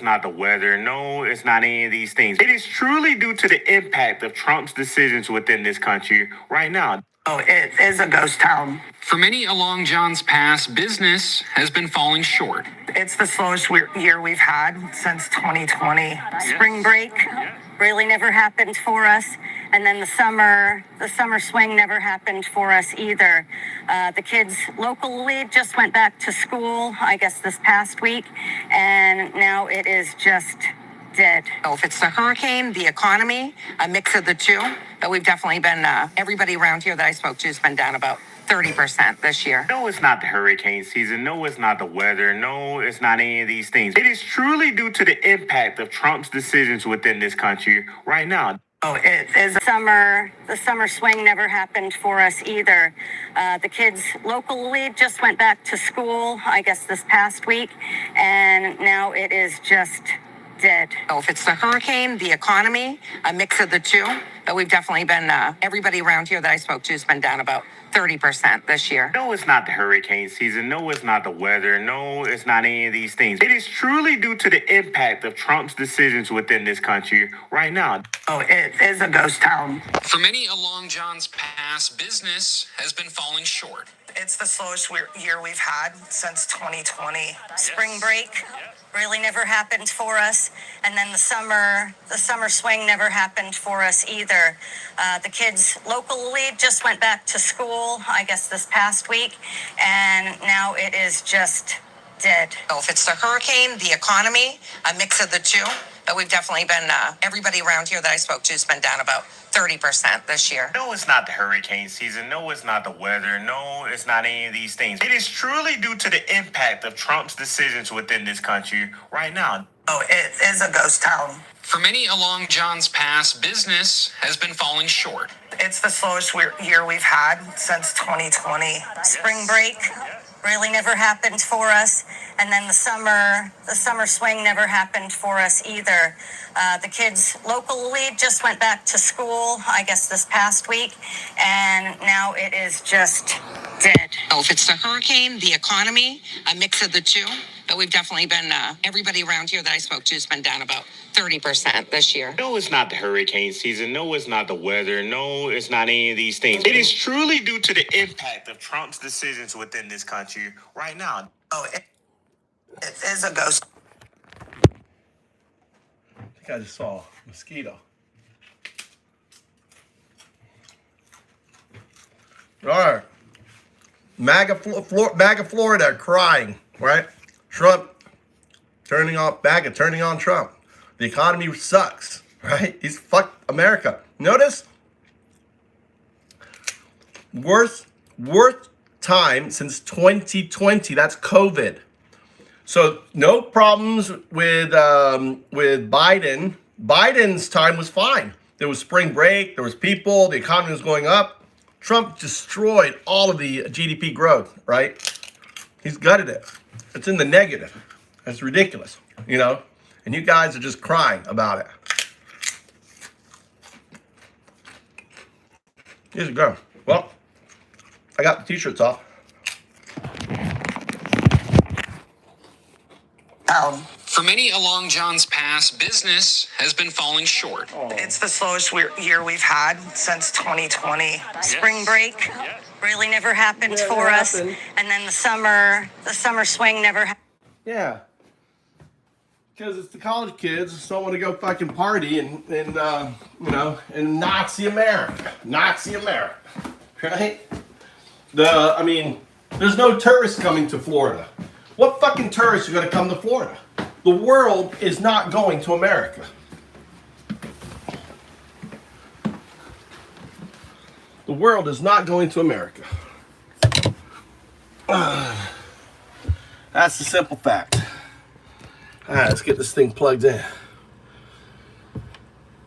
Not the weather. No, it's not any of these things. It is truly due to the impact of Trump's decisions within this country right now. Oh, it is a ghost town. For many along John's pass, business has been falling short. It's the slowest year we've had since 2020. Spring break really never happened for us. And then the summer swing never happened for us either. The kids locally just went back to school, I guess, this past week. And now it is just dead. Oh, if it's the hurricane, the economy, a mix of the two, but we've definitely been, everybody around here that I spoke to has been down about 30% this year. No, it's not the hurricane season. No, it's not the weather. No, it's not any of these things. It is truly due to the impact of Trump's decisions within this country right now. Oh, it is the summer swing never happened for us either. The kids locally just went back to school, I guess, this past week. And now it is just dead. Oh, if it's the hurricane, the economy, a mix of the two, but we've definitely been, everybody around here that I spoke to has been down about 30% this year. No, it's not the hurricane season. No, it's not the weather. No, it's not any of these things. It is truly due to the impact of Trump's decisions within this country right now. Oh, it is a ghost town. For many along John's pass, business has been falling short. It's the slowest year we've had since 2020. Spring break really never happened for us. And then the summer swing never happened for us either. The kids locally just went back to school, I guess, this past week. And now it is just dead. Oh, if it's the hurricane, the economy, a mix of the two, but we've definitely been, everybody around here that I spoke to has been down about 30% this year. No, it's not the hurricane season. No, it's not the weather. No, it's not any of these things. It is truly due to the impact of Trump's decisions within this country right now. Oh, it is a ghost town. For many along John's pass, business has been falling short. It's the slowest year we've had since 2020. Spring break really never happened for us. And then the summer swing never happened for us either. The kids locally just went back to school, I guess, this past week. And now it is just dead. Oh, if it's the hurricane, the economy, a mix of the two, but we've definitely been, everybody around here that I spoke to has been down about 30% this year. No, it's not the hurricane season. No, it's not the weather. No, it's not any of these things. It is truly due to the impact of Trump's decisions within this country right now. Oh, it is a ghost. I think I just saw a mosquito. All right. MAGA Florida crying, right? Trump turning on MAGA, turning on Trump. The economy sucks, right? He's fucked America. Notice, worst time since 2020. That's COVID. So no problems with Biden. Biden's time was fine. There was spring break. There was people. The economy was going up. Trump destroyed all of the GDP growth, right? He's gutted it. It's in the negative. It's ridiculous, you know? And you guys are just crying about it. Here's a go. Well, I got the t-shirts off. For many along John's pass, business has been falling short. It's the slowest year we've had since 2020. Spring break really never happened for us. And then the summer swing never happened. Yeah. Because it's the college kids don't want to go fucking party and you know, in Nazi America. Nazi America. Right? I mean, there's no tourists coming to Florida. What fucking tourists are going to come to Florida? The world is not going to America. The world is not going to America. That's the simple fact. All right, let's get this thing plugged in.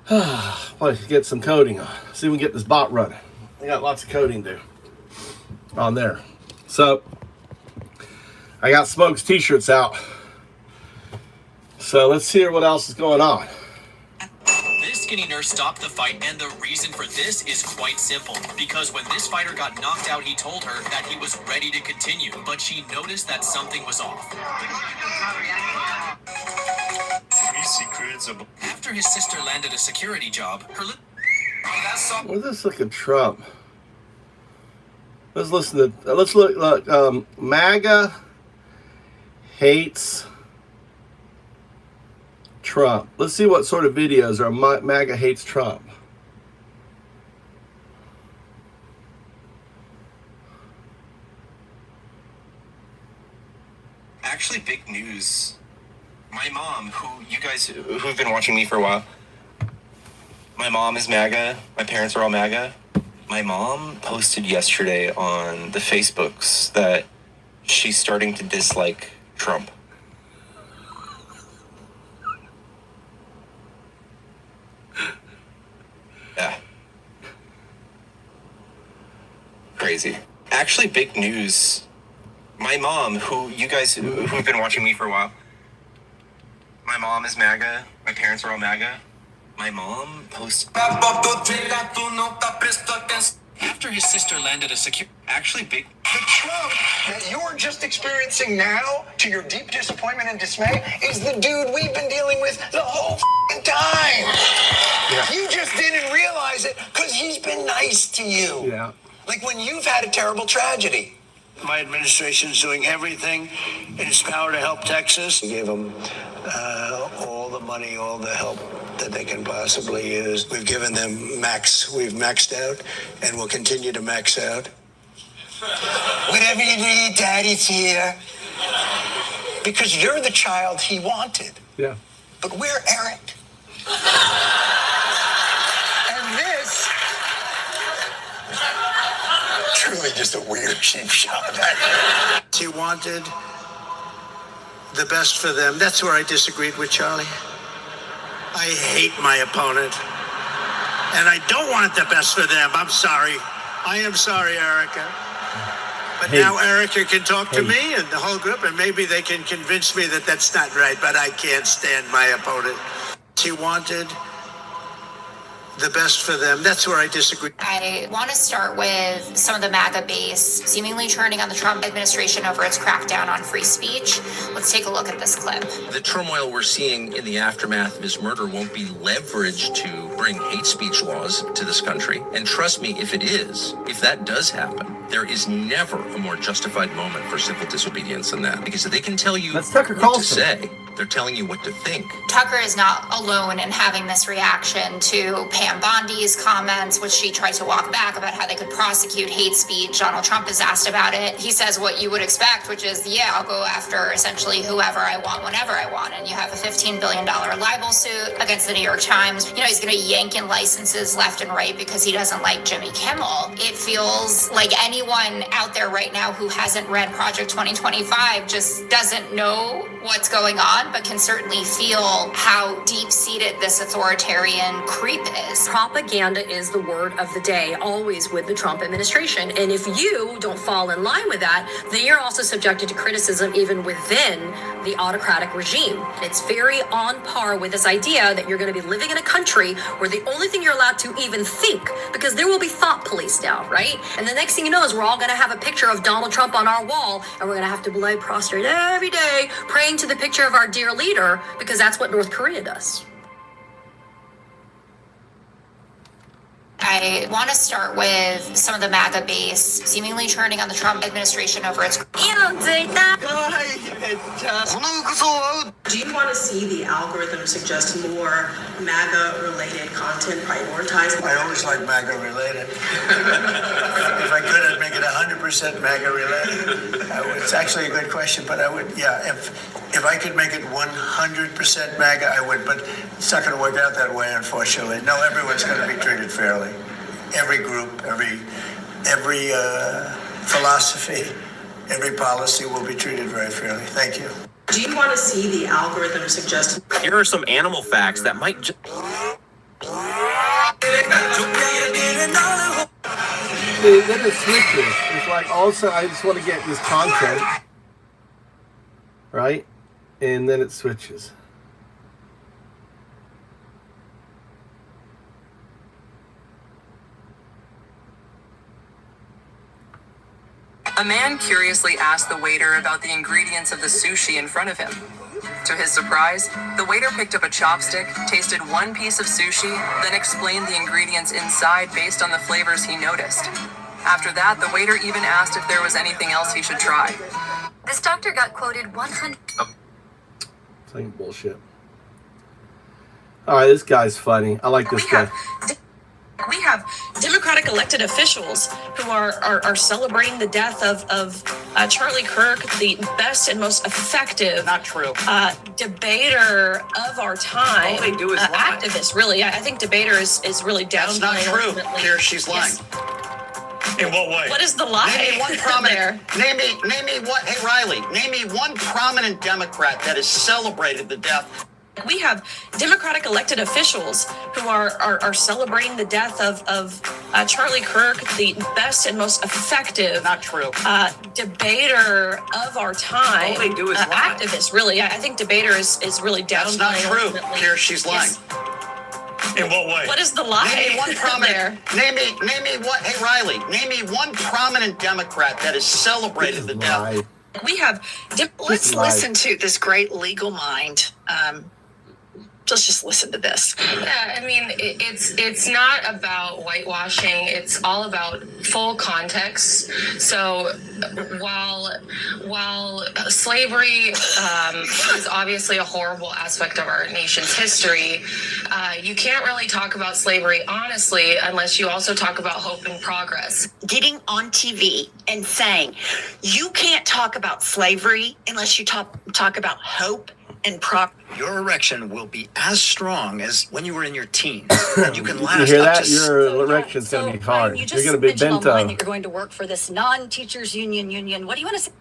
Probably get some coding on. See if we can get this bot running. I got lots of coding to do on there. So, I got Smoke's t-shirts out. So let's hear what else is going on. This skinny nurse stopped the fight, and the reason for this is quite simple. Because when this fighter got knocked out, he told her that he was ready to continue, but she noticed that something was off. After his sister landed a security job, her Well, let's look at Trump. Let's listen to. Let's look. MAGA hates Trump. Let's see what sort of videos are MAGA hates Trump. Actually, big news. My mom, who've been watching me for a while, my mom is MAGA. My parents are all MAGA. My mom posted yesterday on the Facebooks that she's starting to dislike Trump. Yeah. Crazy. Actually, big news. My mom, who've been watching me for a while, my mom is MAGA. My parents are all MAGA. My mom posted. after his sister landed a actually big. The Trump that you're just experiencing now, to your deep disappointment and dismay, is the dude we've been dealing with the whole time. Yeah. You just didn't realize it because he's been nice to you. Yeah. Like when you've had a terrible tragedy. My administration is doing everything in its power to help Texas. We gave them all the money, all the help that they can possibly use. We've given them we've maxed out, and we'll continue to max out. Whatever you need, Daddy's here. Because you're the child he wanted. Yeah. But we're Eric. And this, truly just a weird cheap shot. He wanted the best for them. That's where I disagreed with Charlie. I hate my opponent. And I don't want the best for them. I'm sorry. I am sorry, Erica. But now Erica can talk to me and the whole group, and maybe they can convince me that that's not right, but I can't stand my opponent. He wanted the best for them. That's where I disagree. I want to start with some of the MAGA base seemingly turning on the Trump administration over its crackdown on free speech. Let's take a look at this clip. The turmoil we're seeing in the aftermath of his murder won't be leveraged to bring hate speech laws to this country. And trust me, if it is, if that does happen, there is never a more justified moment for civil disobedience than that. Because if they can tell you what to say, they're telling you what to think. Tucker is not alone in having this reaction to Pam Bondi's comments, which she tried to walk back about how they could prosecute hate speech. Donald Trump is asked about it. He says what you would expect, which is, yeah, I'll go after essentially whoever I want, whenever I want. And you have a $15 billion libel suit against the New York Times. You know, he's going to yank in licenses left and right because he doesn't like Jimmy Kimmel. It feels like anyone out there right now who hasn't read Project 2025 just doesn't know what's going on, but can certainly feel how deep-seated this authoritarian creep is. Propaganda is the word of the day, always with the Trump administration. And if you don't fall in line with that, then you're also subjected to criticism even within the autocratic regime. It's very on par with this idea that you're going to be living in a country where the only thing you're allowed to even think, because there will be thought police now, right? And the next thing you know is we're all going to have a picture of Donald Trump on our wall, and we're going to have to lay prostrate every day praying to the picture of our dear leader, because that's what North Korea does. I want to start with some of the MAGA base seemingly turning on the Trump administration over its. Do you want to see the algorithm suggest more MAGA-related content prioritized? I always like MAGA-related. If I could, I'd make it 100% MAGA-related. It's actually a good question, but I would, if I could make it 100% MAGA, I would, but it's not going to work out that way, unfortunately. No, everyone's going to be treated fairly. Every group, every philosophy, every policy will be treated very fairly. Thank you. Do you want to see the algorithm suggest? Here are some animal facts that might Then it switches. It's like, also, I just want to get this content, right? And then it switches. A man curiously asked the waiter about the ingredients of the sushi in front of him. To his surprise, the waiter picked up a chopstick, tasted one piece of sushi, then explained the ingredients inside based on the flavors he noticed. After that, the waiter even asked if there was anything else he should try. This doctor got quoted 100. It's like bullshit. All right, this guy's funny. I like this guy. We have Democratic elected officials who are celebrating the death of Charlie Kirk, the best and most effective, not true, debater of our time. All they do is lie. Activist, really. I think debater is really downplaying. That's not true. Ultimately. Here, she's lying. In what way? What is the lie? Name me one prominent. Name me what? Hey Riley, name me one prominent Democrat that has celebrated the death. We have Democratic elected officials who are celebrating the death of Charlie Kirk, the best and most effective, not true, debater of our time. All they do is lie. Activist, really. I think debater is really downplaying. That's not true. Ultimately. Here, she's lying. Yes. In what way? What is the lie? Name me one prominent. Name me what? Hey Riley, name me one prominent Democrat that has celebrated the death. We have. Let's listen to this great legal mind. Let's just listen to this. Yeah, I mean, it's not about whitewashing. It's all about full context. So while slavery is obviously a horrible aspect of our nation's history, you can't really talk about slavery honestly unless you also talk about hope and progress. Getting on TV and saying you can't talk about slavery unless you talk about hope and progress. Your erection will be as strong as when you were in your teens. And you can last You hear up that? to Your erection's going to be hard. You're going to be bent Online that over. you're going to work for this non-teachers union. What do you want to say?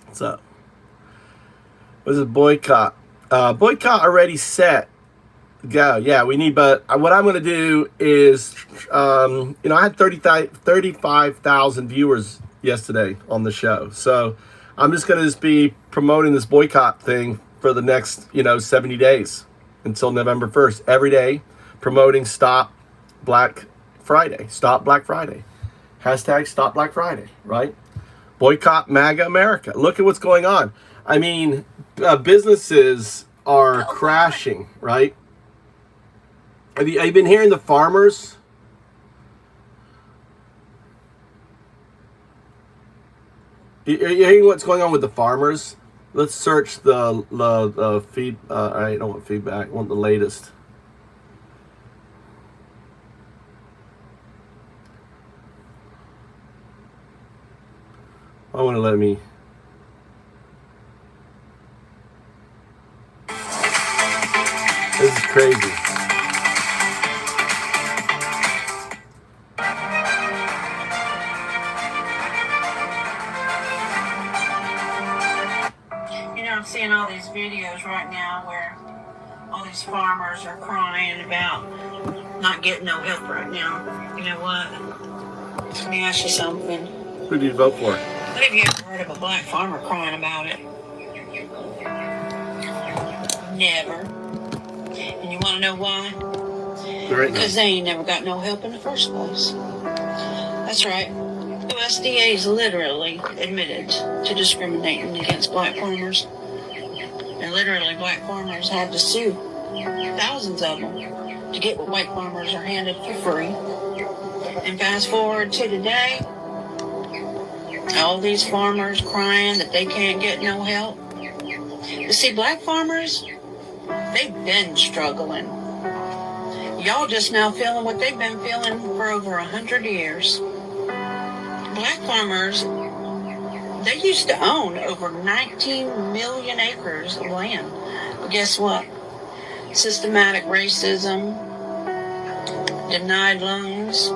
What's up? What is it? Boycott. Boycott already set. Go. Yeah, we need, but what I'm going to do is, I had 35,000 viewers yesterday on the show. So I'm just going to be promoting this boycott thing for the next, 70 days until November 1st. Every day promoting Stop Black Friday. Stop Black Friday. Hashtag Stop Black Friday, right? Boycott MAGA America. Look at what's going on. I mean, businesses are crashing, right? Have you been hearing the farmers? You're hearing what's going on with the farmers? Let's search the feed. I don't want feedback. I want the latest. I want to let me. This is crazy. I'm seeing all these videos right now where all these farmers are crying about not getting no help right now. You know what? Let me ask you something. Who do you vote for? What have you ever heard of a black farmer crying about it? Never. And you want to know why? Because they ain't never got no help in the first place. That's right. USDA's literally admitted to discriminating against black farmers. And literally, black farmers had to sue thousands of them to get what white farmers are handed for free. And fast forward to today, all these farmers crying that they can't get no help. You see, black farmers, they've been struggling. Y'all just now feeling what they've been feeling for over 100 years. Black farmers, they used to own over 19 million acres of land. But guess what? Systematic racism, denied loans,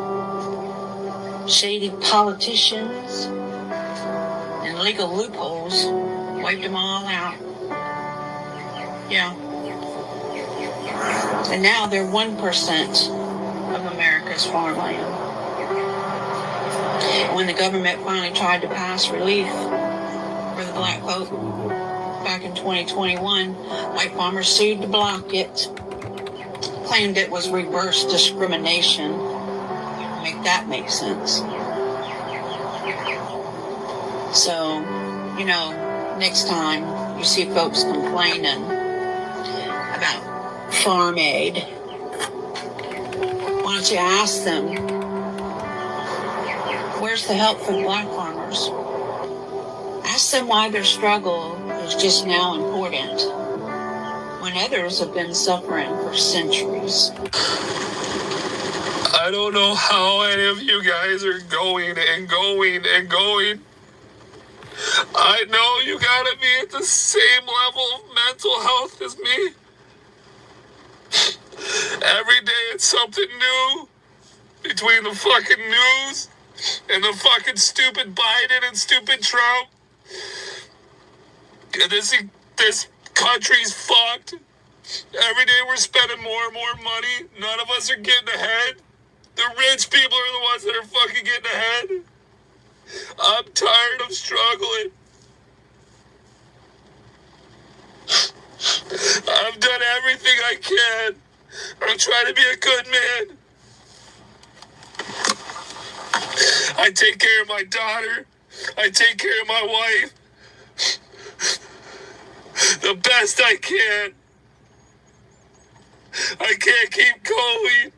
shady politicians, and legal loopholes wiped them all out. Yeah. And now they're 1% of America's farmland. When the government finally tried to pass relief for the black folk back in 2021, white farmers sued to block it, claimed it was reverse discrimination. Make that make sense. So, next time you see folks complaining about farm aid. Why don't you ask them, where's the help for the black farmers? Ask them why their struggle is just now important when others have been suffering for centuries. I don't know how any of you guys are going and going and going. I know you gotta be at the same level of mental health as me. Every day it's something new between the fucking news and the fucking stupid Biden and stupid Trump. This country's fucked. Every day we're spending more and more money. None of us are getting ahead. The rich people are the ones that are fucking getting ahead. I'm tired of struggling. I've done everything I can. I'm trying to be a good man. I take care of my daughter. I take care of my wife. The best I can. I can't keep going.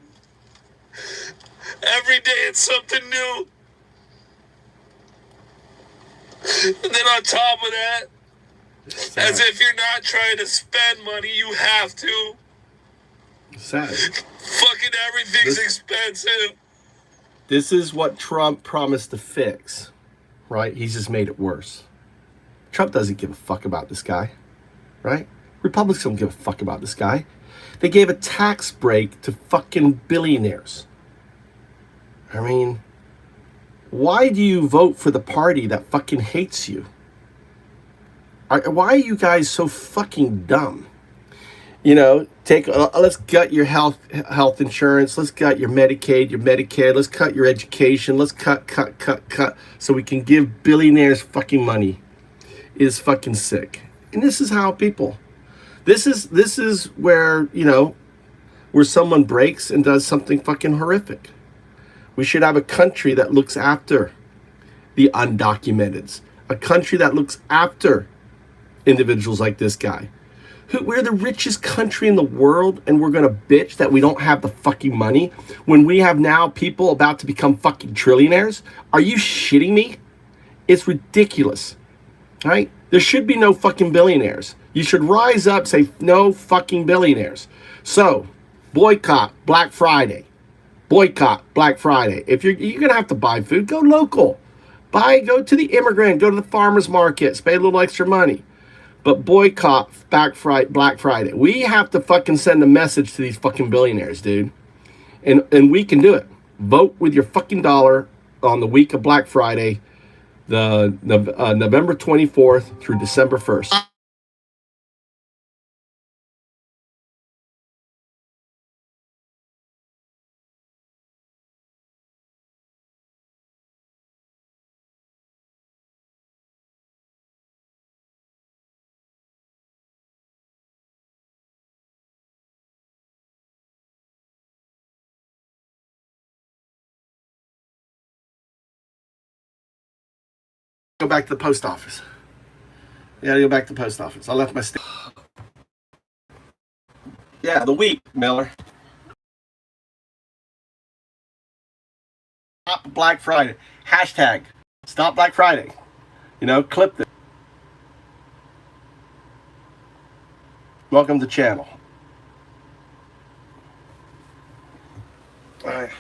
Every day it's something new. And then on top of that, as if you're not trying to spend money, you have to. Sad. Fucking everything's expensive. This is what Trump promised to fix, right? He's just made it worse. Trump doesn't give a fuck about this guy, right? Republicans don't give a fuck about this guy. They gave a tax break to fucking billionaires. I mean, why do you vote for the party that fucking hates you? Why are you guys so fucking dumb? You know, let's gut your health insurance. Let's gut your Medicaid, your Medicare. Let's cut your education. Let's cut, so we can give billionaires fucking money. It is fucking sick. And this is how people. This is where, you know, where someone breaks and does something fucking horrific. We should have a country that looks after the undocumented. A country that looks after individuals like this guy. We're the richest country in the world, and we're gonna bitch that we don't have the fucking money when we have now people about to become fucking trillionaires? Are you shitting me? It's ridiculous, right? There should be no fucking billionaires. You should rise up, say no fucking billionaires. So, boycott Black Friday. Boycott Black Friday. If you're gonna have to buy food, go local. Go to the immigrant, go to the farmer's markets, pay a little extra money. But boycott Black Friday. We have to fucking send a message to these fucking billionaires, dude. And we can do it. Vote with your fucking dollar on the week of Black Friday, the November 24th through December 1st. Go back to the post office. Yeah, go back to the post office. I left my Yeah, the week, Miller. Stop Black Friday. Hashtag Stop Black Friday. You know, clip this. Welcome to the channel. All right.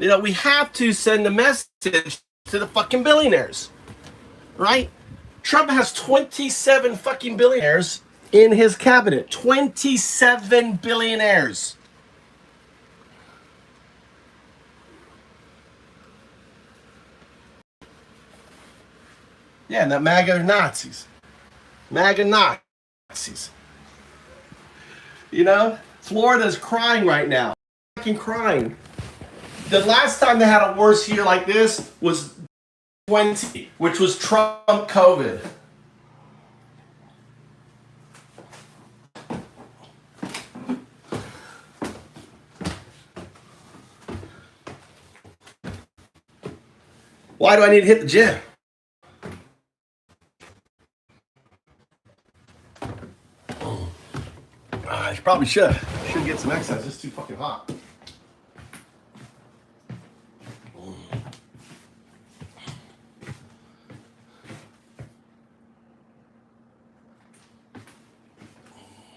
You know, we have to send a message to the fucking billionaires, right? Trump has 27 fucking billionaires in his cabinet. 27 billionaires. Yeah, and that MAGA Nazis. MAGA Nazis. You know, Florida's crying right now. Fucking crying. The last time they had a worse year like this was 2020, which was Trump COVID. Why do I need to hit the gym? I probably should. Should get some exercise. It's too fucking hot.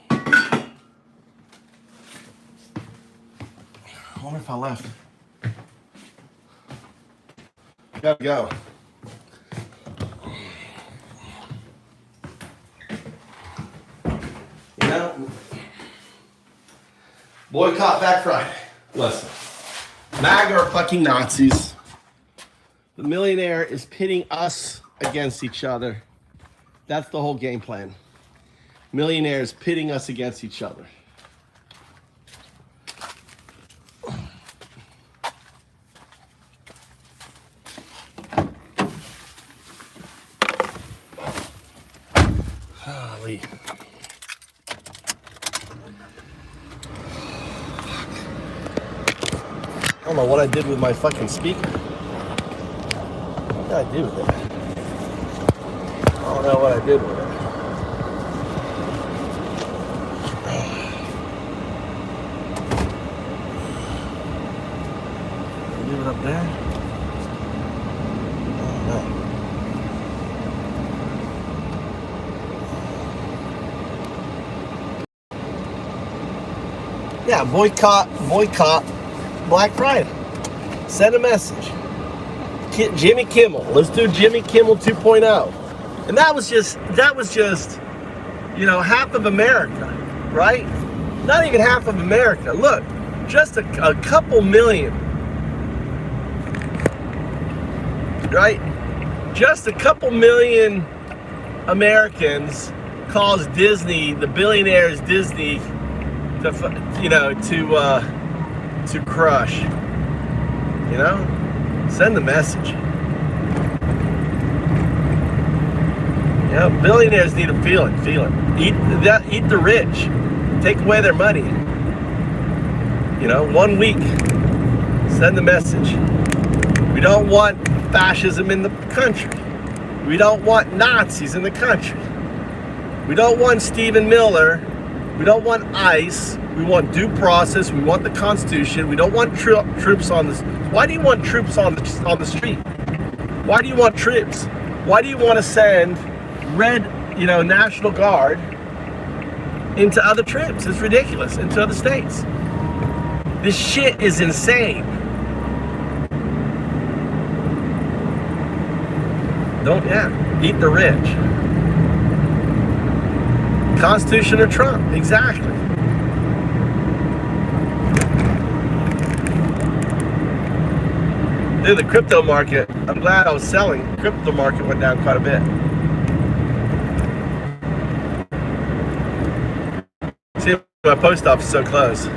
I wonder if I left. Gotta go. You know, boycott Black Friday. Listen, MAGA are fucking Nazis. The millionaire is pitting us against each other. That's the whole game plan. Millionaires pitting us against each other. Golly. I don't know what I did with my fucking speaker. What did I do with it? I don't know what I did with it. Leave it up there? Oh, no. Yeah, boycott Black Friday. Send a message. Jimmy Kimmel. Let's do Jimmy Kimmel 2.0. And that was just, you know, half of America, right? Not even half of America. Look, just a couple million, right? Just a couple million Americans caused Disney, the billionaires Disney, to, you know, to crush. You know, send the message. You know, billionaires need to feel it. Eat the rich. Take away their money. You know, 1 week. Send the message. We don't want fascism in the country. We don't want Nazis in the country. We don't want Stephen Miller. We don't want ICE. We want due process. We want the Constitution. We don't want troops on this. Why do you want troops on the street? Why do you want troops? Why do you want to send red, you know, National Guard into other troops? It's ridiculous. Into other states. This shit is insane. Eat the rich. Constitution or Trump, exactly. Dude, the crypto market, I'm glad I was selling. The crypto market went down quite a bit. See, my post office is so close.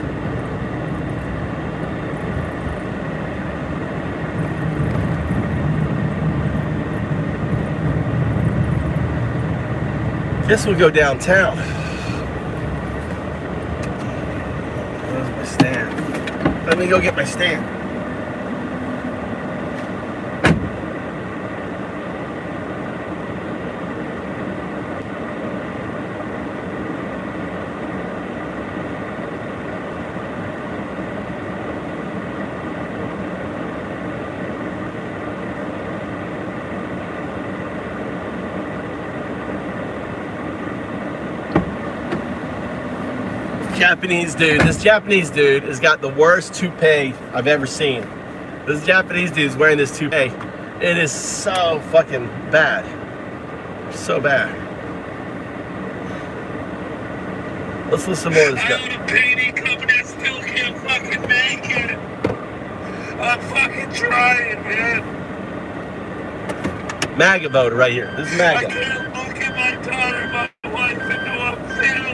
Guess we'll go downtown. Where's my stand? Let me go get my stand. This Japanese dude has got the worst toupee I've ever seen. This Japanese dude is wearing this toupee. It is so fucking bad. So bad. Let's listen more of this guy. I own a painting company, I still can't fucking make it. I'm fucking trying, man. MAGA voter right here. This is MAGA. I can't look at my daughter, my wife, and know I'm failing.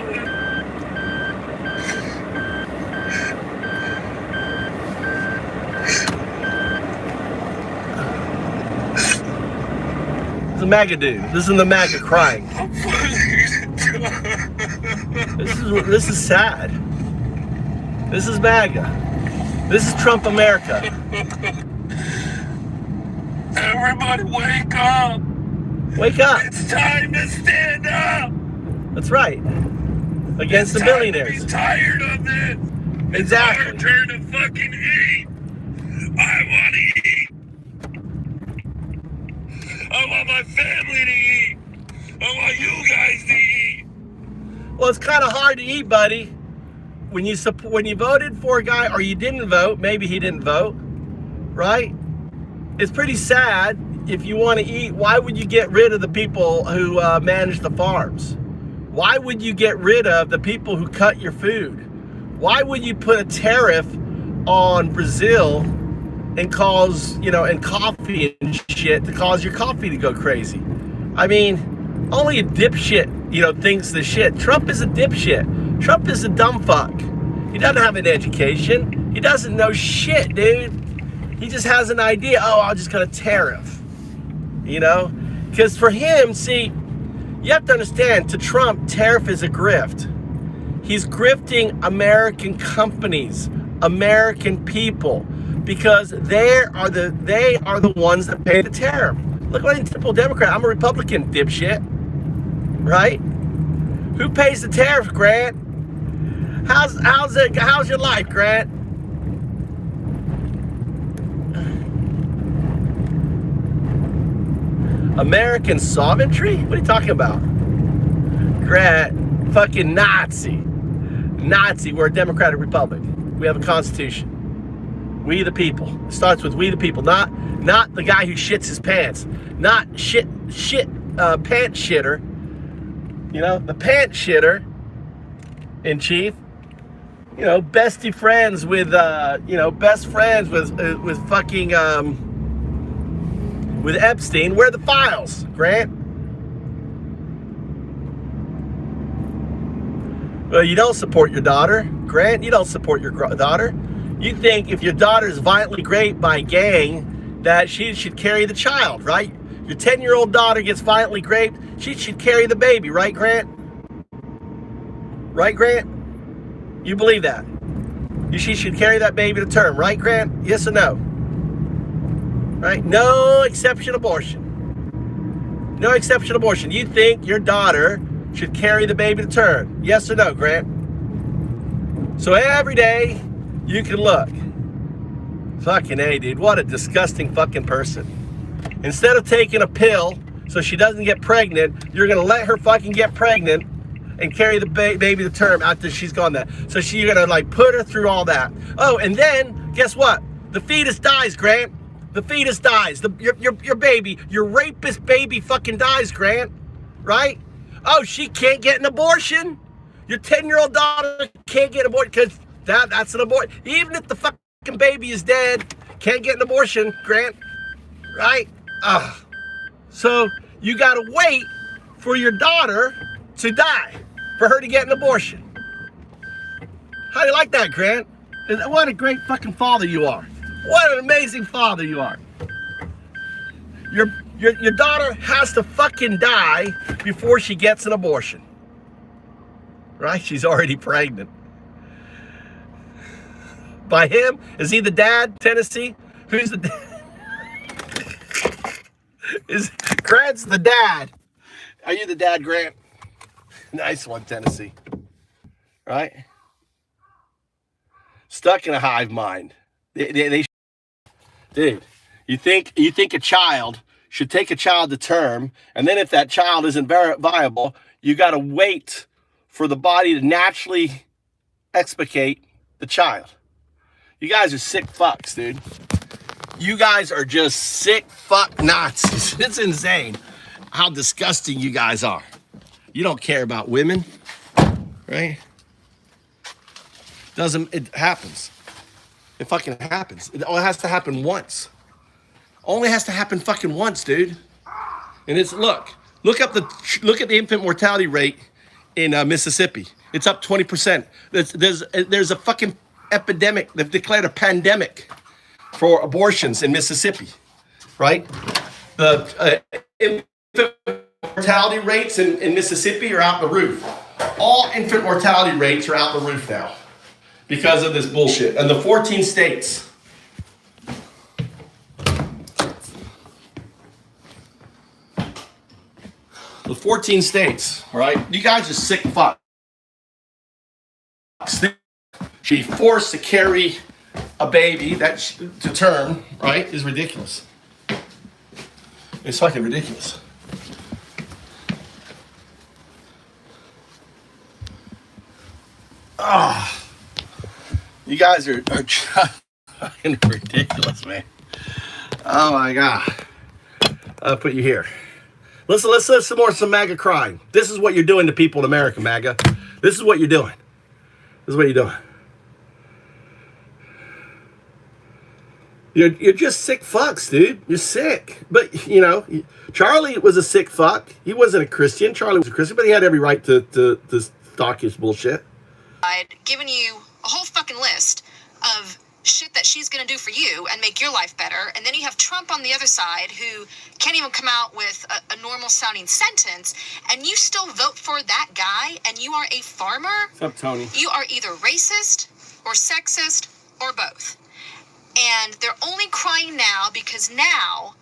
This is a MAGA dude. This is the MAGA crying. This is sad. This is MAGA. This is Trump America. Every Everybody wake up. Wake up. It's time to stand up. That's right. Against the billionaires. I'm tired of this. Exactly. It's our turn to fucking eat. I want to eat. I want my family to eat. I want you guys to eat. Well, it's kind of hard to eat, buddy. When you voted for a guy, or you didn't vote, maybe he didn't vote, right? It's pretty sad. If you want to eat, why would you get rid of the people who manage the farms? Why would you get rid of the people who cut your food? Why would you put a tariff on Brazil and cause, and coffee and shit to cause your coffee to go crazy? I mean, only a dipshit, thinks the shit. Trump is a dipshit. Trump is a dumb fuck. He doesn't have an education. He doesn't know shit, dude. He just has an idea. Oh, I'll just got a tariff. Because for him, see, you have to understand, to Trump, tariff is a grift. He's grifting American companies, American people, because they are the ones that pay the tariff. Look what a typical Democrat. I'm a Republican, dipshit. Right? Who pays the tariff, Grant? How's your life, Grant? American sovereignty? What are you talking about? Grant, fucking Nazi. We're a democratic republic. We have a constitution. We the people. It starts with we the people, not the guy who shits his pants. Not pant shitter. The pant shitter in chief. Bestie friends with best friends with fucking with Epstein. Where are the files, Grant? Well, you don't support your daughter, Grant. You don't support your daughter. You think if your daughter is violently raped by a gang, that she should carry the child, right? Your 10-year-old daughter gets violently raped, she should carry the baby, right, Grant? Right, Grant? You believe that? She should carry that baby to term, right, Grant? Yes or no? Right? No exception abortion. No exception abortion. You think your daughter should carry the baby to term? Yes or no, Grant? So every day you can look. Fucking A, dude. What a disgusting fucking person. Instead of taking a pill so she doesn't get pregnant, you're going to let her fucking get pregnant and carry the baby to term after she's gone there. So you're going to put her through all that. Oh, and then guess what? The fetus dies, Grant. The fetus dies. Your baby, your rapist baby fucking dies, Grant. Right? Oh, she can't get an abortion? Your 10-year-old daughter can't get an abortion because that's an abortion. Even if the fucking baby is dead, can't get an abortion, Grant. Right? So you got to wait for your daughter to die for her to get an abortion. How do you like that, Grant? What a great fucking father you are. What an amazing father you are. Your daughter has to fucking die before she gets an abortion. Right? She's already pregnant. By him? Is he the dad, Tennessee? Who's the dad? Grant's the dad. Are you the dad, Grant? Nice one, Tennessee. Right? Stuck in a hive mind. Dude, you think a child should take a child to term, and then if that child isn't viable, you got to wait for the body to naturally explicate the child. You guys are sick fucks, dude. You guys are just sick fuck Nazis. It's insane how disgusting you guys are. You don't care about women, right? It happens. It fucking happens. It only has to happen once. Only has to happen fucking once, dude. And it's look at the infant mortality rate in Mississippi. It's up 20%. There's a fucking epidemic. They've declared a pandemic for abortions in Mississippi, right? The infant mortality rates in Mississippi are out the roof. All infant mortality rates are out the roof now because of this bullshit. And the 14 states. The 14 states, all right? You guys are sick fucks. Should be forced to carry a baby to term, right, is ridiculous. It's fucking ridiculous. Ah, you guys are just fucking ridiculous, man. Oh my God. I'll put you here. Let's listen some MAGA crying. This is what you're doing to people in America, MAGA. This is what you're doing. This is what you're doing. You're just sick fucks, dude. You're sick. But, you know, Charlie was a sick fuck. He wasn't a Christian. Charlie was a Christian, but he had every right to stalk his bullshit. Giving you a whole fucking list of shit that she's going to do for you and make your life better. And then you have Trump on the other side who can't even come out with a normal sounding sentence. And you still vote for that guy and you are a farmer? What's up, Tony? You are either racist or sexist or both. And they're only crying now because now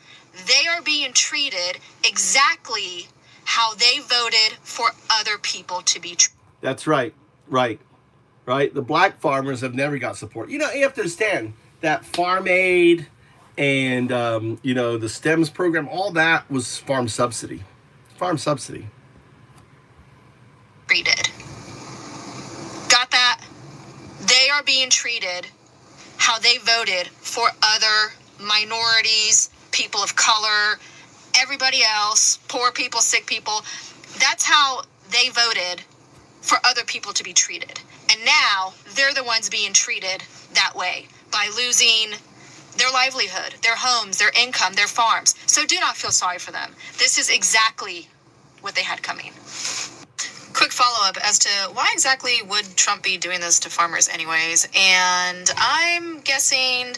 they are being treated exactly how they voted for other people to be treated. That's right. Right. The black farmers have never got support. You know, you have to understand that Farm Aid and, you know, the STEMS program, all that was farm subsidy. Farm subsidy. Treated. Got that? They are being treated how they voted for other minorities, people of color, everybody else, poor people, sick people. That's how they voted for other people to be treated. And now they're the ones being treated that way by losing their livelihood, their homes, their income, their farms. So do not feel sorry for them. This is exactly what they had coming. Quick follow-up as to why exactly would Trump be doing this to farmers anyways? And I'm guessing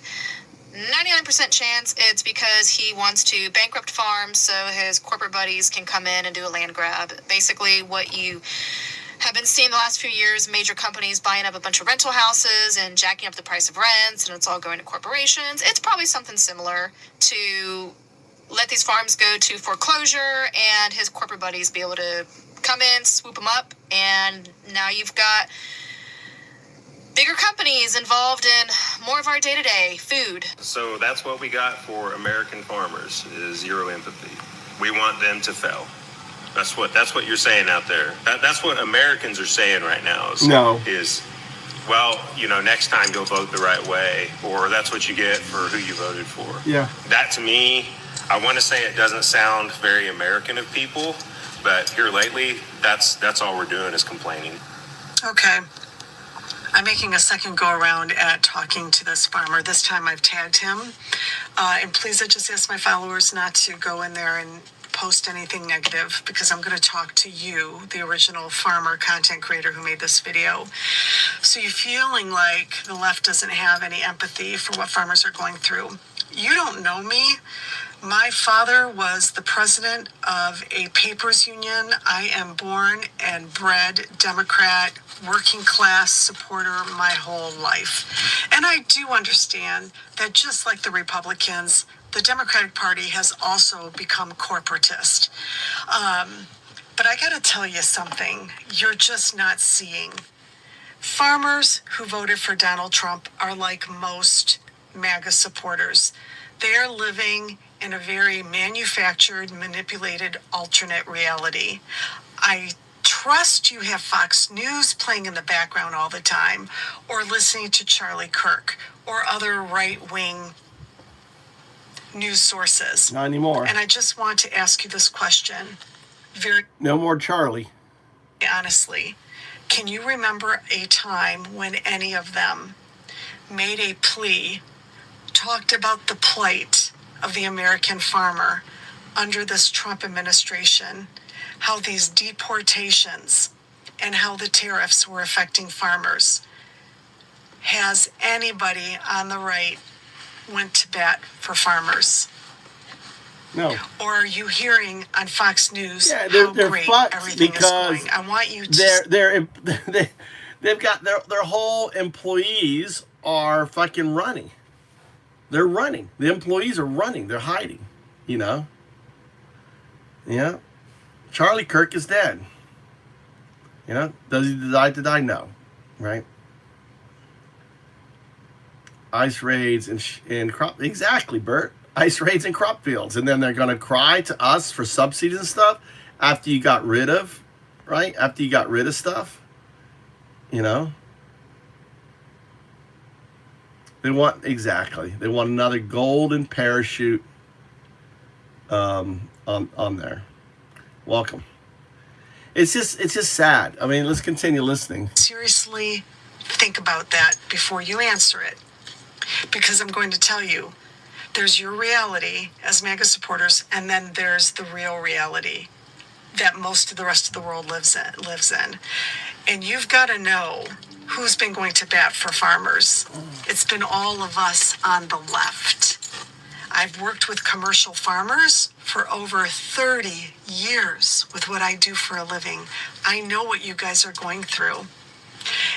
99% chance it's because he wants to bankrupt farms so his corporate buddies can come in and do a land grab. Basically what you have been seeing the last few years, major companies buying up a bunch of rental houses and jacking up the price of rents, and it's all going to corporations. It's probably something similar to let these farms go to foreclosure and his corporate buddies be able to come in, swoop them up, and now you've got bigger companies involved in more of our day-to-day food. So that's what we got for American farmers, is zero empathy. We want them to fail. That's what you're saying out there. That's what Americans are saying right now. Is, well, you know, next time you'll vote the right way, or that's what you get for who you voted for. Yeah. That to me, I want to say it doesn't sound very American of people, but here lately, that's all we're doing is complaining. Okay. I'm making a second go around at talking to this farmer. This time I've tagged him. And please, I just ask my followers not to go in there and post anything negative, because I'm going to talk to you, the original farmer content creator who made this video. So you're feeling like the left doesn't have any empathy for what farmers are going through. You don't know me. My father was the president of a papers union. I am born and bred Democrat, working class supporter my whole life. And I do understand that just like the Republicans, the Democratic Party has also become corporatist. But I got to tell you something you're just not seeing. Farmers who voted for Donald Trump are like most MAGA supporters. They are living in a very manufactured, manipulated, alternate reality. I trust you have Fox News playing in the background all the time, or listening to Charlie Kirk, or other right-wing news sources. Not anymore. And I just want to ask you this question. No more Charlie. Honestly, can you remember a time when any of them made a plea, talked about the plight of the American farmer under this Trump administration, how these deportations and how the tariffs were affecting farmers? Has anybody on the right went to bat for farmers? No. Or are you hearing on Fox News they're how great everything is going? I want you to... They've got their whole employees are fucking running. They're running. The employees are running. They're hiding, you know? Yeah. Charlie Kirk is dead. You know, does he decide to die? No, right? ICE raids in crop, exactly, Bert. ICE raids in crop fields, and then they're gonna cry to us for subsidies and stuff after you got rid of, right? After you got rid of stuff, you know. They want another golden parachute on there. Welcome. It's just sad. I mean, let's continue listening. Seriously, think about that before you answer it. Because I'm going to tell you, there's your reality as MAGA supporters, and then there's the real reality that most of the rest of the world lives in. And you've got to know who's been going to bat for farmers. It's been all of us on the left. I've worked with commercial farmers for over 30 years with what I do for a living. I know what you guys are going through.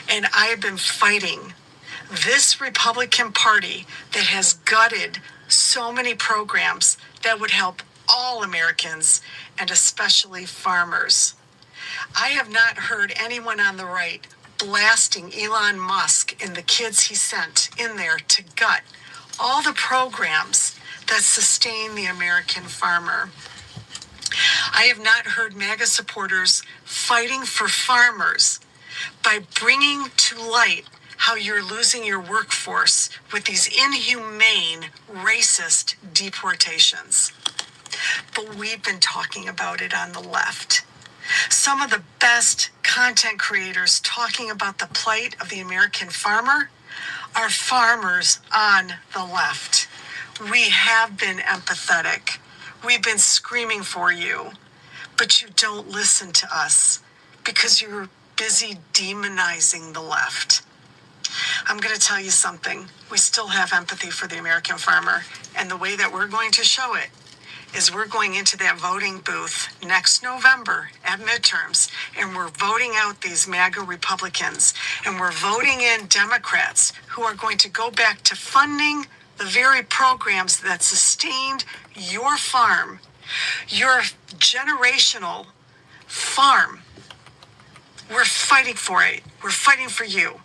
And I have been fighting this Republican Party that has gutted so many programs that would help all Americans and especially farmers. I have not heard anyone on the right blasting Elon Musk and the kids he sent in there to gut all the programs that sustain the American farmer. I have not heard MAGA supporters fighting for farmers by bringing to light how you're losing your workforce with these inhumane, racist deportations. But we've been talking about it on the left. Some of the best content creators talking about the plight of the American farmer are farmers on the left. We have been empathetic. We've been screaming for you, but you don't listen to us because you're busy demonizing the left. I'm going to tell you something. We still have empathy for the American farmer, and the way that we're going to show it is we're going into that voting booth next November at midterms, and we're voting out these MAGA Republicans, and we're voting in Democrats who are going to go back to funding the very programs that sustained your farm, your generational farm. We're fighting for it. We're fighting for you.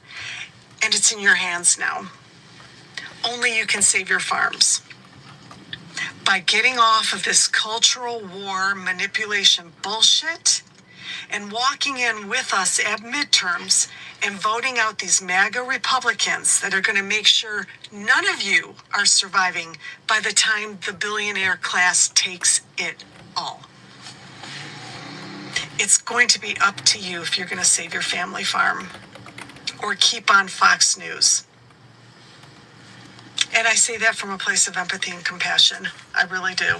And it's in your hands now. Only you can save your farms. By getting off of this cultural war manipulation bullshit and walking in with us at midterms and voting out these MAGA Republicans that are going to make sure none of you are surviving by the time the billionaire class takes it all. It's going to be up to you if you're going to save your family farm or keep on Fox News. And I say that from a place of empathy and compassion. I really do.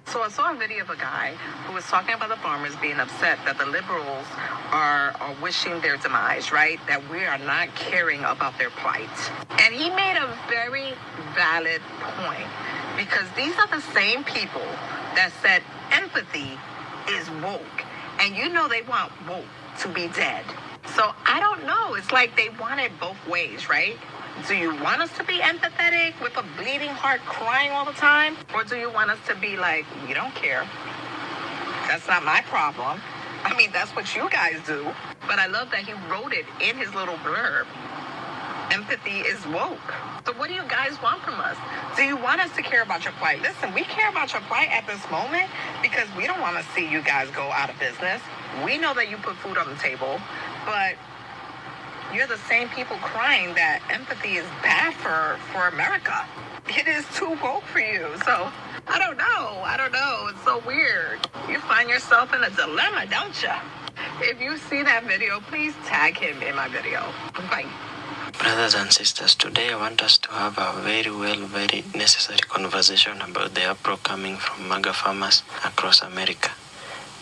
So I saw a video of a guy who was talking about the farmers being upset that the liberals are wishing their demise, right? That we are not caring about their plight. And he made a very valid point, because these are the same people that said empathy is woke. And you know they want woke to be dead. So I don't know. It's like they want it both ways, right? Do you want us to be empathetic with a bleeding heart crying all the time? Or do you want us to be like, we don't care. That's not my problem. I mean, that's what you guys do. But I love that he wrote it in his little blurb. Empathy is woke. So what do you guys want from us? Do you want us to care about your plight? Listen, we care about your plight at this moment because we don't want to see you guys go out of business. We know that you put food on the table, but you're the same people crying that empathy is bad for America. It is too woke for you. So I don't know. It's so weird. You find yourself in a dilemma, don't you? If you see that video, please tag him in my video. Bye. Brothers and sisters, today I want us to have a very necessary conversation about the uproar coming from MAGA farmers across America.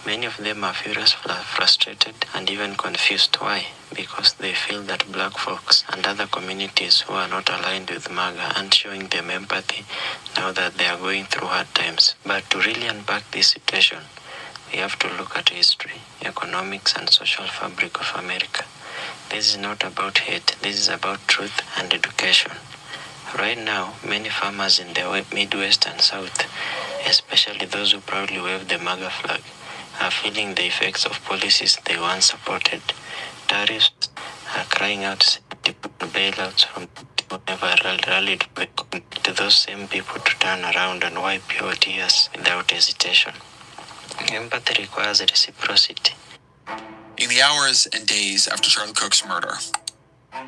Many of them are furious, frustrated, and even confused. Why? Because they feel that black folks and other communities who are not aligned with MAGA aren't showing them empathy now that they are going through hard times. But to really unpack this situation, we have to look at history, economics, and social fabric of America. This is not about hate, this is about truth and education. Right now, many farmers in the Midwest and South, especially those who proudly wave the MAGA flag, are feeling the effects of policies they once supported. Tariffs are crying out bailouts from people who never rallied to those same people to turn around and wipe your tears without hesitation. Empathy requires reciprocity. In the hours and days after Charlie Kirk's murder,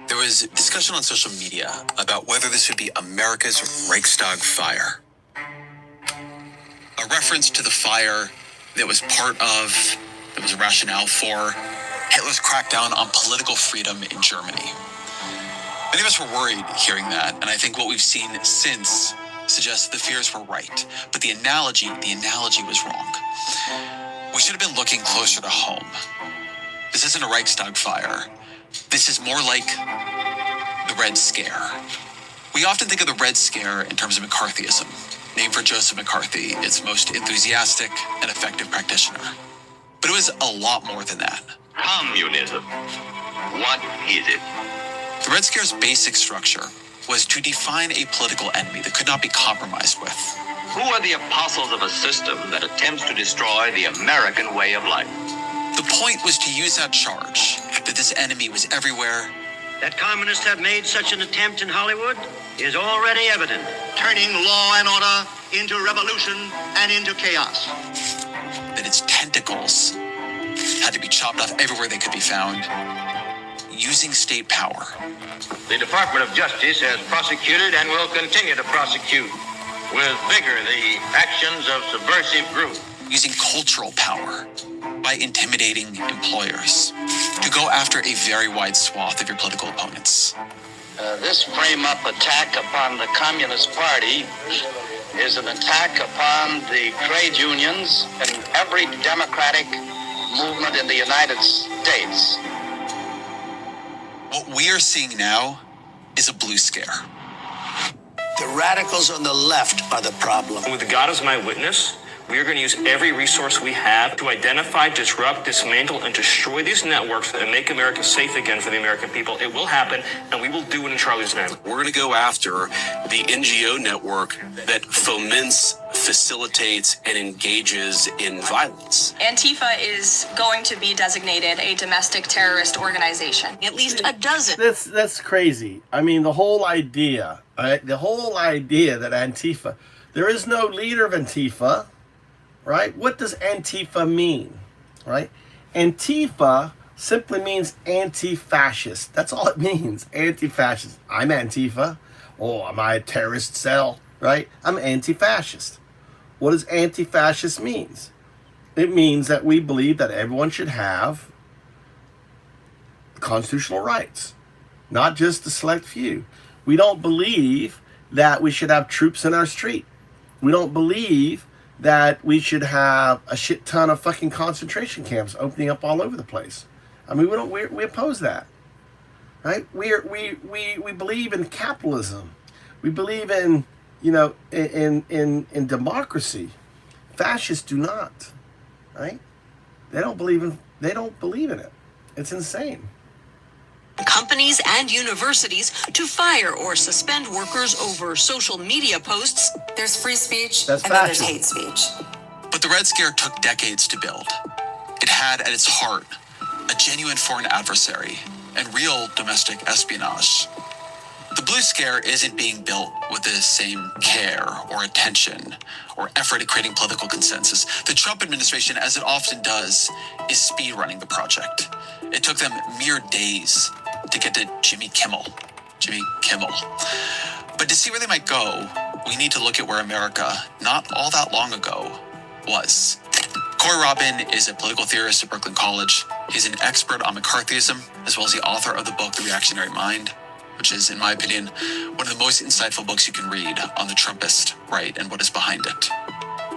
there was discussion on social media about whether this would be America's Reichstag fire. A reference to the fire that was a rationale for Hitler's crackdown on political freedom in Germany. Many of us were worried hearing that, and I think what we've seen since suggests the fears were right, but the analogy was wrong. We should have been looking closer to home. This isn't a Reichstag fire. This is more like the Red Scare. We often think of the Red Scare in terms of McCarthyism, named for Joseph McCarthy, its most enthusiastic and effective practitioner. But it was a lot more than that. Communism. What is it? The Red Scare's basic structure was to define a political enemy that could not be compromised with. Who are the apostles of a system that attempts to destroy the American way of life? The point was to use that charge, that this enemy was everywhere. That communists have made such an attempt in Hollywood is already evident, turning law and order into revolution and into chaos. That its tentacles had to be chopped off everywhere they could be found, using state power. The Department of Justice has prosecuted and will continue to prosecute with vigor the actions of subversive groups. Using cultural power by intimidating employers to go after a very wide swath of your political opponents. This frame-up attack upon the Communist Party is an attack upon the trade unions and every democratic movement in the United States. What we are seeing now is a blue scare. The radicals on the left are the problem. With God as my witness, we are going to use every resource we have to identify, disrupt, dismantle, and destroy these networks and make America safe again for the American people. It will happen, and we will do it in Charlie's name. We're going to go after the NGO network that foments, facilitates, and engages in violence. Antifa is going to be designated a domestic terrorist organization. At least a dozen. That's crazy. I mean, the whole idea, right? The whole idea that Antifa, there is no leader of Antifa. Right? What does Antifa mean? Right? Antifa simply means anti-fascist. That's all it means. Anti-fascist. I'm Antifa. Oh, am I a terrorist cell? Right? I'm anti-fascist. What does anti-fascist means? It means that we believe that everyone should have constitutional rights, not just the select few. We don't believe that we should have troops in our street. We don't believe that we should have a shit ton of fucking concentration camps opening up all over the place. I mean, we oppose that, right? We believe in capitalism. We believe in, you know, in democracy. Fascists do not, right? They don't believe in it. It's insane. Companies and universities to fire or suspend workers over social media posts. There's free speech That's and then fascism. there's hate speech. But the Red Scare took decades to build. It had at its heart a genuine foreign adversary and real domestic espionage. The Blue Scare isn't being built with the same care or attention or effort at creating political consensus. The Trump administration, as it often does, is speedrunning the project. It took them mere days to get to Jimmy Kimmel. But to see where they might go, we need to look at where America, not all that long ago, was. Corey Robin is a political theorist at Brooklyn College. He's an expert on McCarthyism, as well as the author of the book, The Reactionary Mind, which is, in my opinion, one of the most insightful books you can read on the Trumpist right and what is behind it.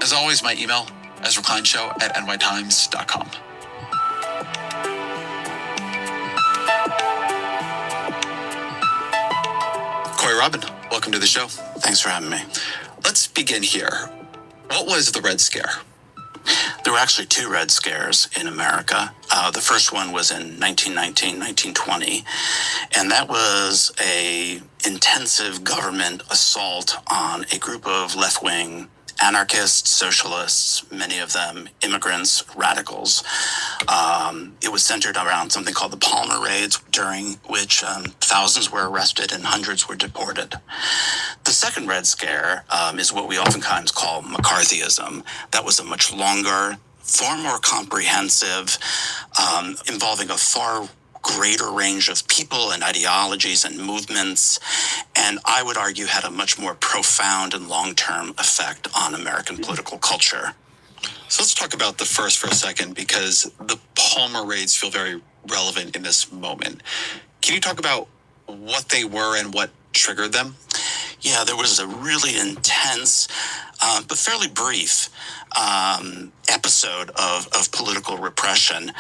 As always, my email, EzraKleinShow@nytimes.com. Corey Robin, welcome to the show. Thanks for having me. Let's begin here. What was the Red Scare? There were actually two Red Scares in America. The first one was in 1919, 1920, and that was a intensive government assault on a group of left-wing anarchists, socialists, many of them immigrants, radicals. It was centered around something called the Palmer Raids, during which thousands were arrested and hundreds were deported. The second Red Scare is what we oftentimes call McCarthyism. That was a much longer, far more comprehensive, involving a far greater range of people and ideologies and movements, and I would argue had a much more profound and long-term effect on American political culture. So let's talk about the first for a second, because the Palmer raids feel very relevant in this moment. Can you talk about what they were and what triggered them? Yeah, there was a really intense, but fairly brief episode of political repression,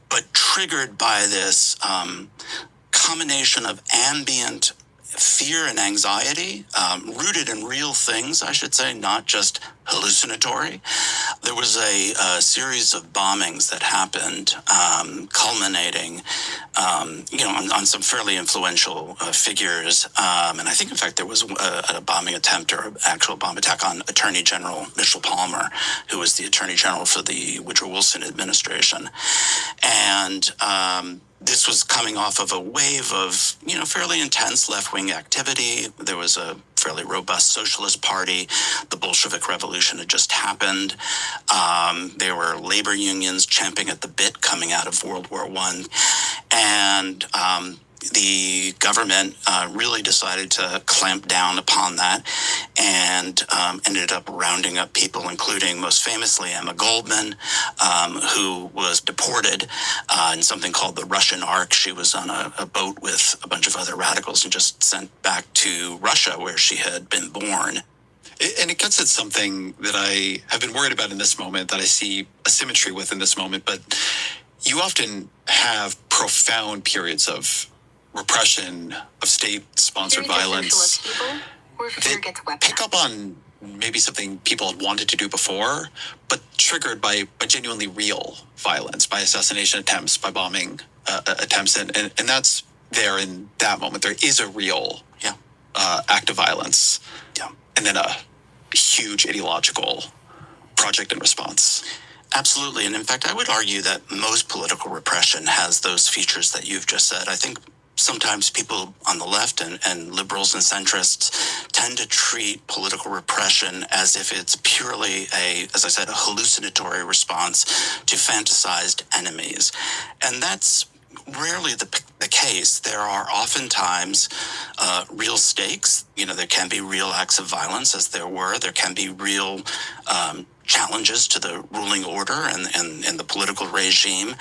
but triggered by this combination of ambient fear and anxiety, rooted in real things, I should say, not just hallucinatory. There was a series of bombings that happened, culminating, on some fairly influential figures. And I think, in fact, there was a bombing attempt or actual bomb attack on Attorney General Michelle Palmer, who was the Attorney General for the Woodrow Wilson administration. And this was coming off of a wave of, fairly intense left-wing activity. There was a fairly robust socialist party. The Bolshevik Revolution had just happened. There were labor unions champing at the bit coming out of World War I. And the government really decided to clamp down upon that and ended up rounding up people, including most famously Emma Goldman, who was deported in something called the Russian Ark. She was on a boat with a bunch of other radicals and just sent back to Russia, where she had been born. And it gets at something that I have been worried about in this moment, that I see a symmetry with in this moment, but you often have profound periods of repression, of state-sponsored violence that pick up on maybe something people had wanted to do before, but triggered by genuinely real violence, by assassination attempts, by bombing attempts, and that's there in that moment. There is a real act of violence, and then a huge ideological project and response. Absolutely, and in fact, I would argue that most political repression has those features that you've just said. I think sometimes people on the left and liberals and centrists tend to treat political repression as if it's purely as I said, a hallucinatory response to fantasized enemies. And that's rarely the case. There are oftentimes real stakes. There can be real acts of violence, as there were. There can be real challenges to the ruling order and the political regime.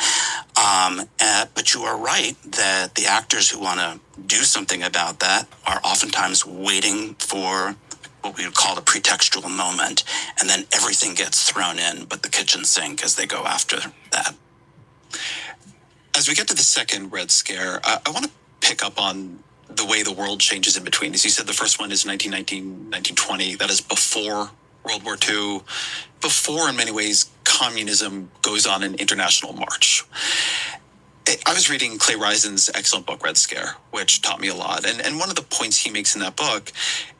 But you are right that the actors who want to do something about that are oftentimes waiting for what we would call a pretextual moment, and then everything gets thrown in but the kitchen sink as they go after that. As we get to the second Red Scare, I want to pick up on the way the world changes in between. As you said, the first one is 1919, 1920. That is before World War II, before, in many ways, communism goes on an international march. I was reading Clay Risen's excellent book, Red Scare, which taught me a lot. And one of the points he makes in that book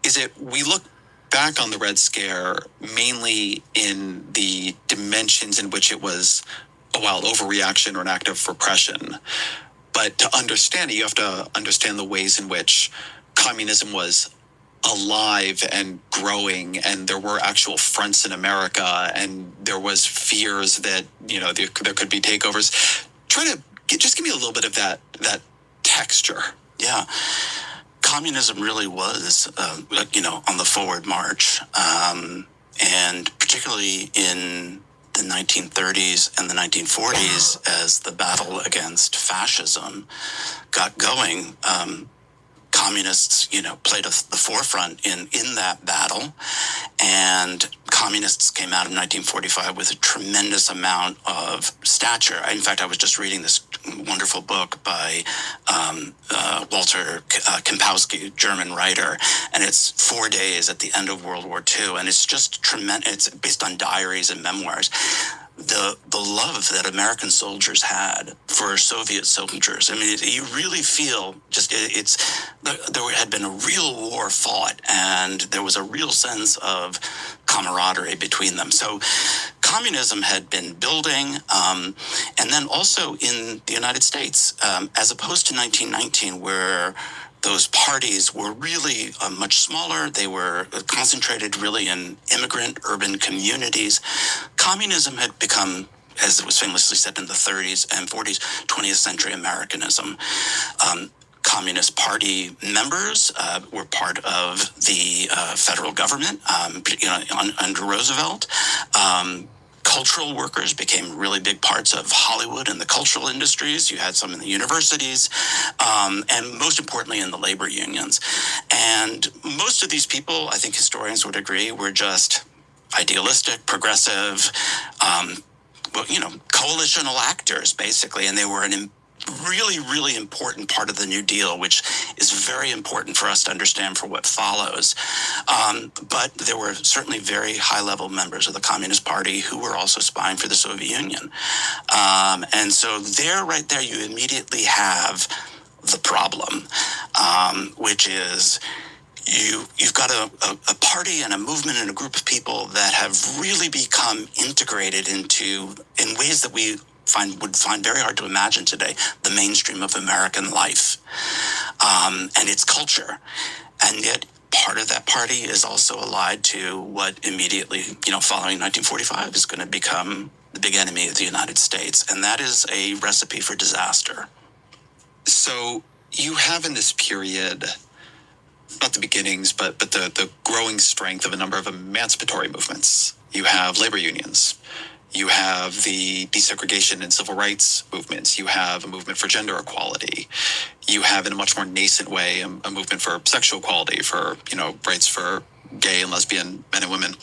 is that we look back on the Red Scare mainly in the dimensions in which it was a wild overreaction or an act of repression. But to understand it, you have to understand the ways in which communism was alive and growing, and there were actual fronts in America, and there was fears that there could be takeovers. Just give me a little bit of that texture. Yeah, communism really was on the forward march, and particularly in the 1930s and the 1940s, as the battle against fascism got going. Communists, played the forefront in that battle, and communists came out in 1945 with a tremendous amount of stature. In fact, I was just reading this wonderful book by Walter Kempowski, German writer, and it's 4 days at the end of World War II, and it's just tremendous. It's based on diaries and memoirs. the love that American soldiers had for Soviet soldiers. I mean, you really feel just there had been a real war fought, and there was a real sense of camaraderie between them. So communism had been building, and then also in the United States, as opposed to 1919, where those parties were really much smaller. They were concentrated really in immigrant urban communities. Communism had become, as it was famously said in the 30s and 40s, 20th century Americanism. Communist Party members were part of the federal government, under Roosevelt. Cultural workers became really big parts of Hollywood and the cultural industries. You had some in the universities, and most importantly in the labor unions. And most of these people, I think historians would agree, were just idealistic, progressive, coalitional actors, basically. And they were an really, really important part of the New Deal, which is very important for us to understand for what follows. But there were certainly very high-level members of the Communist Party who were also spying for the Soviet Union. And so right there, you immediately have the problem, which is you've got a party and a movement and a group of people that have really become integrated in ways that we would find very hard to imagine today, the mainstream of American life and its culture. And yet part of that party is also allied to what immediately, following 1945 is going to become the big enemy of the United States. And that is a recipe for disaster. So you have in this period, not the beginnings, but the growing strength of a number of emancipatory movements. You have labor unions. You have the desegregation and civil rights movements. You have a movement for gender equality. You have, in a much more nascent way, a movement for sexual equality, for, rights for gay and lesbian men and women.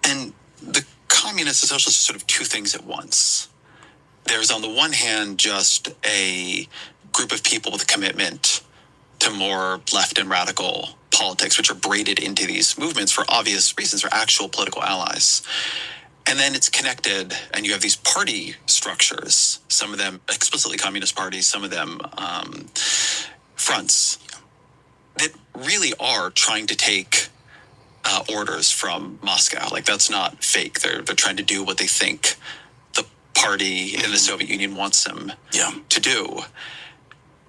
And the communists and socialists are sort of two things at once. There's, on the one hand, just a group of people with a commitment to more left and radical politics, which are braided into these movements for obvious reasons, for actual political allies. And then it's connected, and you have these party structures, some of them explicitly communist parties, some of them fronts, that really are trying to take orders from Moscow. Like, that's not fake. They're trying to do what they think the party in the Soviet Union wants them to do.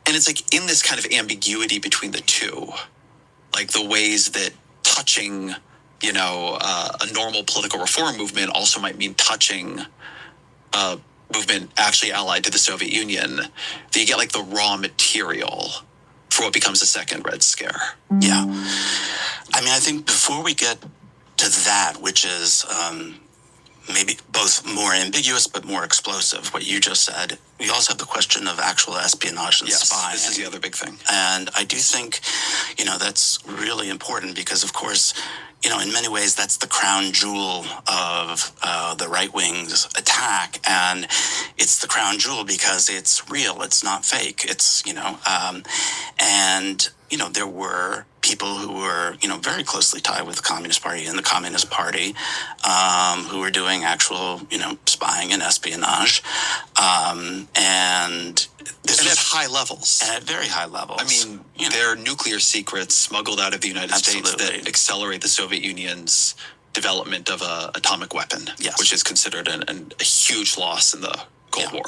And it's like in this kind of ambiguity between the two, like the ways that touching a normal political reform movement also might mean touching a movement actually allied to the Soviet Union, that you get like the raw material for what becomes a second Red Scare. Yeah. I mean, I think before we get to that, which is maybe both more ambiguous but more explosive, what you just said, we also have the question of actual espionage and spying. This is the other big thing. And I do think, that's really important because, of course, in many ways, that's the crown jewel of the right wing's attack. And it's the crown jewel because it's real. It's not fake. It's, there were people who were, very closely tied with the Communist Party and the Communist Party who were doing actual, spying and espionage. And at high levels. And at very high levels. I mean, there are nuclear secrets smuggled out of the United States that accelerate the Soviet Union's development of an atomic weapon, which is considered a huge loss in the Cold War.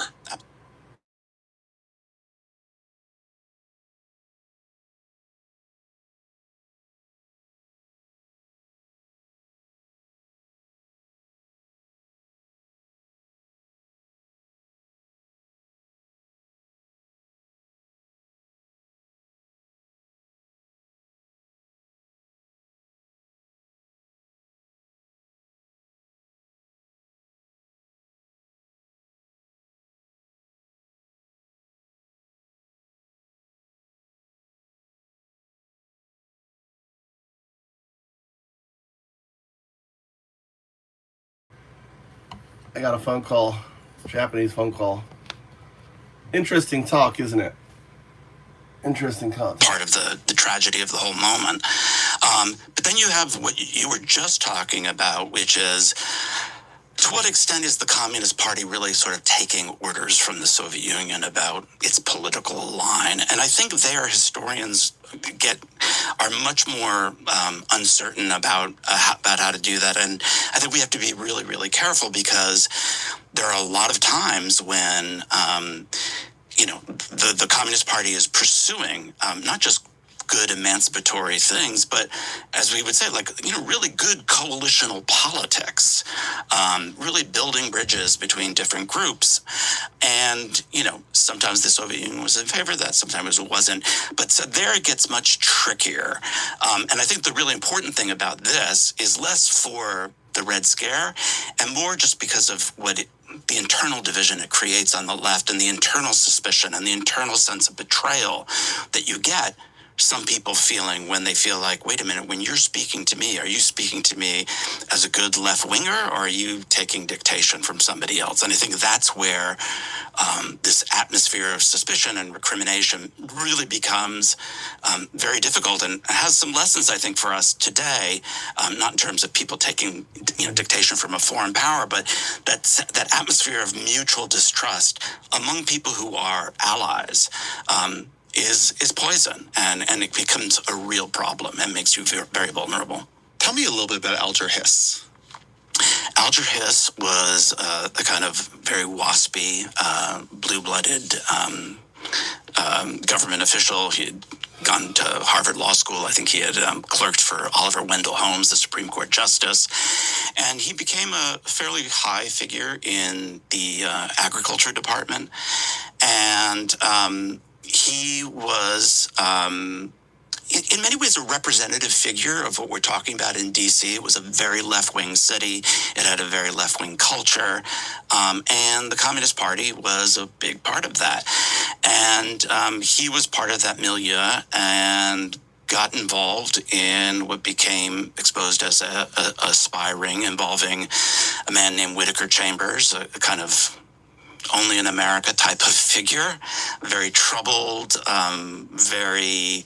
I got a phone call, Japanese phone call. Interesting talk, isn't it? Interesting talk. Part of the tragedy of the whole moment. But then you have what you were just talking about, which is To what extent is the Communist Party really sort of taking orders from the Soviet Union about its political line? And I think there historians are much more uncertain about how to do that. And I think we have to be really, really careful, because there are a lot of times when the Communist Party is pursuing not just good emancipatory things, but as we would say, really good coalitional politics, really building bridges between different groups. And, sometimes the Soviet Union was in favor of that, sometimes it wasn't. But so there it gets much trickier. And I think the really important thing about this is less for the Red Scare and more just because of the internal division it creates on the left, and the internal suspicion and the internal sense of betrayal that you get. Some people feeling when they feel like, wait a minute, when you're speaking to me, are you speaking to me as a good left-winger, or are you taking dictation from somebody else? And I think that's where this atmosphere of suspicion and recrimination really becomes very difficult, and has some lessons, I think, for us today, not in terms of people taking dictation from a foreign power, but that atmosphere of mutual distrust among people who are allies is poison, and it becomes a real problem and makes you very vulnerable. Tell me a little bit about Alger Hiss. Alger Hiss was a kind of very waspy, blue-blooded government official. He had gone to Harvard Law School. I think he had clerked for Oliver Wendell Holmes, the Supreme Court Justice. And he became a fairly high figure in the agriculture department. And he was, in many ways, a representative figure of what we're talking about in D.C. It was a very left-wing city. It had a very left-wing culture. And the Communist Party was a big part of that. And he was part of that milieu and got involved in what became exposed as a spy ring involving a man named Whittaker Chambers, a kind of only in America type of figure, very troubled, very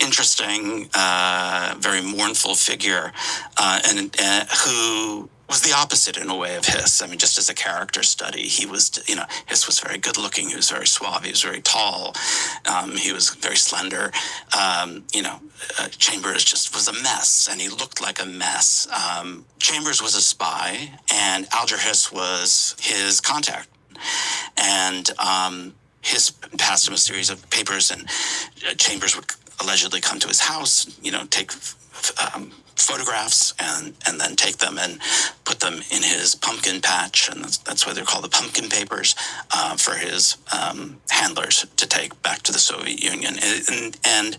interesting, very mournful figure, and who was the opposite in a way of Hiss. I mean, just as a character study, he was, Hiss was very good looking. He was very suave. He was very tall. He was very slender. Chambers just was a mess, and he looked like a mess. Chambers was a spy, and Alger Hiss was his contact. And Hiss passed him a series of papers, and Chambers would allegedly come to his house, take photographs and then take them and put them in his pumpkin patch, and that's why they're called the pumpkin papers, for his handlers to take back to the Soviet Union. And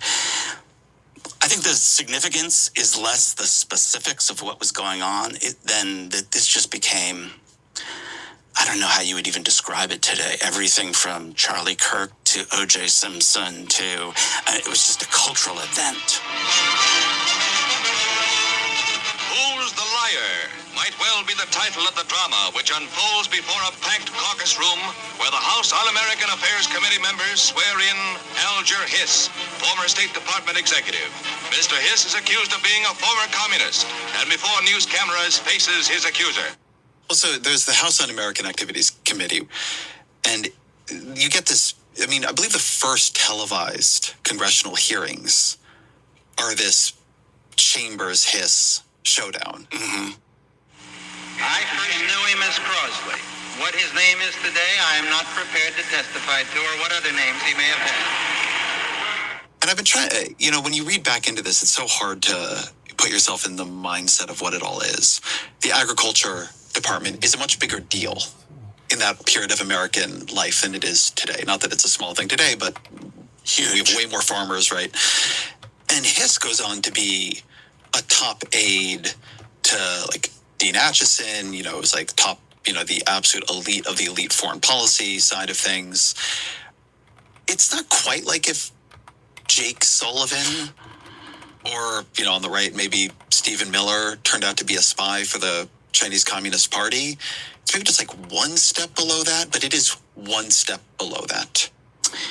I think the significance is less the specifics of what was going on than that this just became, I don't know how you would even describe it today. Everything from Charlie Kirk to O.J. Simpson to, it was just a cultural event. Who's the Liar might well be the title of the drama which unfolds before a packed caucus room where the House Un-American Affairs Committee members swear in Alger Hiss, former State Department executive. Mr. Hiss is accused of being a former communist, and before news cameras faces his accuser. Also, there's the House Un-American Activities Committee, and you get this, I believe the first televised congressional hearings are this Chambers-Hiss showdown. Mm-hmm. I first knew him as Crosley. What his name is today, I am not prepared to testify to, or what other names he may have had. And I've been trying, when you read back into this, it's so hard to put yourself in the mindset of what it all is. The agriculture department is a much bigger deal in that period of American life than it is today. Not that it's a small thing today, but huge. We have way more farmers, right? And Hiss goes on to be a top aide to Dean Acheson, it was top, the absolute elite of the elite foreign policy side of things. It's not quite like if Jake Sullivan or, on the right, maybe Stephen Miller turned out to be a spy for the Chinese Communist Party. It's maybe just one step below that, but it is one step below that.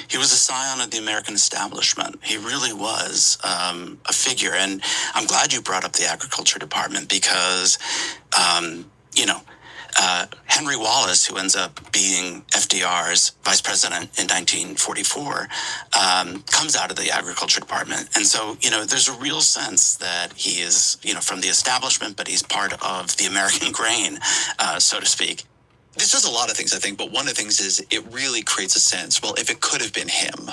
He was a scion of the American establishment. He really was a figure. And I'm glad you brought up the agriculture department because, Henry Wallace, who ends up being FDR's vice president in 1944, comes out of the agriculture department. And so, there's a real sense that he is, from the establishment, but he's part of the American grain, so to speak. This does a lot of things, I think, but one of the things is it really creates a sense, well, if it could have been him,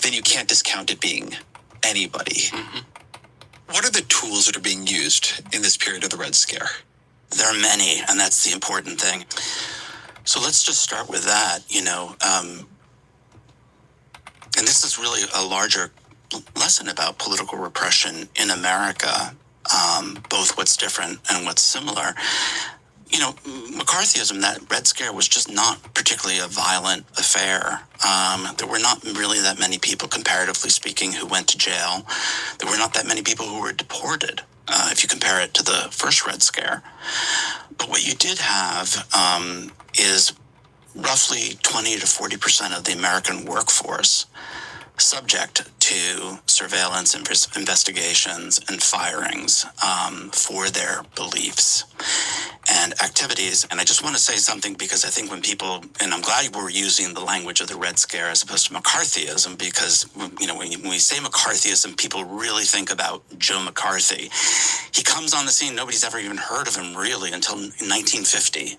then you can't discount it being anybody. Mm-hmm. What are the tools that are being used in this period of the Red Scare? There are many, and that's the important thing. So let's just start with that, and this is really a larger lesson about political repression in America, both what's different and what's similar. McCarthyism, that Red Scare, was just not particularly a violent affair. There were not really that many people, comparatively speaking, who went to jail. There were not that many people who were deported, if you compare it to the first Red Scare. But what you did have is roughly 20 to 40% of the American workforce subject to surveillance, investigations, and firings for their beliefs and activities. And I just want to say something, because I think when people, and I'm glad we're using the language of the Red Scare as opposed to McCarthyism, because, when we say McCarthyism, people really think about Joe McCarthy. He comes on the scene, nobody's ever even heard of him really until 1950.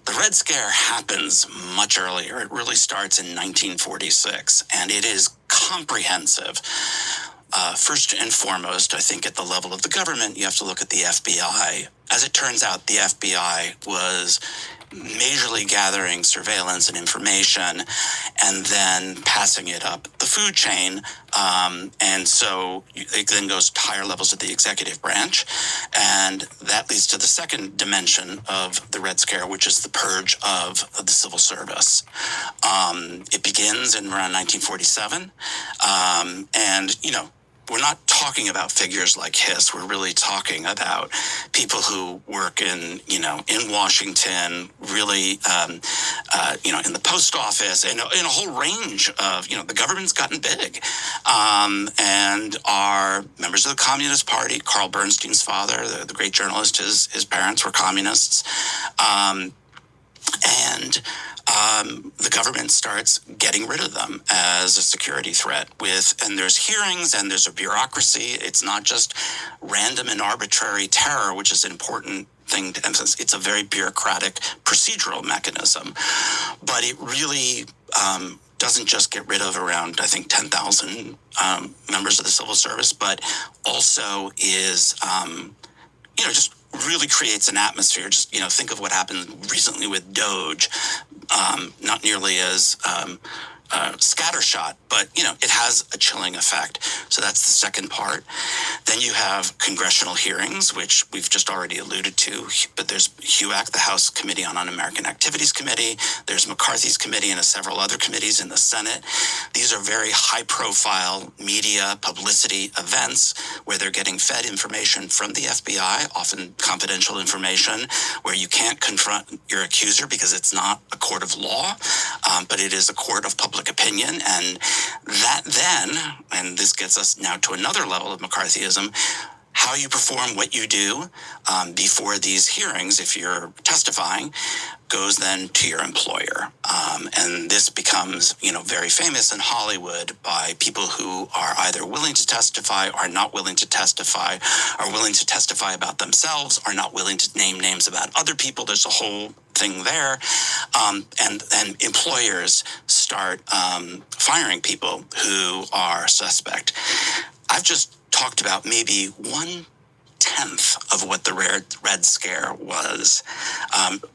The Red Scare happens much earlier. It really starts in 1946, and it is comprehensive. First and foremost, I think at the level of the government, you have to look at the FBI. As it turns out, the FBI was majorly gathering surveillance and information and then passing it up the food chain. And so it then goes to higher levels of the executive branch. And that leads to the second dimension of the Red Scare, which is the purge of the civil service. It begins in around 1947. And, we're not talking about figures like Hiss. We're really talking about people who work in Washington, really, in the post office, and in a whole range of, the government's gotten big, and are members of the Communist Party. Carl Bernstein's father, the great journalist, his parents were communists. The government starts getting rid of them as a security threat and there's hearings and there's a bureaucracy. It's not just random and arbitrary terror, which is an important thing to emphasize. It's a very bureaucratic procedural mechanism, but it really doesn't just get rid of around, I think, 10,000 members of the civil service, but also is, just really creates an atmosphere. Just, think of what happened recently with Doge. Not nearly as scattershot, but, it has a chilling effect. So that's the second part. Then you have congressional hearings, which we've just already alluded to, but there's HUAC, the House Committee on Un-American Activities Committee. There's McCarthy's committee and several other committees in the Senate. These are very high-profile media publicity events where they're getting fed information from the FBI, often confidential information, where you can't confront your accuser because it's not a court of law, but it is a court of public opinion. And that then, and this gets us now to another level of McCarthyism, how you perform what you do before these hearings, if you're testifying, goes then to your employer. And this becomes, very famous in Hollywood by people who are either willing to testify, are not willing to testify, are willing to testify about themselves, are not willing to name names about other people. There's a whole thing there. And employers start firing people who are suspect. I've just talked about maybe 1/10 of what the Red Scare was,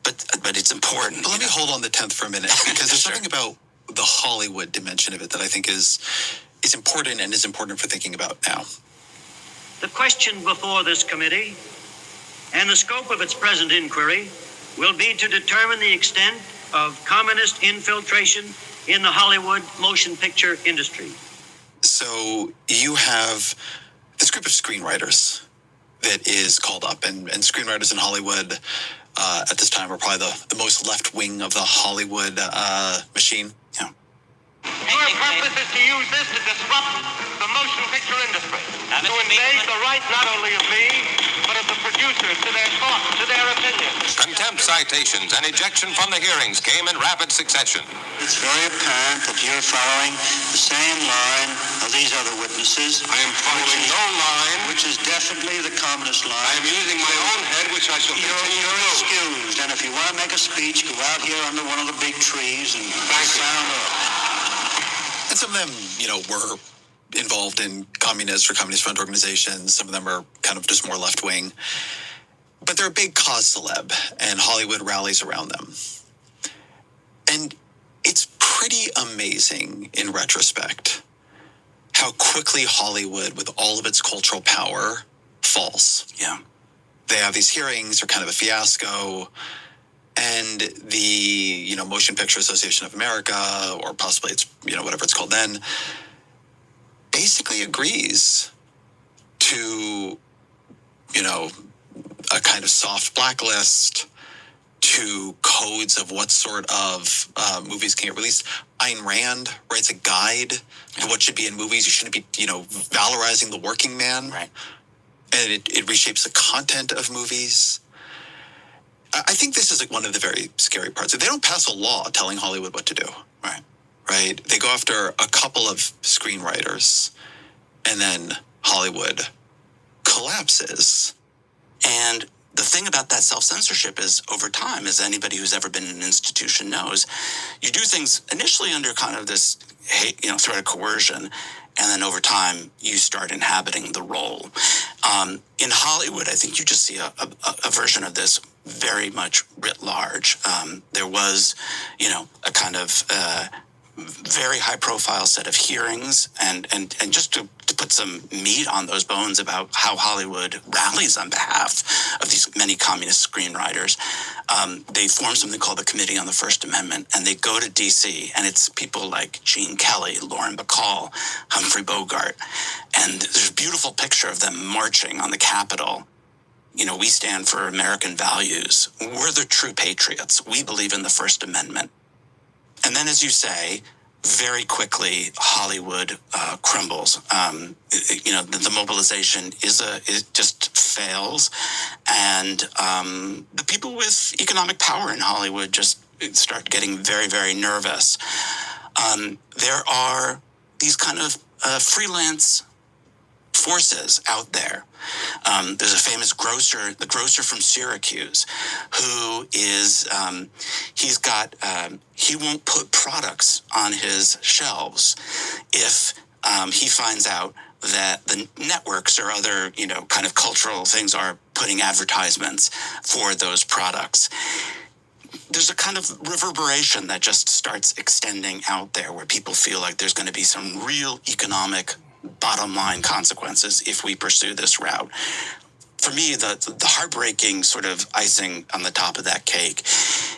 but it's important. But let me hold on the 10th for a minute, because there's something about the Hollywood dimension of it that I think is important and is important for thinking about now. The question before this committee and the scope of its present inquiry will be to determine the extent of communist infiltration in the Hollywood motion picture industry. So you have this group of screenwriters that is called up, and screenwriters in Hollywood at this time are probably the most left wing of the Hollywood machine. Your purpose is to use this to disrupt the motion picture industry. to invade the right not only of me, but of the producers to their thoughts, to their opinions. Contempt citations and ejection from the hearings came in rapid succession. It's very apparent that you're following the same line of these other witnesses. I am following no line. Which is definitely the communist line. I am using my own head, which I shall continue to do. Excused, and if you want to make a speech, go out here under one of the big trees and sound off. And some of them, were involved in communist or communist front organizations. Some of them are kind of just more left-wing. But they're a big cause celeb, and Hollywood rallies around them. And it's pretty amazing in retrospect how quickly Hollywood, with all of its cultural power, falls. Yeah. They have these hearings, they're kind of a fiasco, and the, Motion Picture Association of America, or possibly it's, whatever it's called then, basically agrees to, a kind of soft blacklist, to codes of what sort of movies can get released. Ayn Rand writes a guide to what should be in movies. You shouldn't be, valorizing the working man. Right. And it reshapes the content of movies. I think this is one of the very scary parts. They don't pass a law telling Hollywood what to do. Right? They go after a couple of screenwriters, and then Hollywood collapses. And the thing about that self-censorship is, over time, as anybody who's ever been in an institution knows, you do things initially under kind of this threat of coercion, and then over time, you start inhabiting the role. In Hollywood, I think you just see a version of this very much writ large. There was, a kind of very high-profile set of hearings, and just to put some meat on those bones about how Hollywood rallies on behalf of these many communist screenwriters, they form something called the Committee on the First Amendment, and they go to D.C., and it's people like Gene Kelly, Lauren Bacall, Humphrey Bogart, and there's a beautiful picture of them marching on the Capitol. We stand for American values. We're the true patriots. We believe in the First Amendment. And then, as you say, very quickly, Hollywood crumbles. The mobilization it just fails, and the people with economic power in Hollywood just start getting very, very nervous. There are these kind of freelance forces out there. There's a famous grocer, the grocer from Syracuse, who is, he won't put products on his shelves if he finds out that the networks or other, kind of cultural things are putting advertisements for those products. There's a kind of reverberation that just starts extending out there where people feel like there's going to be some real economic bottom line consequences if we pursue this route. For me, the heartbreaking sort of icing on the top of that cake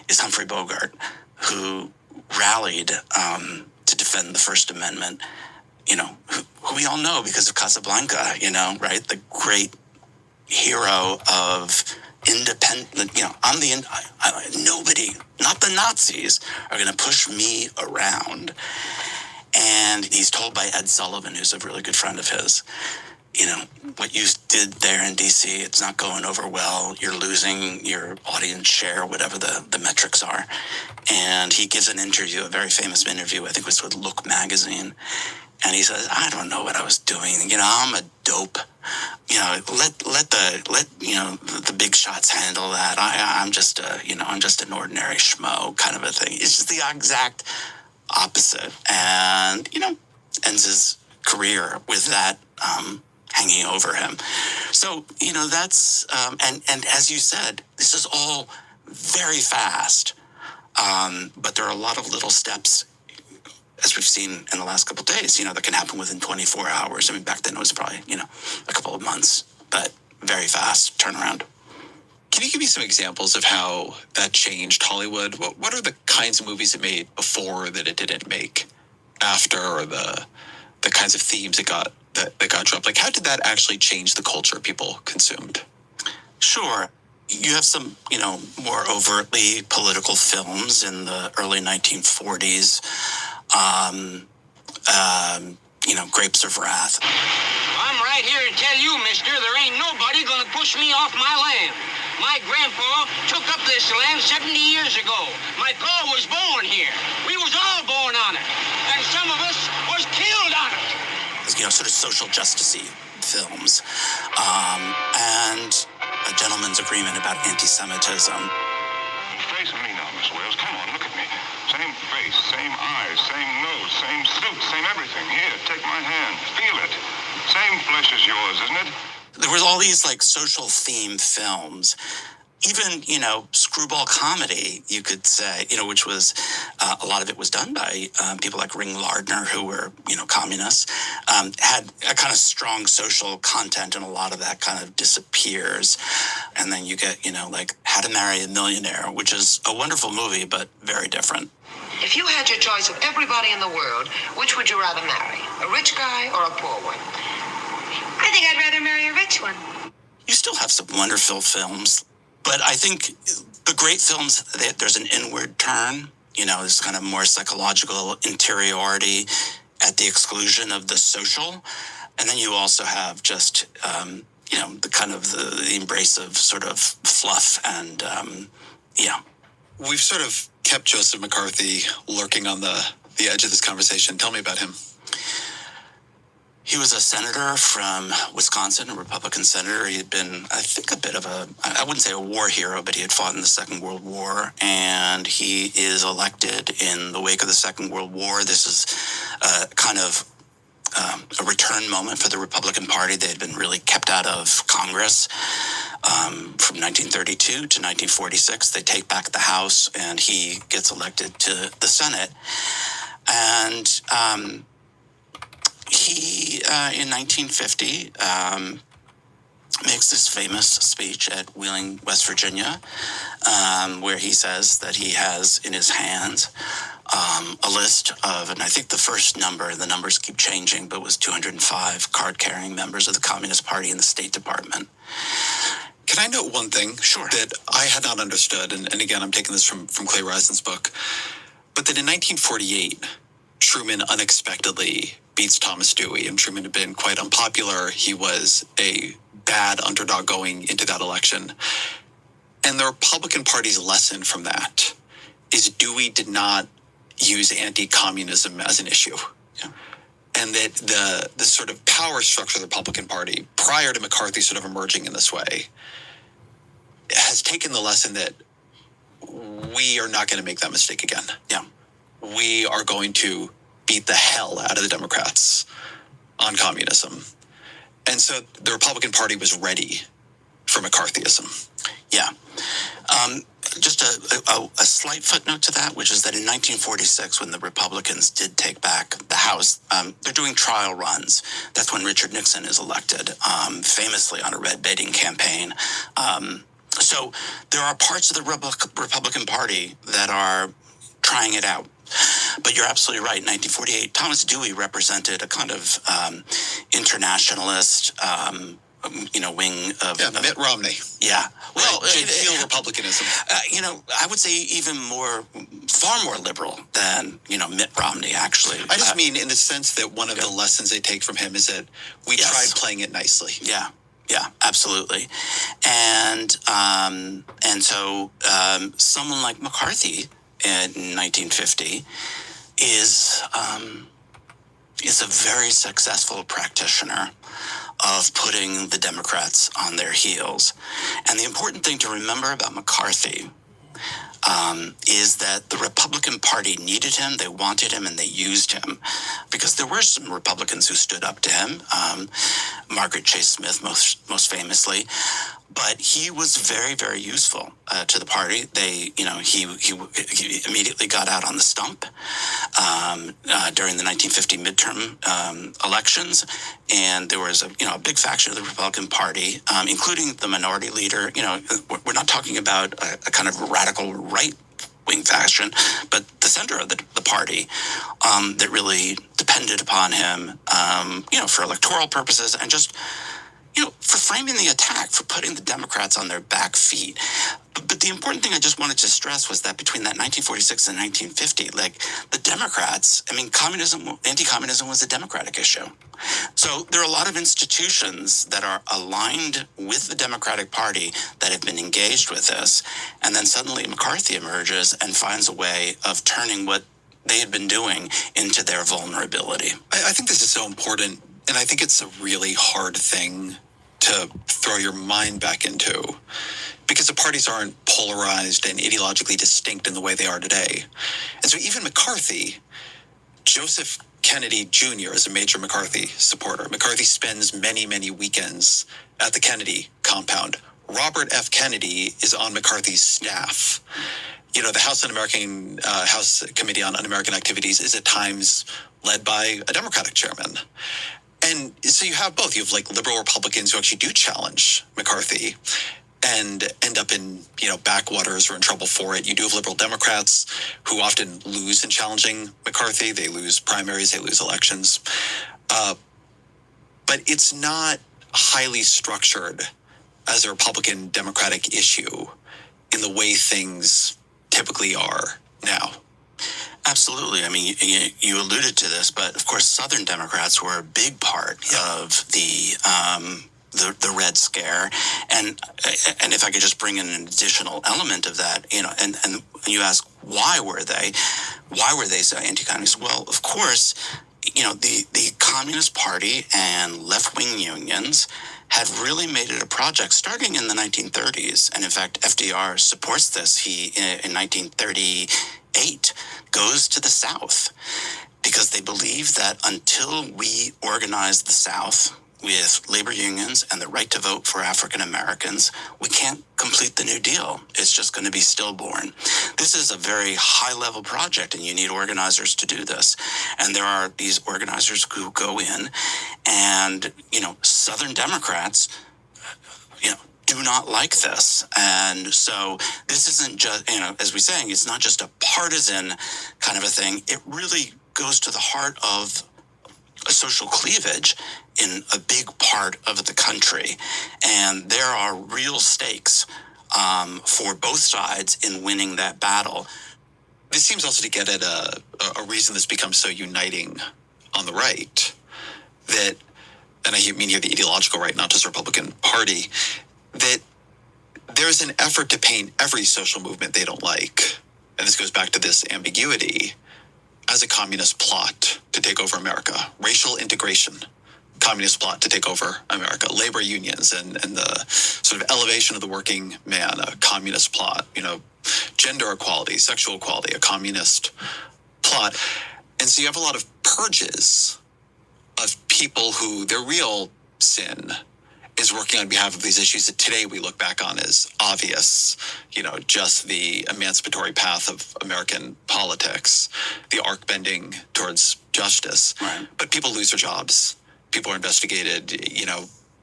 is Humphrey Bogart, who rallied to defend the First Amendment, who we all know because of Casablanca, right? The great hero of independent, nobody, not the Nazis, are going to push me around. And he's told by Ed Sullivan, who's a really good friend of his, what you did there in D.C., it's not going over well. You're losing your audience share, whatever the metrics are. And he gives an interview, a very famous interview, I think it was with Look magazine. And he says, I don't know what I was doing. I'm a dope. Let the big shots handle that. I'm just an ordinary schmo kind of a thing. It's just the exact opposite, and ends his career with that hanging over him. So that's and as you said, this is all very fast, but there are a lot of little steps, as we've seen in the last couple of days, that can happen within 24 hours. I mean, back then it was probably a couple of months, but very fast turnaround. Can you give me some examples of how that changed Hollywood? What are the kinds of movies it made before that it didn't make after, or the kinds of themes that got dropped? Like, how did that actually change the culture people consumed? Sure. You have some, more overtly political films in the early 1940s. Grapes of Wrath. I'm right here in tell you, mister, there ain't nobody gonna push me off my land. My grandpa took up this land 70 years ago. My pa was born here. We was all born on it. And some of us was killed on it. You know, sort of social justice-y films. And a gentleman's agreement about anti-Semitism. Face me now, Miss Wales. Come on, look at me. Same face, same eyes, same nose, same suit, same everything. Here, take my hand. Feel it. Same flesh as yours, isn't it? There was all these like social theme films, even, you know, screwball comedy, you could say, you know, which was, a lot of it was done by people like Ring Lardner, who were, you know, communists, had a kind of strong social content, and a lot of that kind of disappears. And then you get, you know, like How to Marry a Millionaire, which is a wonderful movie, but very different. If you had your choice of everybody in the world, which would you rather marry? A rich guy or a poor one? I think I'd rather marry a rich one. You still have some wonderful films, but I think the great films, there's an inward turn. You know, this kind of more psychological interiority at the exclusion of the social. And then you also have just, you know, the kind of the embrace of sort of fluff and, yeah. We've sort of kept Joseph McCarthy lurking on the edge of this conversation. Tell me about him. He was a senator from Wisconsin, a Republican senator. He had been, I think, a bit of a, I wouldn't say a war hero, but he had fought in the Second World War, and he is elected in the wake of the Second World War. This is kind of a return moment for the Republican Party. They had been really kept out of Congress from 1932 to 1946. They take back the House, and he gets elected to the Senate. And he, in 1950, makes this famous speech at Wheeling, West Virginia, where he says that he has in his hands a list of, and I think the first number, the numbers keep changing, but it was 205 card-carrying members of the Communist Party in the State Department. Can I note one thing? Sure. That I had not understood, and again, I'm taking this from Clay Risen's book, but that in 1948, Truman unexpectedly beats Thomas Dewey, and Truman had been quite unpopular. He was a bad underdog going into that election. And the Republican Party's lesson from that is Dewey did not use anti-communism as an issue. Yeah. And that the sort of power structure of the Republican Party, prior to McCarthy sort of emerging in this way, has taken the lesson that we are not going to make that mistake again. Yeah. We are going to beat the hell out of the Democrats on communism. And so the Republican Party was ready for McCarthyism. Yeah. Just a slight footnote to that, which is that in 1946, when the Republicans did take back the House, they're doing trial runs. That's when Richard Nixon is elected, famously on a red baiting campaign. So there are parts of the Republican Party that are trying it out. But you're absolutely right. In 1948, Thomas Dewey represented a kind of internationalist, wing of... Yeah, Mitt Romney. Yeah. Well, genteel republicanism. I would say even far more liberal than, Mitt Romney, actually. I just mean in the sense that one of the lessons they take from him is that we tried playing it nicely. Yeah. Yeah, absolutely. And so someone like McCarthy in 1950 is a very successful practitioner of putting the Democrats on their heels. And the important thing to remember about McCarthy is that the Republican Party needed him, they wanted him, and they used him. Because there were some Republicans who stood up to him, Margaret Chase Smith most famously. But he was very, very useful to the party. He immediately got out on the stump during the 1950 midterm elections, and there was a big faction of the Republican Party, including the minority leader. We're not talking about a kind of radical right-wing faction, but the center of the party that really depended upon him, for electoral purposes and just. For framing the attack, for putting the Democrats on their back feet. But the important thing I just wanted to stress was that between that 1946 and 1950, like the Democrats, I mean, anti-communism was a Democratic issue. So there are a lot of institutions that are aligned with the Democratic Party that have been engaged with this. And then suddenly McCarthy emerges and finds a way of turning what they had been doing into their vulnerability. I think this is so important, and I think it's a really hard thing to throw your mind back into, because the parties aren't polarized and ideologically distinct in the way they are today. And so even McCarthy, Joseph Kennedy Jr. is a major McCarthy supporter. McCarthy spends many, many weekends at the Kennedy compound. Robert F. Kennedy is on McCarthy's staff. You know, the House Committee on Un-American Activities is at times led by a Democratic chairman. And so you have both. You have like liberal Republicans who actually do challenge McCarthy and end up in, backwaters or in trouble for it. You do have liberal Democrats who often lose in challenging McCarthy. They lose primaries, they lose elections. But it's not highly structured as a Republican Democratic issue in the way things typically are now. Absolutely. I mean, you alluded to this, but of course, Southern Democrats were a big part of the Red Scare, and if I could just bring in an additional element of that, and you ask why were they so anti-communist? Well, of course, the Communist Party and left-wing unions had really made it a project starting in the 1930s, and in fact, FDR supports this. He in 1938 goes to the South because they believe that until we organize the South with labor unions and the right to vote for African Americans, we can't complete the New Deal. It's just going to be stillborn. This is a very high-level project, and you need organizers to do this. And there are these organizers who go in, and, Southern Democrats, do not like this. And so this isn't just, as we're saying, it's not just a partisan kind of a thing. It really goes to the heart of a social cleavage in a big part of the country. And there are real stakes for both sides in winning that battle. This seems also to get at a reason this becomes so uniting on the right, that, and I mean here the ideological right, not just the Republican Party, that there's an effort to paint every social movement they don't like, and this goes back to this ambiguity, as a communist plot to take over America. Racial integration, communist plot to take over America. Labor unions and the sort of elevation of the working man, a communist plot. Gender equality, sexual equality, a communist plot. And so you have a lot of purges of people who their real sin is working on behalf of these issues that today we look back on as obvious, just the emancipatory path of American politics, the arc bending towards justice. Right. But people lose their jobs. People are investigated,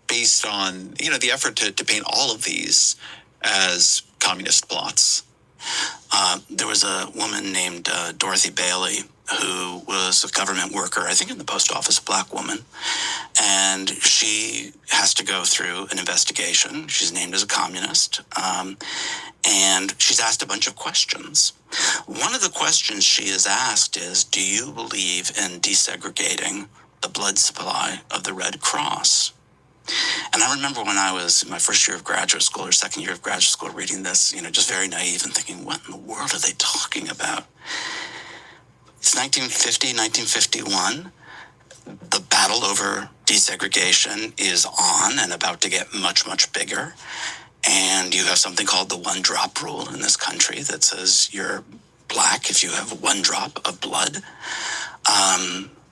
based on, the effort to paint all of these as communist plots. There was a woman named Dorothy Bailey who was a government worker, I think in the post office, a black woman. And she has to go through an investigation. She's named as a communist. And she's asked a bunch of questions. One of the questions she is asked is, do you believe in desegregating the blood supply of the Red Cross? And I remember when I was in my first year of graduate school or second year of graduate school reading this, just very naive and thinking, what in the world are they talking about? It's 1950, 1951. The battle over desegregation is on and about to get much, much bigger. And you have something called the one-drop rule in this country that says you're black if you have one drop of blood.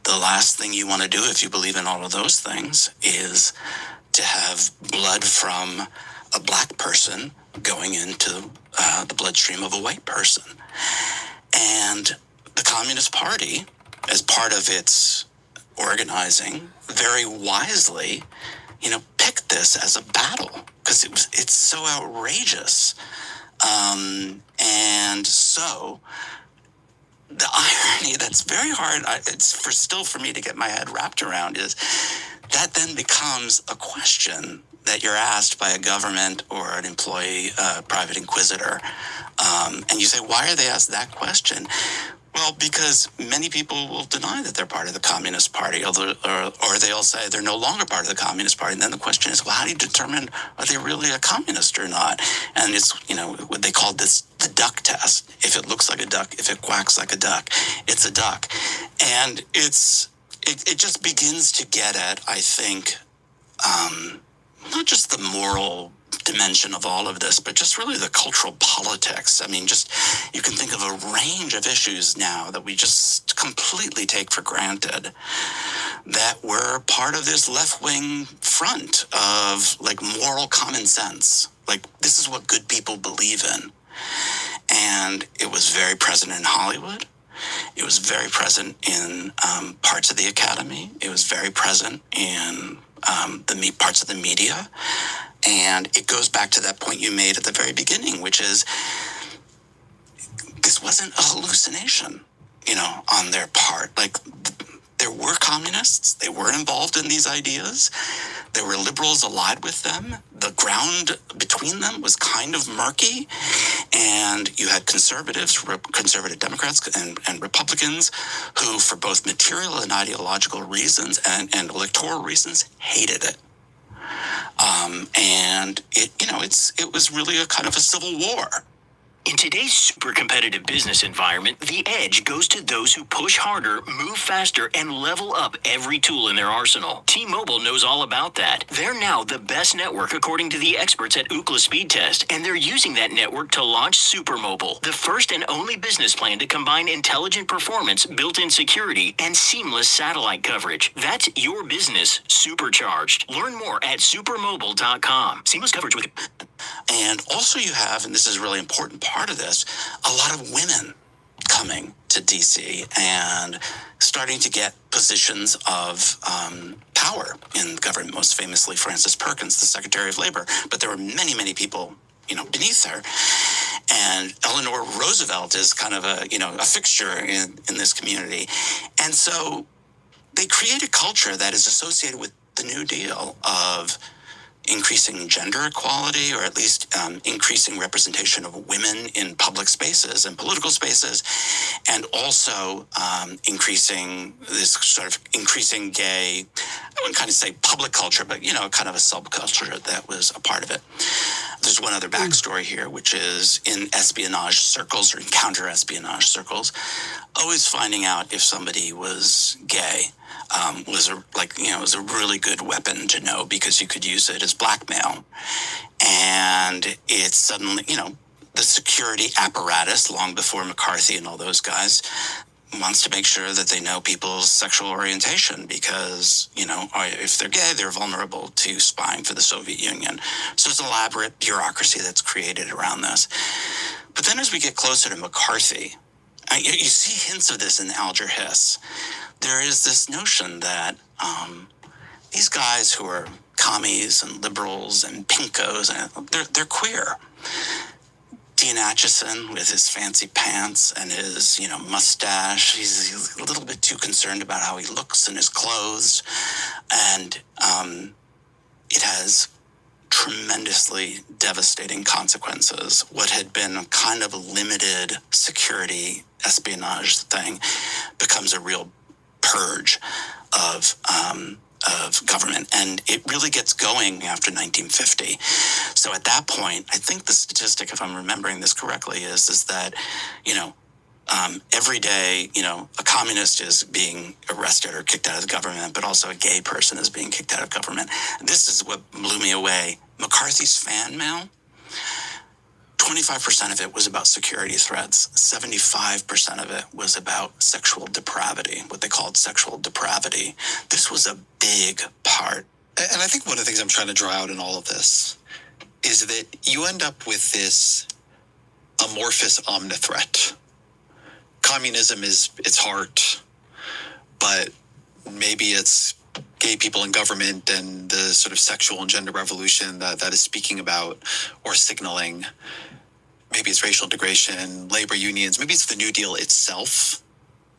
The last thing you want to do, if you believe in all of those things, is to have blood from a black person going into the bloodstream of a white person. And the Communist Party, as part of its organizing, very wisely, picked this as a battle because it's so outrageous. And so the irony that's very hard, it's still for me to get my head wrapped around, is that then becomes a question that you're asked by a government or an employee, private inquisitor. And you say, why are they asked that question? Well, because many people will deny that they're part of the Communist Party, or they'll say they're no longer part of the Communist Party. And then the question is, well, how do you determine are they really a communist or not? And it's, what they call this the duck test. If it looks like a duck, if it quacks like a duck, it's a duck. And it just begins to get at, I think, not just the moral dimension of all of this, but just really the cultural politics. I mean, just you can think of a range of issues now that we just completely take for granted that we're part of this left-wing front of like moral common sense. Like, this is what good people believe in. And it was very present in Hollywood. It was very present in parts of the academy. It was very present in parts of the media. And it goes back to that point you made at the very beginning, which is this wasn't a hallucination, on their part. Like, there were communists. They were involved in these ideas. There were liberals allied with them. The ground between them was kind of murky. And you had conservative Democrats and Republicans who, for both material and ideological reasons and electoral reasons, hated it. And it was really a kind of a civil war. In today's super competitive business environment, the edge goes to those who push harder, move faster, and level up every tool in their arsenal. T-Mobile knows all about that. They're now the best network according to the experts at Ookla Speed Test, and they're using that network to launch Supermobile, the first and only business plan to combine intelligent performance, built-in security, and seamless satellite coverage. That's your business supercharged. Learn more at supermobile.com. Seamless coverage with... And also you have, and this is a really important part of this, a lot of women coming to D.C. and starting to get positions of power in the government, most famously Frances Perkins, the Secretary of Labor. But there were many, many people, beneath her. And Eleanor Roosevelt is kind of a fixture in this community. And so they create a culture that is associated with the New Deal of increasing gender equality, or at least increasing representation of women in public spaces and political spaces, and also increasing gay, I wouldn't kind of say public culture, but, kind of a subculture that was a part of it. There's one other backstory here, which is in espionage circles or counter-espionage circles, always finding out if somebody was gay. Was a really good weapon to know, because you could use it as blackmail. And it's suddenly, the security apparatus, long before McCarthy and all those guys, wants to make sure that they know people's sexual orientation, because, if they're gay, they're vulnerable to spying for the Soviet Union. So there's an elaborate bureaucracy that's created around this. But then as we get closer to McCarthy, you see hints of this in Alger Hiss. There is this notion that these guys who are commies and liberals and pinkos, they're queer. Dean Acheson with his fancy pants and his, mustache, he's a little bit too concerned about how he looks and his clothes. And it has tremendously devastating consequences. What had been a kind of a limited security espionage thing becomes a real purge of government, and it really gets going after 1950. So at that point, I think the statistic, if I'm remembering this correctly, is that every day, a communist is being arrested or kicked out of the government, but also a gay person is being kicked out of government. This is what blew me away. McCarthy's fan mail, 25% of it was about security threats. 75% of it was about sexual depravity, what they called sexual depravity. This was a big part. And I think one of the things I'm trying to draw out in all of this is that you end up with this amorphous omnithreat. Communism is its heart, but maybe it's gay people in government and the sort of sexual and gender revolution that is speaking about or signaling. Maybe it's racial integration, labor unions, maybe it's the New Deal itself,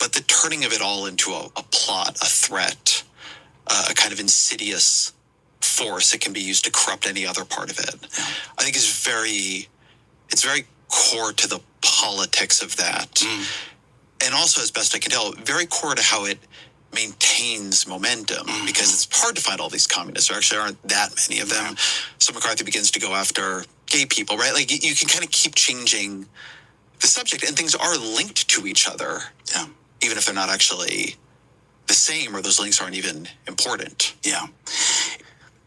but the turning of it all into a plot, a threat, a kind of insidious force. It can be used to corrupt any other part of it. I think it's very core to the politics of that. And also, as best I can tell, very core to how it maintains momentum, because it's hard to find all these communists. There actually aren't that many of them. So McCarthy begins to go after gay people, right? Like, you can kind of keep changing the subject, and things are linked to each other, even if they're not actually the same, or those links aren't even important. Yeah.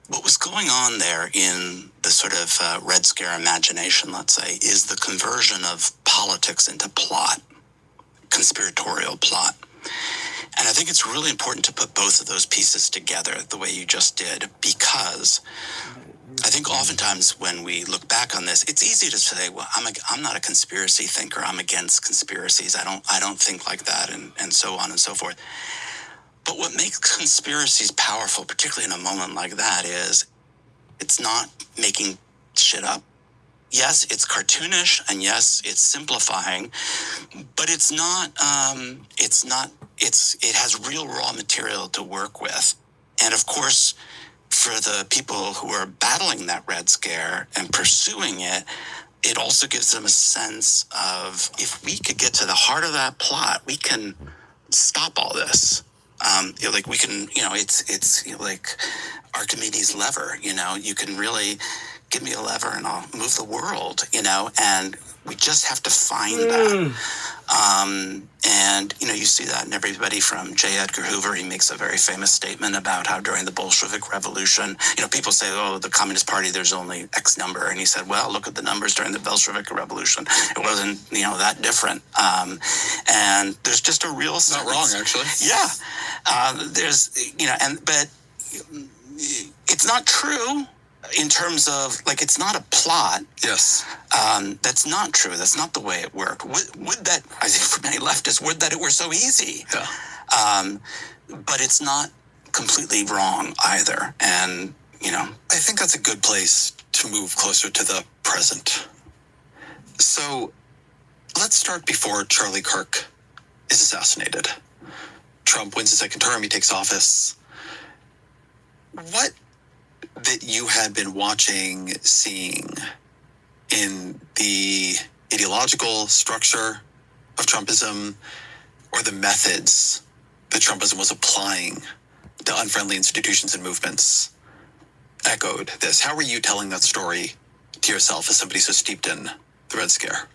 What was going on there in the sort of Red Scare imagination, let's say, is the conversion of politics into plot, conspiratorial plot. And I think it's really important to put both of those pieces together the way you just did, because I think oftentimes when we look back on this, it's easy to say, well, I'm not a conspiracy thinker. I'm against conspiracies. I don't think like that, and so on and so forth. But what makes conspiracies powerful, particularly in a moment like that, is it's not making shit up. Yes, it's cartoonish, and yes, it's simplifying, but it has real raw material to work with. And of course, for the people who are battling that Red Scare and pursuing it, it also gives them a sense of, if we could get to the heart of that plot, we can stop all this. We can, it's like Archimedes' lever, you can really give me a lever and I'll move the world, and we just have to find that. And, you see that in everybody from J. Edgar Hoover. He makes a very famous statement about how during the Bolshevik Revolution, people say, oh, the Communist Party, there's only X number. And he said, well, look at the numbers during the Bolshevik Revolution. It wasn't, that different. And there's just a real sense. Not wrong, actually. Yeah. There's, but it's not true. In terms of, it's not a plot. Yes. That's not true. That's not the way it worked. Would that, I think for many leftists, would that it were so easy. Yeah. But it's not completely wrong either. And, I think that's a good place to move closer to the present. So let's start before Charlie Kirk is assassinated. Trump wins the second term. He takes office. What that you had been watching, seeing in the ideological structure of Trumpism, or the methods that Trumpism was applying to unfriendly institutions and movements, echoed this? How were you telling that story to yourself as somebody so steeped in the Red Scare?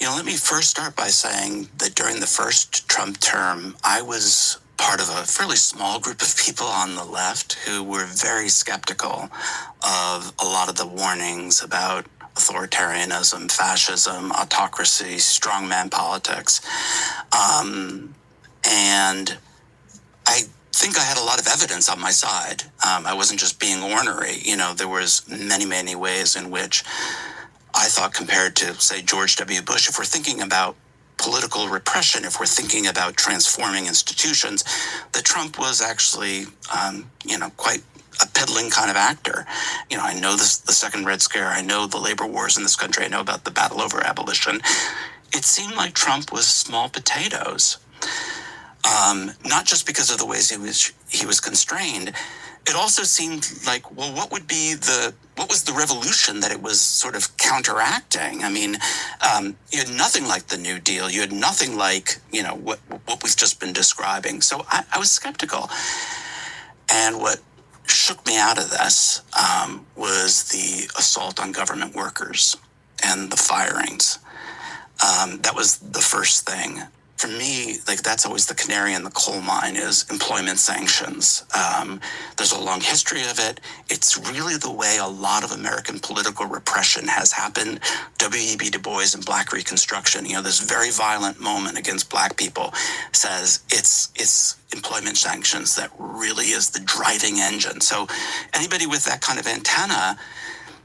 Let me first start by saying that during the first Trump term, I was part of a fairly small group of people on the left who were very skeptical of a lot of the warnings about authoritarianism, fascism, autocracy, strongman politics. And I think I had a lot of evidence on my side. I wasn't just being ornery. There was many ways in which I thought, compared to, say, George W. Bush, if we're thinking about political repression, if we're thinking about transforming institutions, that Trump was actually, quite a peddling kind of actor. I know the second Red Scare. I know the labor wars in this country. I know about the battle over abolition. It seemed like Trump was small potatoes, not just because of the ways he was constrained. It also seemed like, well, what was the revolution that it was sort of counteracting? I mean, you had nothing like the New Deal. You had nothing like, what we've just been describing. So I was skeptical. And what shook me out of this was the assault on government workers and the firings. That was the first thing. For me, that's always the canary in the coal mine, is employment sanctions. There's a long history of it. It's really the way a lot of American political repression has happened. W.E.B. Du Bois and Black Reconstruction, this very violent moment against Black people, says it's employment sanctions that really is the driving engine. So anybody with that kind of antenna,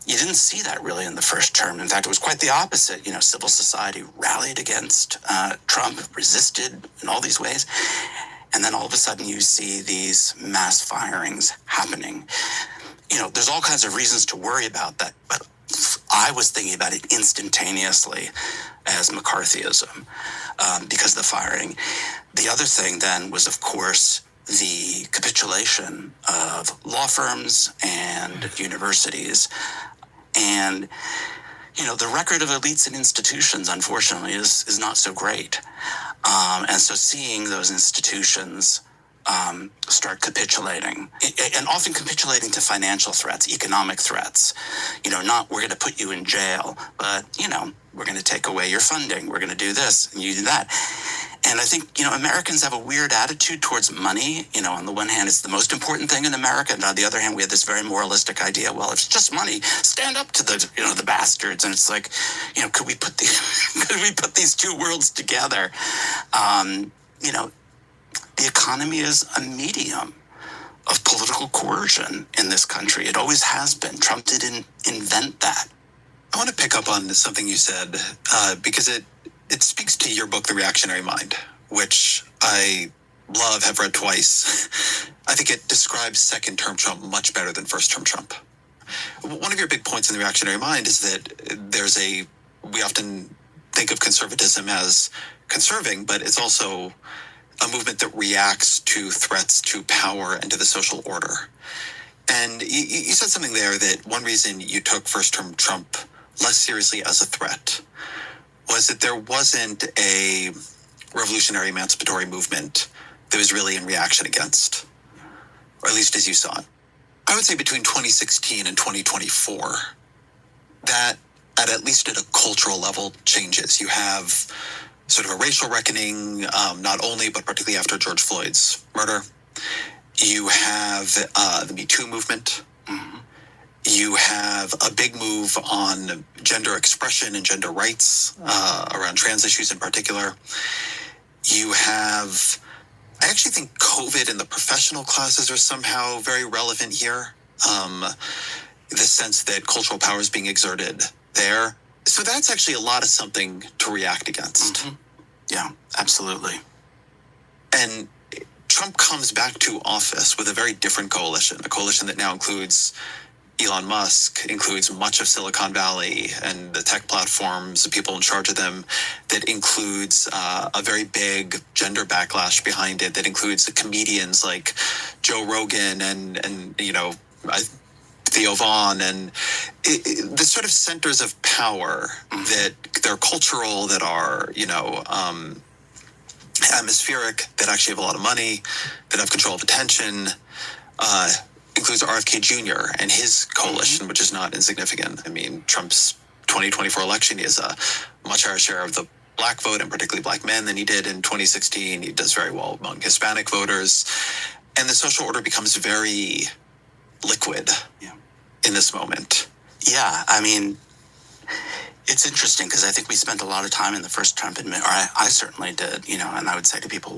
you didn't see that really in the first term. In fact, it was quite the opposite. Civil society rallied against Trump, resisted in all these ways. And then all of a sudden you see these mass firings happening. There's all kinds of reasons to worry about that. But I was thinking about it instantaneously as McCarthyism because of the firing. The other thing then was, of course, the capitulation of law firms and universities. And, the record of elites and institutions, unfortunately, is not so great. And so seeing those institutions start capitulating, and often capitulating to financial threats, economic threats, not we're going to put you in jail, but, we're going to take away your funding. We're going to do this and you do that. And I think, Americans have a weird attitude towards money. On the one hand, it's the most important thing in America. And on the other hand, we have this very moralistic idea, well, if it's just money, stand up to the bastards. And it's like, could we put these two worlds together? The economy is a medium of political coercion in this country. It always has been. Trump didn't invent that. I want to pick up on something you said, because it speaks to your book, The Reactionary Mind, which I love, have read twice. I think it describes second-term Trump much better than first-term Trump. One of your big points in The Reactionary Mind is that we often think of conservatism as conserving, but it's also a movement that reacts to threats to power and to the social order. And you said something there that one reason you took first-term Trump less seriously as a threat was that there wasn't a revolutionary emancipatory movement that was really in reaction against, or at least as you saw it. I would say between 2016 and 2024, that at least at a cultural level changes. You have sort of a racial reckoning, not only, but particularly after George Floyd's murder. You have the Me Too movement. Mm-hmm. You have a big move on gender expression and gender rights, around trans issues in particular. You have, I actually think COVID and the professional classes are somehow very relevant here. The sense that cultural power is being exerted there. So that's actually a lot of something to react against. Mm-hmm. Yeah, absolutely. And Trump comes back to office with a very different coalition, a coalition that now includes Elon Musk, includes much of Silicon Valley and the tech platforms, the people in charge of them, that includes a very big gender backlash behind it, that includes the comedians like Joe Rogan and Theo Vaughn, and the sort of centers of power that they're cultural, that are, atmospheric, that actually have a lot of money, that have control of attention, includes RFK Jr. and his coalition, which is not insignificant. I mean, Trump's 2024 election, he has a much higher share of the black vote, and particularly black men, than he did in 2016. He does very well among Hispanic voters. And the social order becomes very liquid in this moment. Yeah, I mean, it's interesting because I think we spent a lot of time in the first Trump administration, or I certainly did, and I would say to people,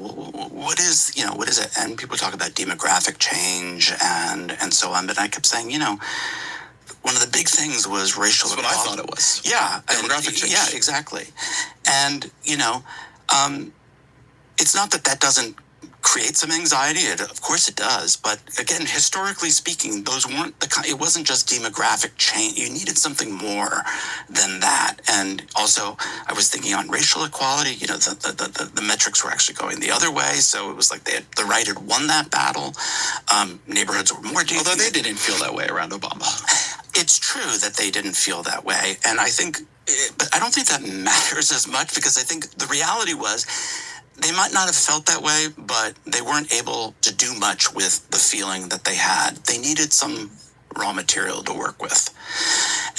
what is it? And people talk about demographic change and so on, but I kept saying, one of the big things was racial equality. That's what I thought it was. Yeah. Demographic change. Yeah, exactly. And, it's not that doesn't create some anxiety. Of course it does. But again, historically speaking, those weren't it wasn't just demographic change. You needed something more than that. And also, I was thinking on racial equality, the metrics were actually going the other way. So it was like the right had won that battle. Neighborhoods were more. Although they didn't feel that way around Obama. It's true that they didn't feel that way. And I think, but I don't think that matters as much, because I think the reality was, they might not have felt that way, but they weren't able to do much with the feeling that they had. They needed some raw material to work with.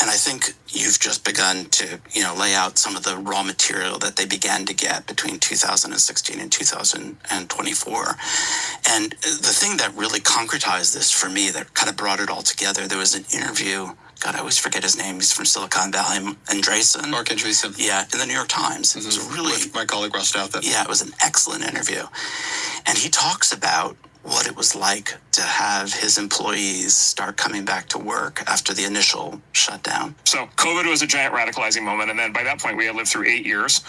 And I think you've just begun to, lay out some of the raw material that they began to get between 2016 and 2024. And the thing that really concretized this for me, that kind of brought it all together, there was an interview, God, I always forget his name. He's from Silicon Valley, Andreessen. Mark Andreessen. Yeah, in the New York Times. It was really, with my colleague Ross Douthat. Yeah, it was an excellent interview. And he talks about what it was like to have his employees start coming back to work after the initial shutdown. So COVID was a giant radicalizing moment. And then by that point, we had lived through 8 years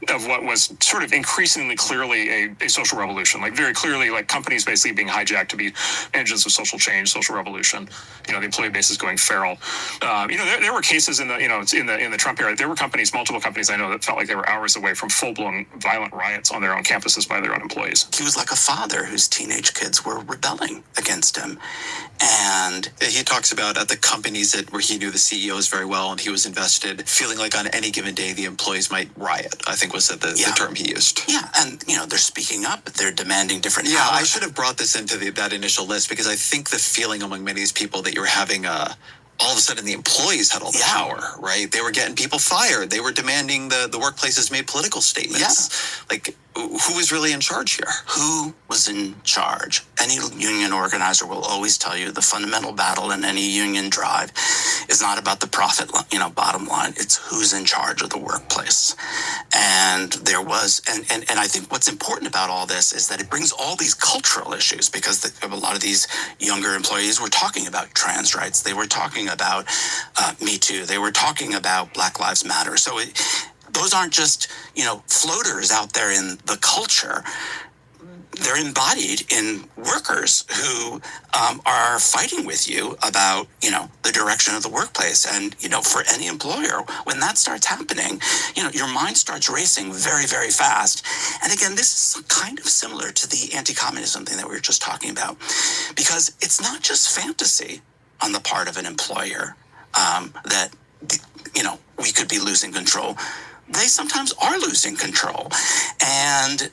of what was sort of increasingly clearly a social revolution, like very clearly, like companies basically being hijacked to be engines of social change, social revolution. The employee base is going feral. There were cases in the Trump era. There were multiple companies I know, that felt like they were hours away from full-blown violent riots on their own campuses by their own employees. He was like a father whose teenage kids were rebelling against him. And he talks about at the companies where he knew the CEOs very well and he was invested, feeling like on any given day the employees might riot, I think was the term he used. Yeah, and they're speaking up, they're demanding different Yeah, hours. I should have brought this into that initial list because I think the feeling among many of these people that you're having all of a sudden the employees had all the power, right? They were getting people fired. They were demanding the workplaces made political statements. Like, who was really in charge here? Who was in charge? Any union organizer will always tell you the fundamental battle in any union drive is not about the profit, bottom line. It's who's in charge of the workplace. And there was, and I think what's important about all this is that it brings all these cultural issues because a lot of these younger employees were talking about trans rights. They were talking about Me Too. They were talking about Black Lives Matter. So those aren't just, floaters out there in the culture. They're embodied in workers who are fighting with you about, the direction of the workplace. And, for any employer, when that starts happening, your mind starts racing very, very fast. And again, this is kind of similar to the anti-communism thing that we were just talking about, because it's not just fantasy on the part of an employer that, we could be losing control. They sometimes are losing control. And,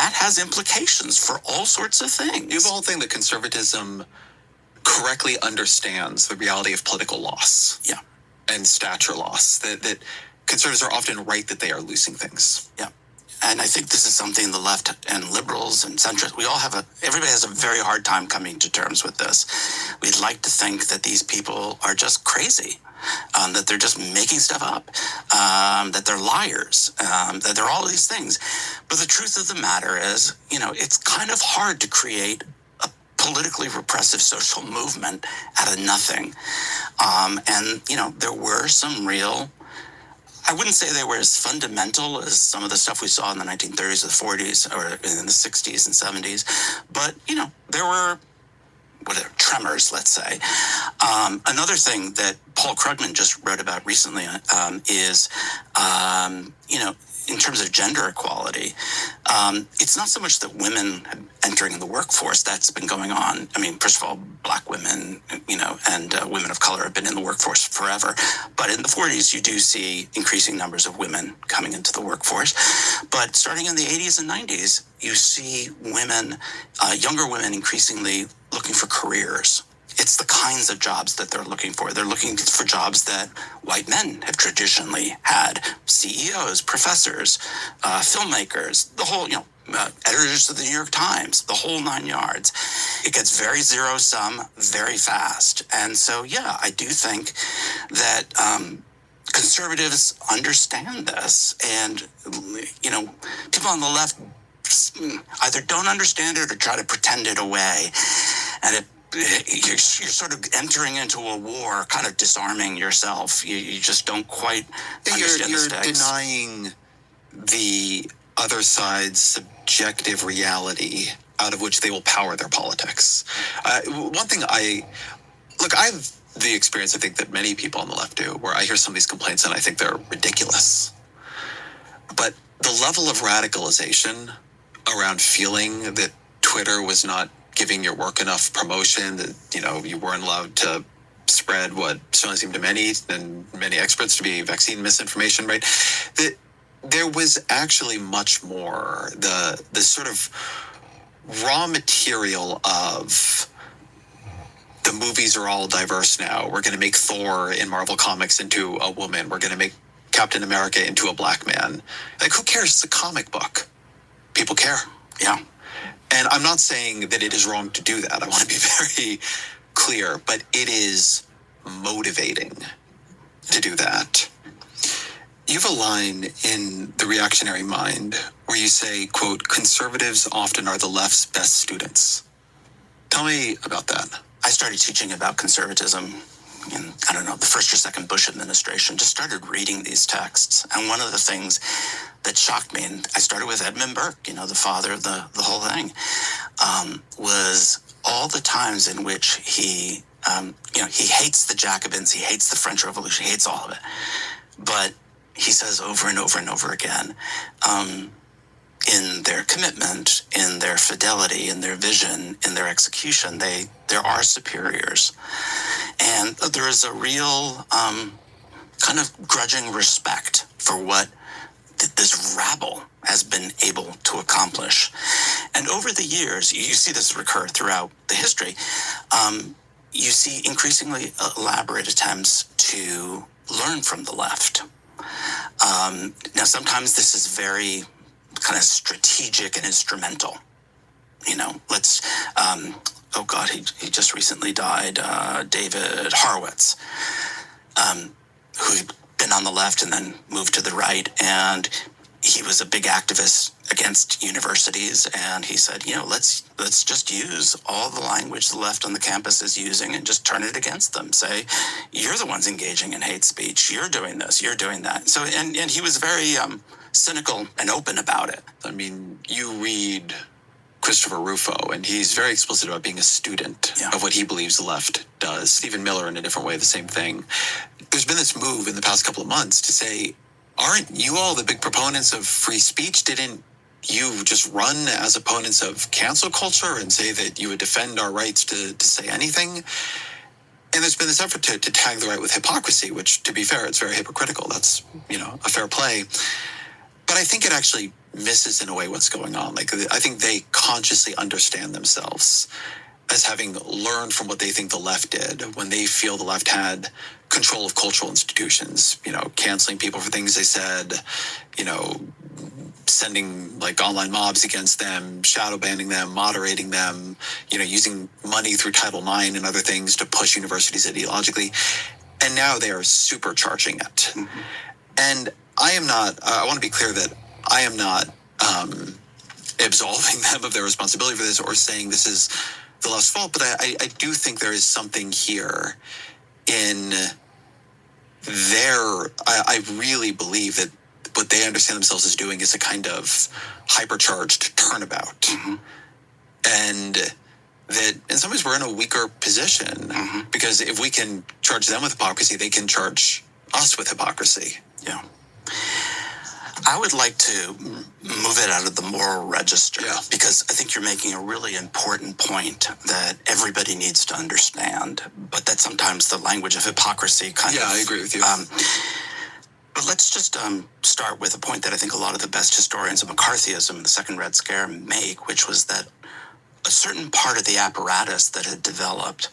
that has implications for all sorts of things. You have a whole thing that conservatism correctly understands the reality of political loss. Yeah. And stature loss. That conservatives are often right that they are losing things. Yeah. And I think this is something the left and liberals and centrists, everybody has a very hard time coming to terms with this. We'd like to think that these people are just crazy. That they're just making stuff up, that they're liars, that they're all of these things. But the truth of the matter is, it's kind of hard to create a politically repressive social movement out of nothing. And there were some real, I wouldn't say they were as fundamental as some of the stuff we saw in the 1930s or the 40s or in the 60s and 70s. But, there were tremors, let's say. Another thing that Paul Krugman just wrote about recently is, in terms of gender equality, it's not so much that women entering the workforce, that's been going on. I mean, first of all, Black women, and women of color have been in the workforce forever. But in the 40s, you do see increasing numbers of women coming into the workforce. But starting in the 80s and 90s, you see women, younger women increasingly looking for careers. It's the kinds of jobs that they're looking for. They're looking for jobs that white men have traditionally had. CEOs, professors, filmmakers, the whole, editors of the New York Times, the whole 9 yards. It gets very zero-sum very fast. And so, I do think that conservatives understand this. And, people on the left either don't understand it or try to pretend it away. And you're sort of entering into a war, kind of disarming yourself. You just don't quite understand the stakes. You're denying the other side's subjective reality out of which they will power their politics. One thing I have the experience, I think, that many people on the left do, where I hear some of these complaints and I think they're ridiculous. But the level of radicalization around feeling that Twitter was not giving your work enough promotion, that, you weren't allowed to spread what certainly seemed to many and many experts to be vaccine misinformation, right? That there was actually much more the sort of raw material of the movies are all diverse now. We're going to make Thor in Marvel Comics into a woman. We're going to make Captain America into a black man. Like, who cares? It's a comic book. People care. Yeah. And I'm not saying that it is wrong to do that. I want to be very clear, but it is motivating to do that. You have a line in The Reactionary Mind where you say, quote, conservatives often are the left's best students. Tell me about that. I started teaching about conservatism in, the first or second Bush administration, just started reading these texts. And one of the things that shocked me, and I started with Edmund Burke, the father of the whole thing, was all the times in which he hates the Jacobins, he hates the French Revolution, he hates all of it. But he says over and over and over again, in their commitment, in their fidelity, in their vision, in their execution. There are superiors. And there is a real kind of grudging respect for what this rabble has been able to accomplish. And over the years, you see this recur throughout the history, you see increasingly elaborate attempts to learn from the left. Now, sometimes this is very kind of strategic and instrumental. You know, let's, oh God, he just recently died, David Horowitz, who'd been on the left and then moved to the right. And he was a big activist against universities. And he said, you know, let's just use all the language the left on the campus is using and just turn it against them. Say, you're the ones engaging in hate speech. You're doing this. You're doing that. So, and he was very cynical and open about it. I mean, you read Christopher Rufo, and he's very explicit about being a student of what he believes the left does. Stephen Miller, in a different way, the same thing. There's been this move in the past couple of months to say, aren't you all the big proponents of free speech? Didn't you just run as opponents of cancel culture and say that you would defend our rights to say anything? And there's been this effort to tag the right with hypocrisy, which, to be fair, it's very hypocritical. That's, you know, a fair play. But I think it actually misses in a way what's going on. Like, I think they consciously understand themselves as having learned from what they think the left did when they feel the left had control of cultural institutions, you know, canceling people for things they said, you know, sending like online mobs against them, shadow banning them, moderating them, you know, using money through Title IX and other things to push universities ideologically. And now they are supercharging it. Mm-hmm. And I am not, I want to be clear that I am not absolving them of their responsibility for this or saying this is the left's fault, but I do think there is something here in I really believe that what they understand themselves as doing is a kind of hypercharged turnabout. Mm-hmm. And that in some ways we're in a weaker position because if we can charge them with hypocrisy, they can charge us with hypocrisy. Yeah. I would like to move it out of the moral register because I think you're making a really important point that everybody needs to understand, but that sometimes the language of hypocrisy kind of... Yeah, I agree with you. But let's just start with a point that I think a lot of the best historians of McCarthyism and the Second Red Scare make, which was that a certain part of the apparatus that had developed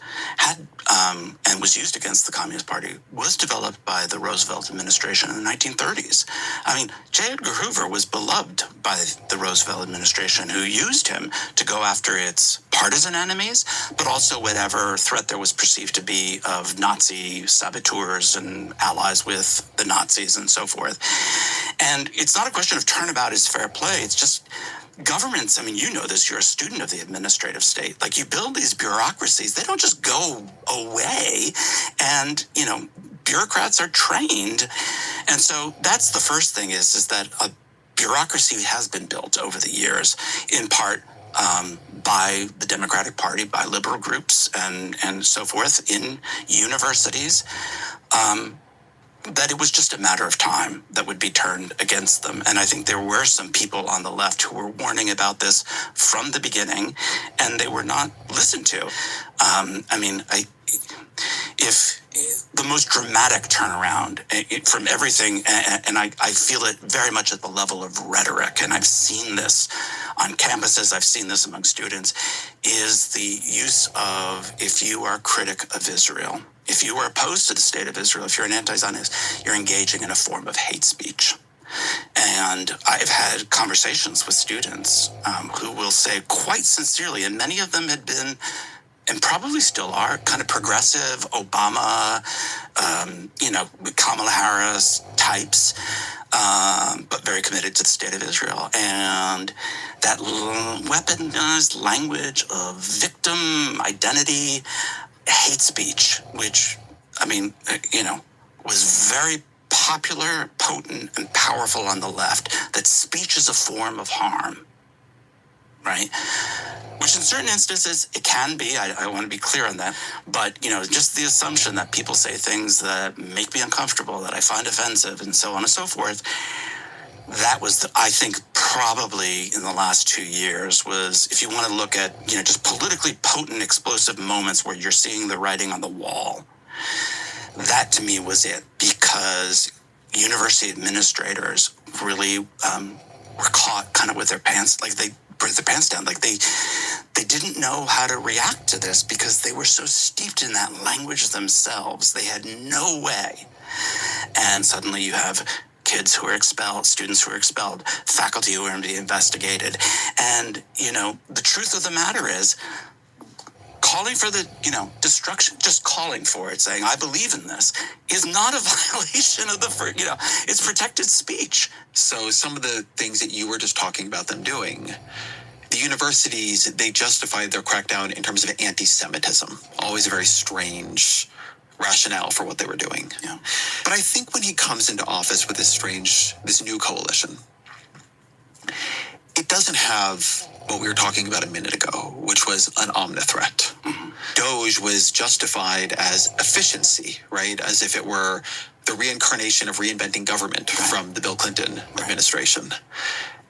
and was used against the Communist Party was developed by the Roosevelt administration in the 1930s. I mean, J. Edgar Hoover was beloved by the Roosevelt administration, who used him to go after its partisan enemies, but also whatever threat there was perceived to be of Nazi saboteurs and allies with the Nazis and so forth. And it's not a question of turnabout is fair play. It's just governments, I mean, you know this, you're a student of the administrative state. Like, you build these bureaucracies, they don't just go away. And, you know, bureaucrats are trained. And so that's the first thing is that a bureaucracy has been built over the years, in part by the Democratic Party, by liberal groups and so forth in universities. That it was just a matter of time that would be turned against them. And I think there were some people on the left who were warning about this from the beginning, and they were not listened to. I mean, if the most dramatic turnaround from everything, and I feel it very much at the level of rhetoric, and I've seen this on campuses, I've seen this among students, is the use of, if you are a critic of Israel, if you are opposed to the state of Israel, if you're an anti-Zionist, you're engaging in a form of hate speech. And I've had conversations with students who will say quite sincerely, and many of them had been, and probably still are, kind of progressive, Obama, you know, Kamala Harris types, but very committed to the state of Israel. And that weaponized language of victim identity, hate speech, which, I mean, you know, was very popular, potent, and powerful on the left, that speech is a form of harm, right? Which in certain instances, it can be. I want to be clear on that. But, you know, just the assumption that people say things that make me uncomfortable, that I find offensive, and so on and so forth, that was, I think, probably in the last 2 years was, if you want to look at, just politically potent, explosive moments where you're seeing the writing on the wall, that to me was it, because university administrators really were caught kind of with their pants, like they put their pants down, like they didn't know how to react to this because they were so steeped in that language themselves. They had no way. And suddenly you have kids who are expelled, students who are expelled, faculty who are being investigated. And, the truth of the matter is, calling for the, destruction, just calling for it, saying, I believe in this, is not a violation of it's protected speech. So some of the things that you were just talking about them doing, the universities, they justified their crackdown in terms of anti-Semitism. Always a very strange rationale for what they were doing. Yeah. But I think when he comes into office with this new coalition, it doesn't have what we were talking about a minute ago, which was an omnithreat. Mm-hmm. Doge was justified as efficiency, right? As if it were the reincarnation of reinventing government from the Bill Clinton administration.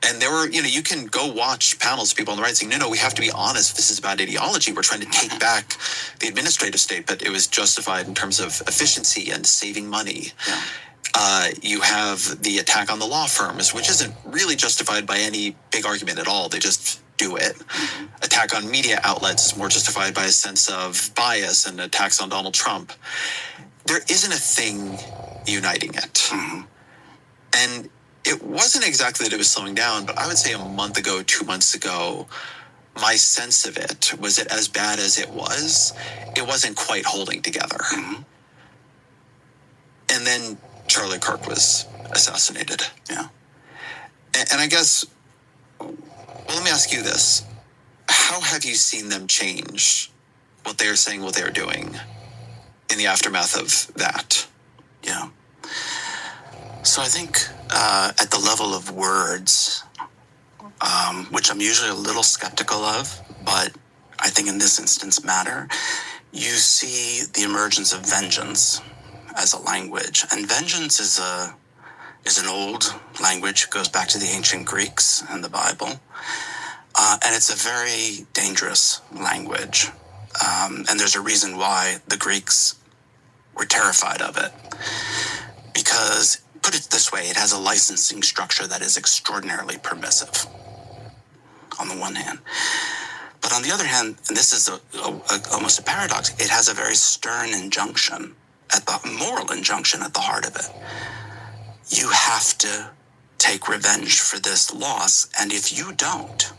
And there were, you can go watch panels of people on the right saying, no, we have to be honest. This is about ideology. We're trying to take back the administrative state, but it was justified in terms of efficiency and saving money. Yeah. You have the attack on the law firms, which isn't really justified by any big argument at all. They just do it. Mm-hmm. Attack on media outlets is more justified by a sense of bias and attacks on Donald Trump. There isn't a thing uniting it. Mm-hmm. And it wasn't exactly that it was slowing down, but I would say a month ago, 2 months ago, my sense of it was that as bad as it wasn't quite holding together. Mm-hmm. And then Charlie Kirk was assassinated. Yeah. And I guess, let me ask you this. How have you seen them change what they're saying, what they're doing in the aftermath of that? Yeah. So I think at the level of words, which I'm usually a little skeptical of, but I think in this instance matter, you see the emergence of vengeance as a language. And vengeance is an old language. It goes back to the ancient Greeks and the Bible. And it's a very dangerous language. And there's a reason why the Greeks were terrified of it. Because, put it this way, it has a licensing structure that is extraordinarily permissive, on the one hand. But on the other hand, and this is almost a paradox, it has a very stern injunction, moral injunction at the heart of it. You have to take revenge for this loss, and if you don't,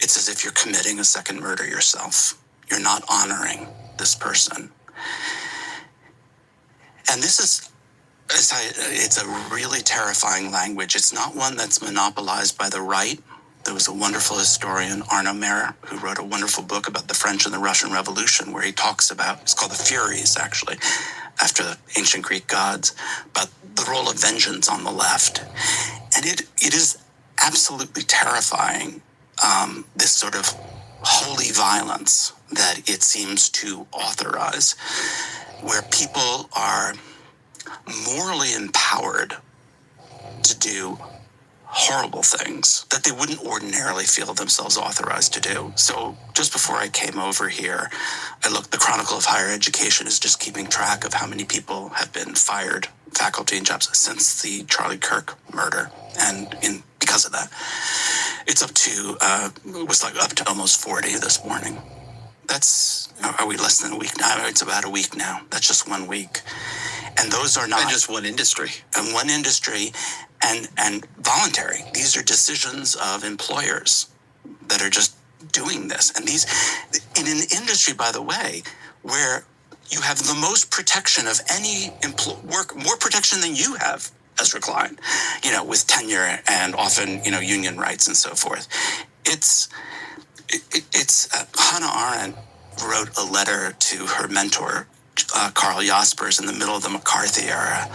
it's as if you're committing a second murder yourself. You're not honoring this person. And this is, it's a really terrifying language. It's not one that's monopolized by the right. There was a wonderful historian, Arno Mehr, who wrote a wonderful book about the French and the Russian Revolution, where he talks about, it's called The Furies, actually, after the ancient Greek gods, about the role of vengeance on the left. And it is absolutely terrifying, this sort of holy violence that it seems to authorize, where people are morally empowered to do horrible things that they wouldn't ordinarily feel themselves authorized to do. So just before I came over here, I looked, the Chronicle of Higher Education is just keeping track of how many people have been fired, faculty and jobs, since the Charlie Kirk murder. And because of that, it's up to, it was like up to almost 40 this morning. That's, are we less than a week now? It's about a week now. That's just 1 week. And those are not... And just one industry. And one industry, and voluntary. These are decisions of employers that are just doing this. And these, in an industry, by the way, where you have the most protection of any work, more protection than you have, Ezra Klein, with tenure and often, union rights and so forth. It's Hannah Arendt wrote a letter to her mentor, Karl Jaspers, in the middle of the McCarthy era.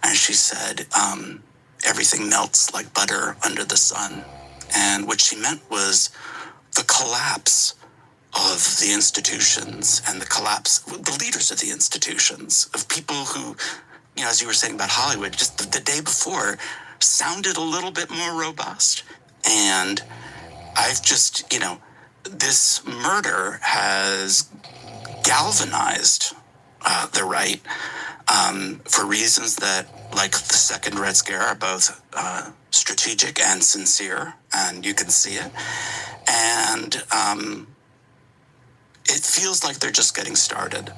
And she said, everything melts like butter under the sun. And what she meant was the collapse of the institutions and the collapse, the leaders of the institutions, of people who, as you were saying about Hollywood, just the day before, sounded a little bit more robust. And I've just, this murder has galvanized the right for reasons that, like the second Red Scare, are both strategic and sincere, and you can see it. And it feels like they're just getting started.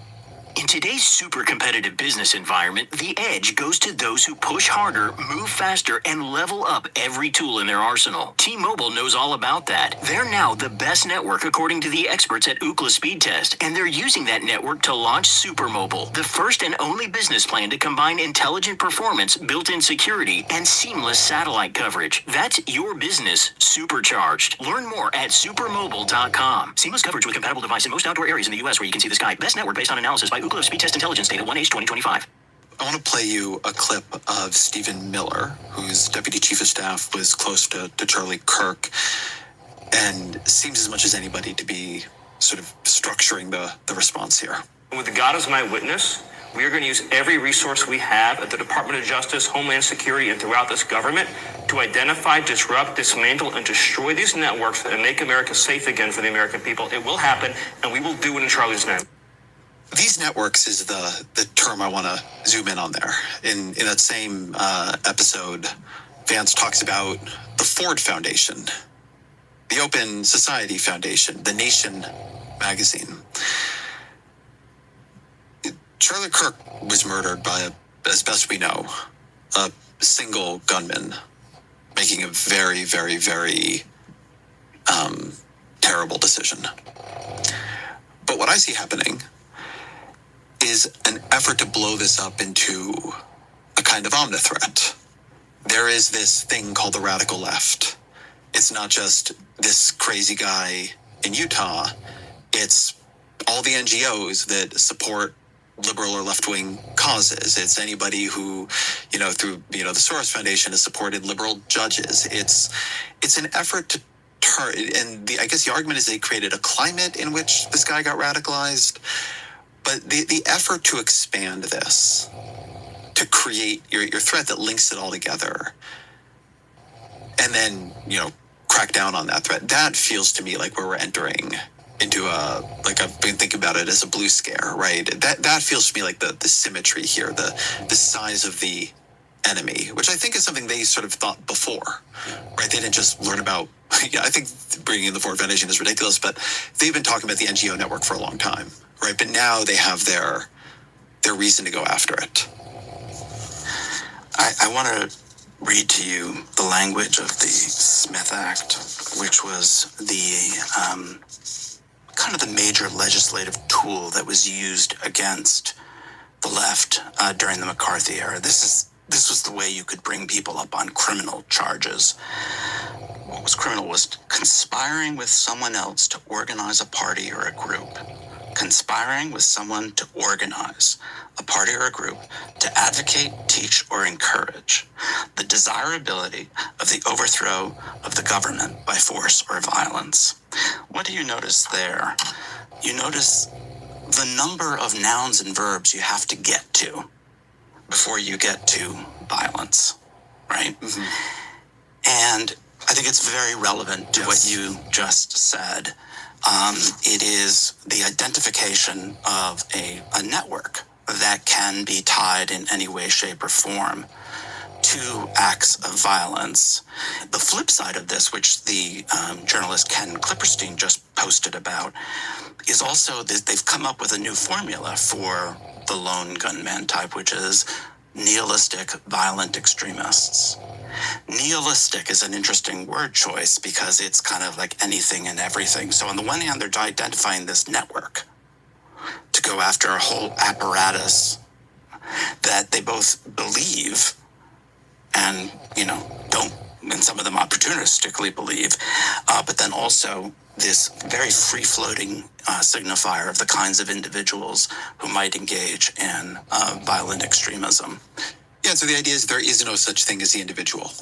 In today's super competitive business environment, the edge goes to those who push harder, move faster, and level up every tool in their arsenal. T-Mobile knows all about that. They're now the best network according to the experts at Ookla Speed Test, and they're using that network to launch Super Mobile, the first and only business plan to combine intelligent performance, built-in security, and seamless satellite coverage. That's your business supercharged. Learn more at supermobile.com. Seamless coverage with compatible device in most outdoor areas in the U.S. where you can see the sky. Best network based on analysis by Ookla Speed Test Intelligence data 1H 2025. I want to play you a clip of Stephen Miller, who's deputy chief of staff, was close to Charlie Kirk, and seems as much as anybody to be sort of structuring the response here. With God as my witness, we are going to use every resource we have at the Department of Justice, Homeland Security, and throughout this government to identify, disrupt, dismantle, and destroy these networks and make America safe again for the American people. It will happen, and we will do it in Charlie's name. These networks is the term I want to zoom in on there. In that same episode, Vance talks about the Ford Foundation, the Open Society Foundation, The Nation magazine. Charlie Kirk was murdered by, as best we know, a single gunman, making a very, very, very terrible decision. But what I see happening is an effort to blow this up into a kind of omni-threat. There is this thing called the radical left. It's not just this crazy guy in Utah. It's all the NGOs that support liberal or left-wing causes. It's anybody who, through, the Soros Foundation has supported liberal judges. It's an effort to turn, and I guess the argument is they created a climate in which this guy got radicalized. But the effort to expand this, to create your threat that links it all together, and then, crack down on that threat, that feels to me like where we're entering into I've been thinking about it as a blue scare, right? That feels to me like the symmetry here, the size of the enemy, which I think is something they sort of thought before, right? They didn't just learn about, I think bringing in the Ford Foundation is ridiculous, but they've been talking about the NGO network for a long time. Right, but now they have their reason to go after it. I want to read to you the language of the Smith Act, which was the kind of the major legislative tool that was used against the left during the McCarthy era. This was the way you could bring people up on criminal charges. What was criminal was conspiring with someone else to organize a party or a group. Conspiring with someone to organize a party or a group to advocate, teach, or encourage the desirability of the overthrow of the government by force or violence. What do you notice there? You notice the number of nouns and verbs you have to get to before you get to violence, right? Mm-hmm. And I think it's very relevant to what you just said. It is the identification of a network that can be tied in any way, shape, or form to acts of violence. The flip side of this, which the journalist Ken Klipperstein just posted about, is also that they've come up with a new formula for the lone gunman type, which is nihilistic violent extremists. Nihilistic is an interesting word choice because it's kind of like anything and everything. So on the one hand, they're identifying this network to go after a whole apparatus that they both believe and, don't, and some of them opportunistically believe, but then also this very free-floating signifier of the kinds of individuals who might engage in violent extremism. Yeah, so the idea is there is no such thing as the individual.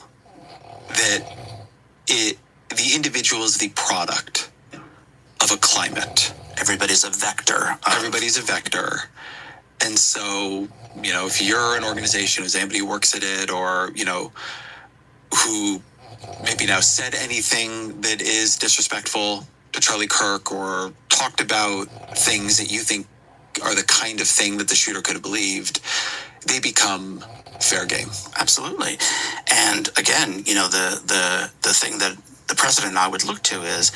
That the individual is the product of a climate. Everybody's a vector. Everybody's a vector. And so, if you're an organization, as anybody who works at it, or, who maybe now said anything that is disrespectful to Charlie Kirk or talked about things that you think are the kind of thing that the shooter could have believed, they become fair game. Absolutely. And again, the thing that the president and I would look to is,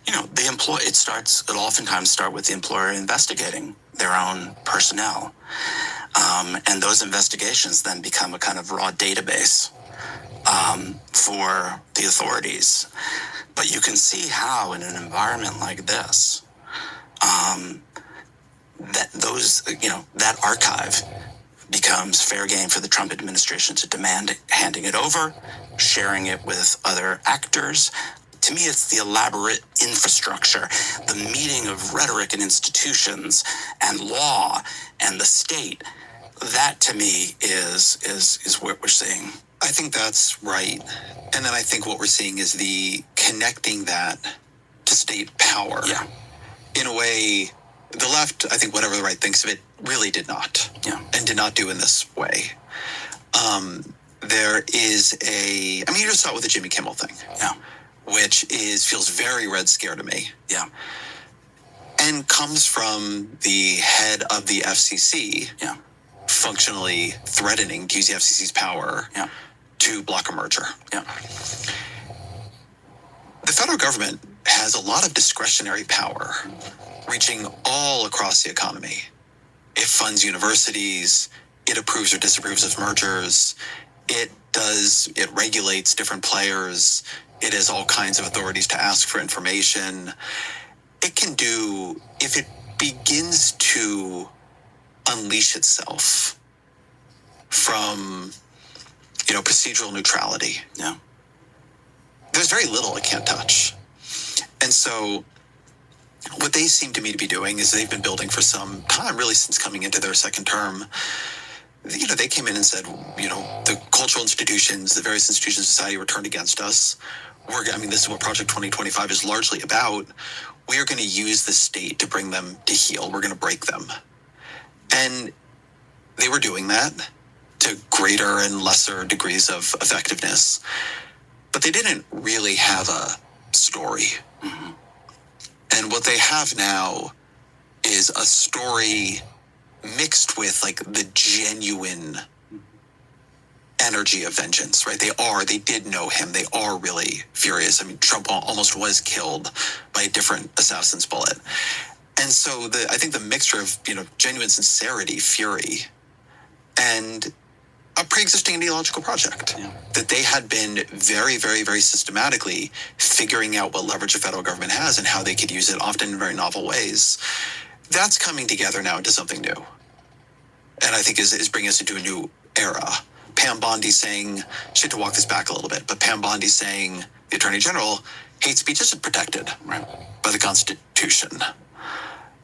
it'll oftentimes start with the employer investigating their own personnel. And those investigations then become a kind of raw database for the authorities. But you can see how in an environment like this, that archive becomes fair game for the Trump administration to demand handing it over, sharing it with other actors. To me, it's the elaborate infrastructure, the meeting of rhetoric and institutions and law and the state. That, to me, is what we're seeing. I think that's right. And then I think what we're seeing is the connecting that to state power. Yeah. In a way, the left, I think whatever the right thinks of it, really did not. Yeah. And did not do in this way. There is you just saw it with the Jimmy Kimmel thing. Yeah. Which feels very Red Scare to me. Yeah. And comes from the head of the FCC. Yeah. Functionally threatening to use the FCC's power to block a merger. Yeah. The federal government has a lot of discretionary power reaching all across the economy. It funds universities, it approves or disapproves of mergers, it regulates different players, it has all kinds of authorities to ask for information. It can do, if it begins to unleash itself from, procedural neutrality. Yeah. There's very little it can't touch. And so what they seem to me to be doing is they've been building for some time, really since coming into their second term. They came in and said, the cultural institutions, the various institutions of society were turned against us. This is what Project 2025 is largely about. We are going to use the state to bring them to heel. We're going to break them. And they were doing that to greater and lesser degrees of effectiveness. But they didn't really have a story. Mm-hmm. And what they have now is a story mixed with the genuine energy of vengeance, right? They did know him. They are really furious. Trump almost was killed by a different assassin's bullet. And so I think the mixture of, genuine sincerity, fury, and a pre-existing ideological project that they had been very, very, very systematically figuring out what leverage the federal government has and how they could use it, often in very novel ways. That's coming together now into something new. And I think is bringing us into a new era. Pam Bondi saying, she had to walk this back a little bit, but Pam Bondi saying, the Attorney General, hate speech isn't protected by the Constitution.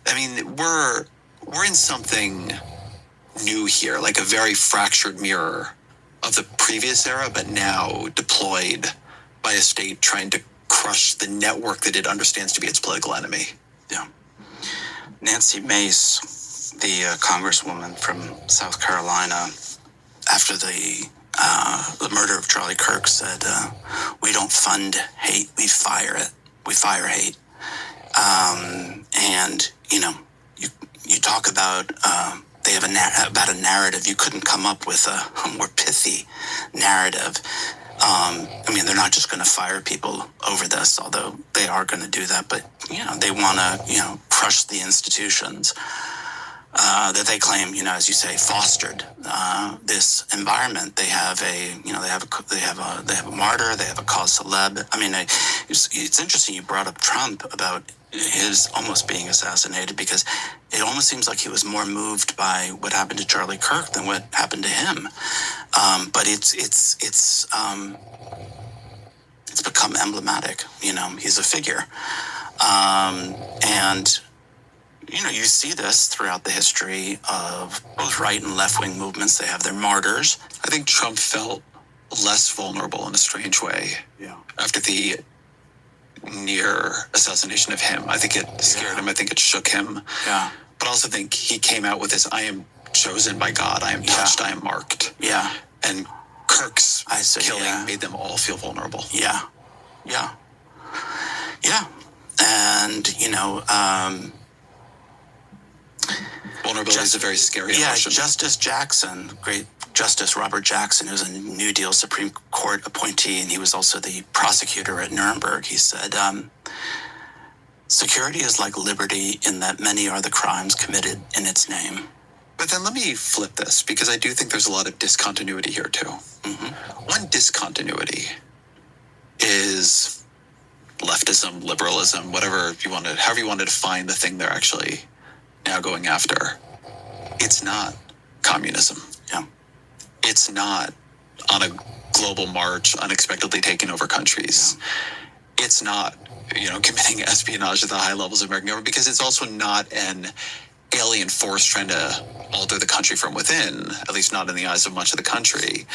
We're in something new here, like a very fractured mirror of the previous era, but now deployed by a state trying to crush the network that it understands to be its political enemy. Yeah. Nancy Mace, the congresswoman from South Carolina, after the murder of Charlie Kirk said, we don't fund hate, we fire it. We fire hate. And, you talk about, they have about a narrative. You couldn't come up with a more pithy narrative. They're not just going to fire people over this, although they are going to do that. But, they want to, crush the institutions that they claim, as you say, fostered this environment. They have they have a martyr. They have a cause célèbre. It's interesting you brought up Trump about his almost being assassinated, because it almost seems like he was more moved by what happened to Charlie Kirk than what happened to him. But it's become emblematic. He's a figure, and you see this throughout the history of both right and left-wing movements. They have their martyrs. I think Trump felt less vulnerable in a strange way after the near assassination of him. I think it scared him. I think it shook him. Yeah. But I also think he came out with this, I am chosen by God. I am touched. I am marked. Yeah. And Kirk's killing yeah. made them all feel vulnerable. Yeah. And, vulnerability is a very scary emotion. Justice Jackson, great Justice Robert Jackson, who's a New Deal Supreme Court appointee, and he was also the prosecutor at Nuremberg. He said, security is like liberty in that many are the crimes committed in its name. But then let me flip this, because I do think there's a lot of discontinuity here too. Mm-hmm. One discontinuity is leftism, liberalism, however you want to define the thing they're actually now going after. It's not communism. Yeah. It's not on a global march unexpectedly taking over countries. Yeah. It's not, committing espionage at the high levels of American government, because it's also not an alien force trying to alter the country from within, at least not in the eyes of much of the country.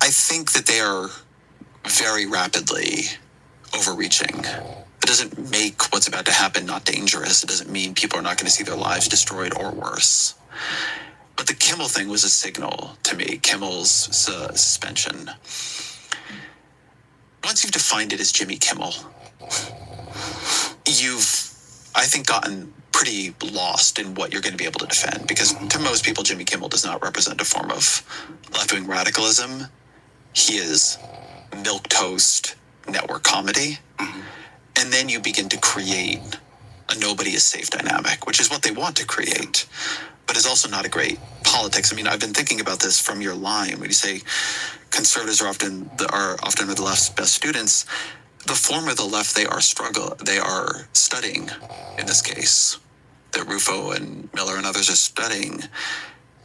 I think that they are very rapidly overreaching. It doesn't make what's about to happen not dangerous. It doesn't mean people are not going to see their lives destroyed or worse. But the Kimmel thing was a signal to me, Kimmel's suspension. Once you've defined it as Jimmy Kimmel, you've, I think, gotten pretty lost in what you're going to be able to defend, because to most people, Jimmy Kimmel does not represent a form of left-wing radicalism. He is milquetoast network comedy. Mm-hmm. And then you begin to create a nobody is safe dynamic, which is what they want to create, but is also not a great politics. I mean, I've been thinking about this from your line when you say conservatives are often the left's best students. The form of the left they are studying in this case, that Rufo and Miller and others are studying.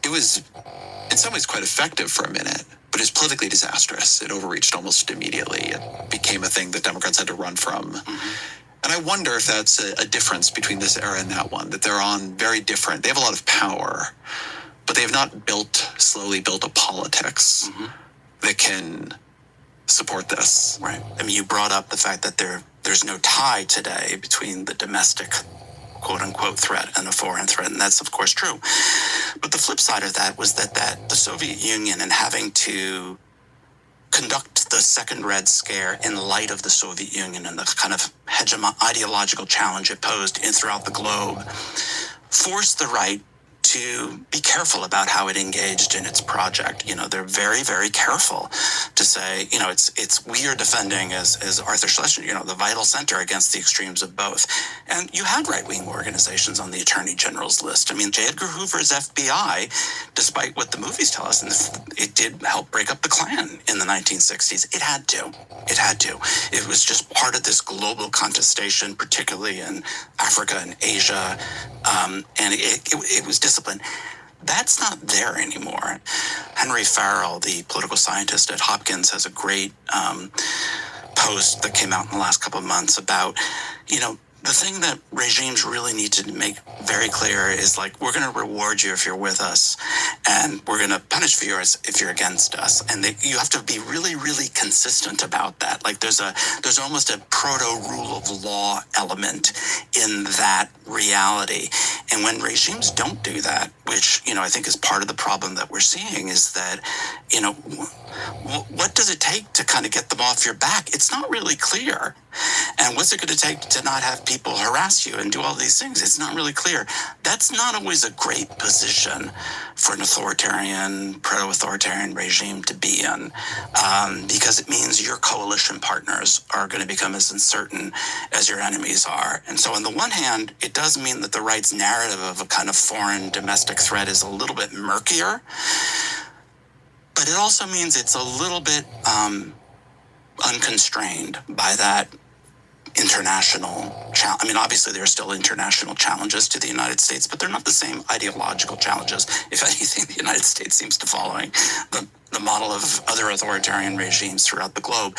It was in some ways quite effective for a minute, but it's politically disastrous. It overreached almost immediately. It became a thing that Democrats had to run from. And I wonder if that's a difference between this era and that one, that they're on very different. They have a lot of power, but they have not slowly built a politics that can support this. Right. I mean, you brought up the fact that there's no tie today between the domestic quote-unquote threat and a foreign threat, and that's of course true. But the flip side of that was that the Soviet Union, and having to conduct the second Red Scare in light of the Soviet Union and the kind of ideological challenge it posed throughout the globe, forced the right to be careful about how it engaged in its project. They're very, very careful to say, we are defending, as Arthur Schlesinger, the vital center against the extremes of both. And you had right-wing organizations on the Attorney General's list. I mean, J. Edgar Hoover's FBI, despite what the movies tell us, it did help break up the Klan in the 1960s. It had to. It was just part of this global contestation, particularly in Africa and Asia, and it was discipline. That's not there anymore. Henry Farrell, the political scientist at Hopkins, has a great post that came out in the last couple of months about, the thing that regimes really need to make very clear is, like, we're going to reward you if you're with us, and we're going to punish you if you're against us. And you have to be really, really consistent about that. Like, there's almost a proto-rule of law element in that reality. And when regimes don't do that, which, I think is part of the problem that we're seeing, is that, what does it take to kind of get them off your back? It's not really clear. And what's it going to take to not have people harass you and do all these things? It's not really clear. That's not always a great position for an authoritarian, proto-authoritarian regime to be in, because it means your coalition partners are going to become as uncertain as your enemies are. And so on the one hand, it does mean that the right's narrative of a kind of foreign domestic threat is a little bit murkier, but it also means it's a little bit unconstrained by that international challenge. I mean, obviously there are still international challenges to the United States, but they're not the same ideological challenges. If anything, the United States seems to following the model of other authoritarian regimes throughout the globe.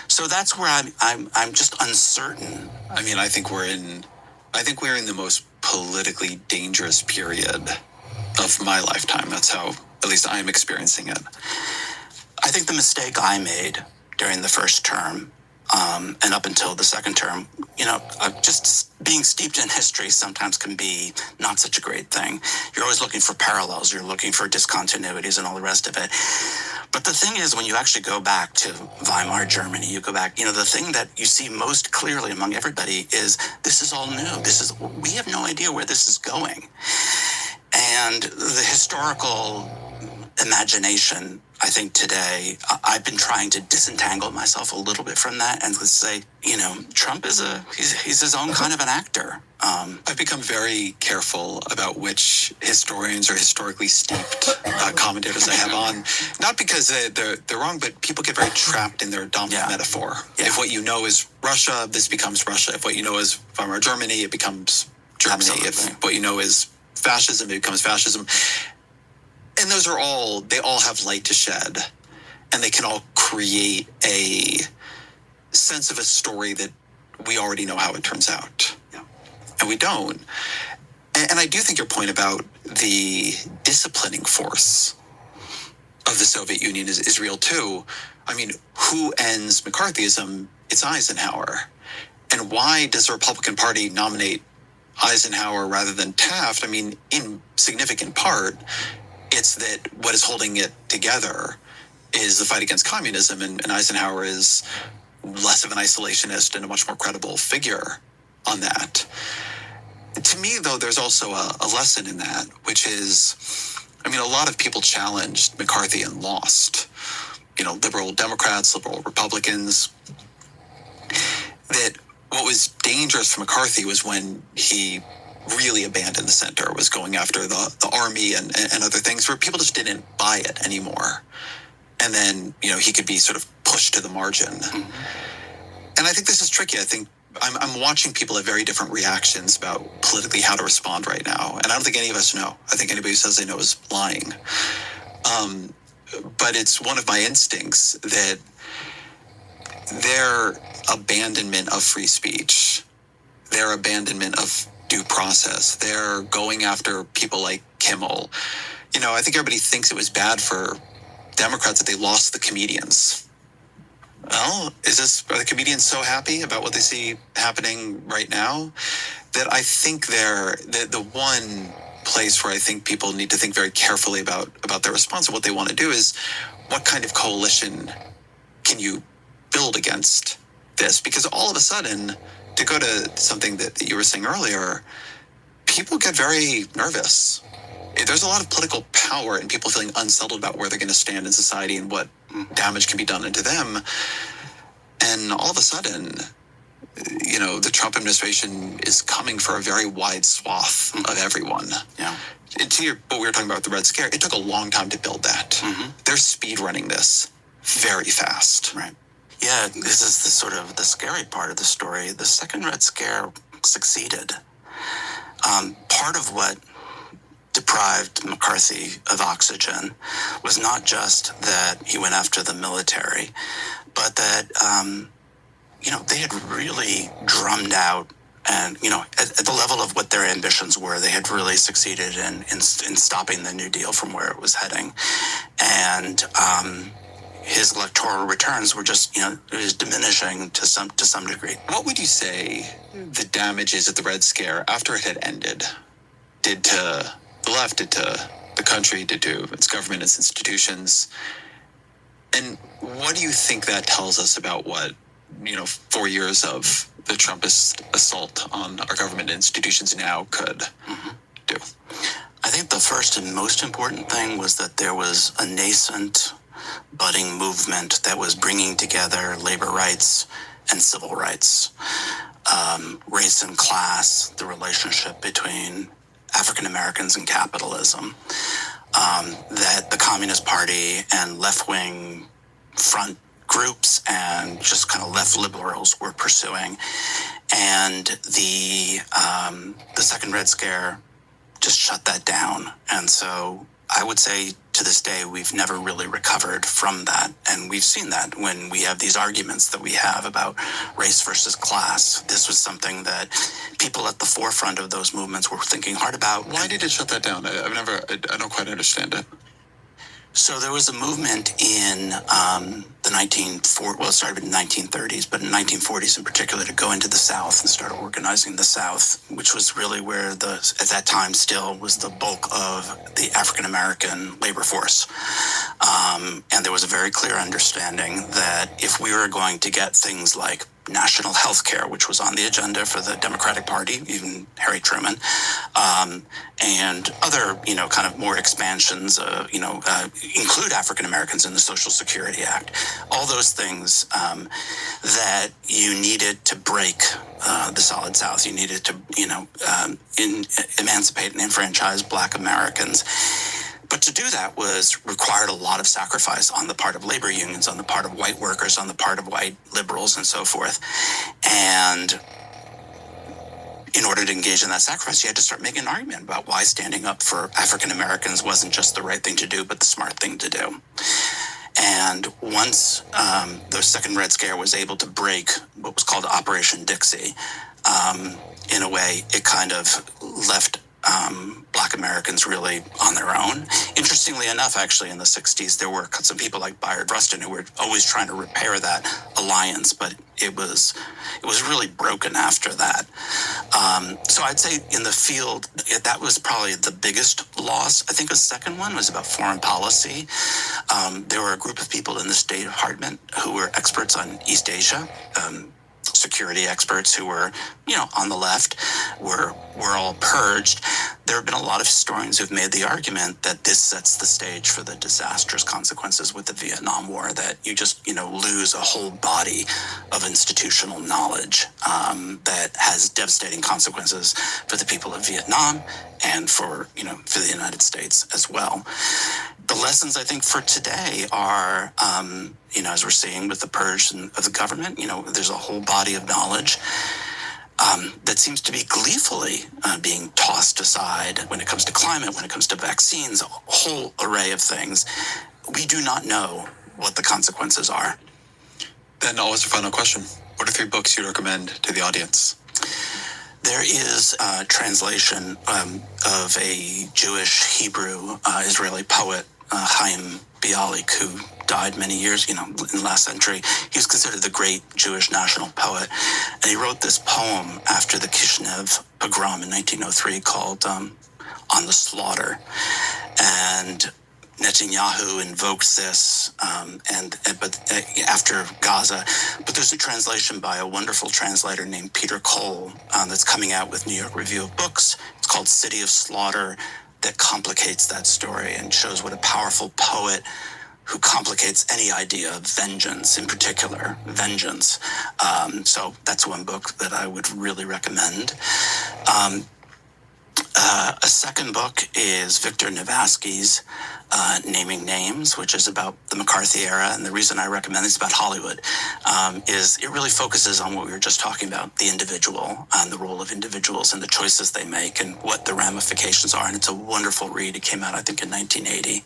So that's where I'm just uncertain. I mean, I think we're in the most politically dangerous period of my lifetime. That's how, at least, I am experiencing it. I think the mistake I made during the first term and up until the second term, just being steeped in history sometimes can be not such a great thing. You're always looking for parallels, you're looking for discontinuities and all the rest of it. But the thing is, when you actually go back to Weimar Germany, you go back, the thing that you see most clearly among everybody is this is all new. We have no idea where this is going. And the historical imagination, I think today, I've been trying to disentangle myself a little bit from that and to say, Trump is he's his own kind of an actor. I've become very careful about which historians or historically steeped commentators I have on, not because they're wrong, but people get very trapped in their dominant metaphor. Yeah. If what you know is Russia, this becomes Russia. If what you know is Weimar Germany, it becomes Germany. Absolutely. If what you know is fascism, it becomes fascism. And they all have light to shed, and they can all create a sense of a story that we already know how it turns out. Yeah. And we don't. And I do think your point about the disciplining force of the Soviet Union is real too. I mean, who ends McCarthyism? It's Eisenhower. And why does the Republican Party nominate Eisenhower rather than Taft? I mean, in significant part, it's that what is holding it together is the fight against communism, and Eisenhower is less of an isolationist and a much more credible figure on that. To me, though, there's also a lesson in that, which is, a lot of people challenged McCarthy and lost. Liberal Democrats, liberal Republicans. That what was dangerous for McCarthy was when he really abandoned the center, was going after the army and other things where people just didn't buy it anymore. And then, he could be sort of pushed to the margin. Mm-hmm. And I think this is tricky. I think I'm watching people have very different reactions about politically how to respond right now. And I don't think any of us know. I think anybody who says they know is lying. But it's one of my instincts that their abandonment of free speech, their abandonment of due process, they're going after people like Kimmel. I think everybody thinks it was bad for Democrats that they lost the comedians. Well, are the comedians so happy about what they see happening right now that I think they're the one place where I think people need to think very carefully about their response and what they want to do is what kind of coalition can you build against this? Because all of a sudden, to go to something that you were saying earlier, people get very nervous. There's a lot of political power and people feeling unsettled about where they're going to stand in society and what damage can be done to them. And all of a sudden, the Trump administration is coming for a very wide swath of everyone. Yeah. To what we were talking about with the Red Scare, it took a long time to build that. Mm-hmm. They're speed running this very fast. Right. Yeah, this is the scary part of the story. The second Red Scare succeeded. Part of what deprived McCarthy of oxygen was not just that he went after the military, but that, they had really drummed out and, at the level of what their ambitions were, they had really succeeded in stopping the New Deal from where it was heading. And, his electoral returns were just, it was diminishing to some degree. What would you say the damages of the Red Scare after it had ended did to the left, did to the country, did to its government, its institutions? And what do you think that tells us about what, 4 years of the Trumpist assault on our government institutions now could do? I think the first and most important thing was that there was a nascent budding movement that was bringing together labor rights and civil rights, race and class, the relationship between African Americans and capitalism, that the Communist Party and left-wing front groups and just kind of left liberals were pursuing. And the second Red Scare just shut that down. And so I would say to this day, we've never really recovered from that. And we've seen that when we have these arguments that we have about race versus class. This was something that people at the forefront of those movements were thinking hard about. Why did it shut that down? I don't quite understand it. So there was a movement in it started in the 1930s, but in the 1940s in particular, to go into the South and start organizing the South, which was really where at that time still was the bulk of the African American labor force. And there was a very clear understanding that if we were going to get things like national health care, which was on the agenda for the Democratic Party, even Harry Truman, and other, kind of more expansions, include African Americans in the Social Security Act, all those things that you needed to break the Solid South. You needed to, emancipate and enfranchise Black Americans. But to do that required a lot of sacrifice on the part of labor unions, on the part of white workers, on the part of white liberals, and so forth. And in order to engage in that sacrifice, you had to start making an argument about why standing up for African Americans wasn't just the right thing to do, but the smart thing to do. And once the Second Red Scare was able to break what was called Operation Dixie, in a way, it kind of left Black Americans really on their own. Interestingly enough, actually, in the 60s, there were some people like Bayard Rustin who were always trying to repair that alliance, but it was really broken after that. So I'd say in the field, that was probably the biggest loss. I think the second one was about foreign policy. There were a group of people in the state department who were experts on East Asia, security experts who were, on the left, were all purged. There have been a lot of historians who've made the argument that this sets the stage for the disastrous consequences with the Vietnam War, that you just, lose a whole body of institutional knowledge that has devastating consequences for the people of Vietnam and for the United States as well. The lessons, I think, for today are, as we're seeing with the purge of the government, there's a whole body of knowledge that seems to be gleefully being tossed aside when it comes to climate, when it comes to vaccines, a whole array of things. We do not know what the consequences are. Then always a final question. What are 3 books you'd recommend to the audience? There is a translation of a Jewish Hebrew Israeli poet, Chaim Bialik, who died many years, in the last century. He was considered the great Jewish national poet. And he wrote this poem after the Kishinev pogrom in 1903 called On the Slaughter. And Netanyahu invokes this, but after Gaza. But there's a translation by a wonderful translator named Peter Cole that's coming out with New York Review of Books. It's called City of Slaughter, that complicates that story and shows what a powerful poet who complicates any idea of vengeance, in particular, vengeance. So that's one book that I would really recommend. A second book is Victor Navasky's Naming Names, which is about the McCarthy era. And the reason I recommend this about Hollywood is it really focuses on what we were just talking about, the individual and the role of individuals and the choices they make and what the ramifications are. And it's a wonderful read. It came out, I think, in 1980.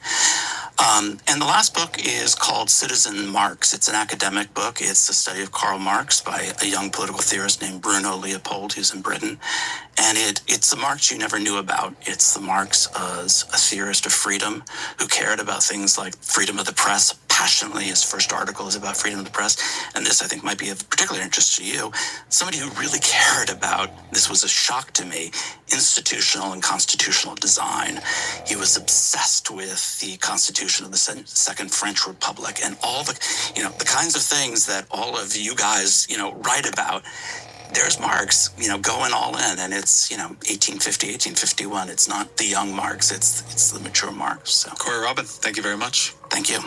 And the last book is called Citizen Marx. It's an academic book. It's a study of Karl Marx by a young political theorist named Bruno Leopold, who's in Britain. And it's the Marx you never knew about. It's the Marx as a theorist of freedom who cared about things like freedom of the press passionately. His first article is about freedom of the press. And this, I think, might be of particular interest to you. Somebody who really cared about, this was a shock to me, institutional and constitutional design. He was obsessed with the Constitution of the Second French Republic and all the, the kinds of things that all of you guys, write about. There's Marx, going all in, and it's, 1850, 1851. It's not the young Marx, it's the mature Marx. So, Corey Robin, thank you very much. Thank you.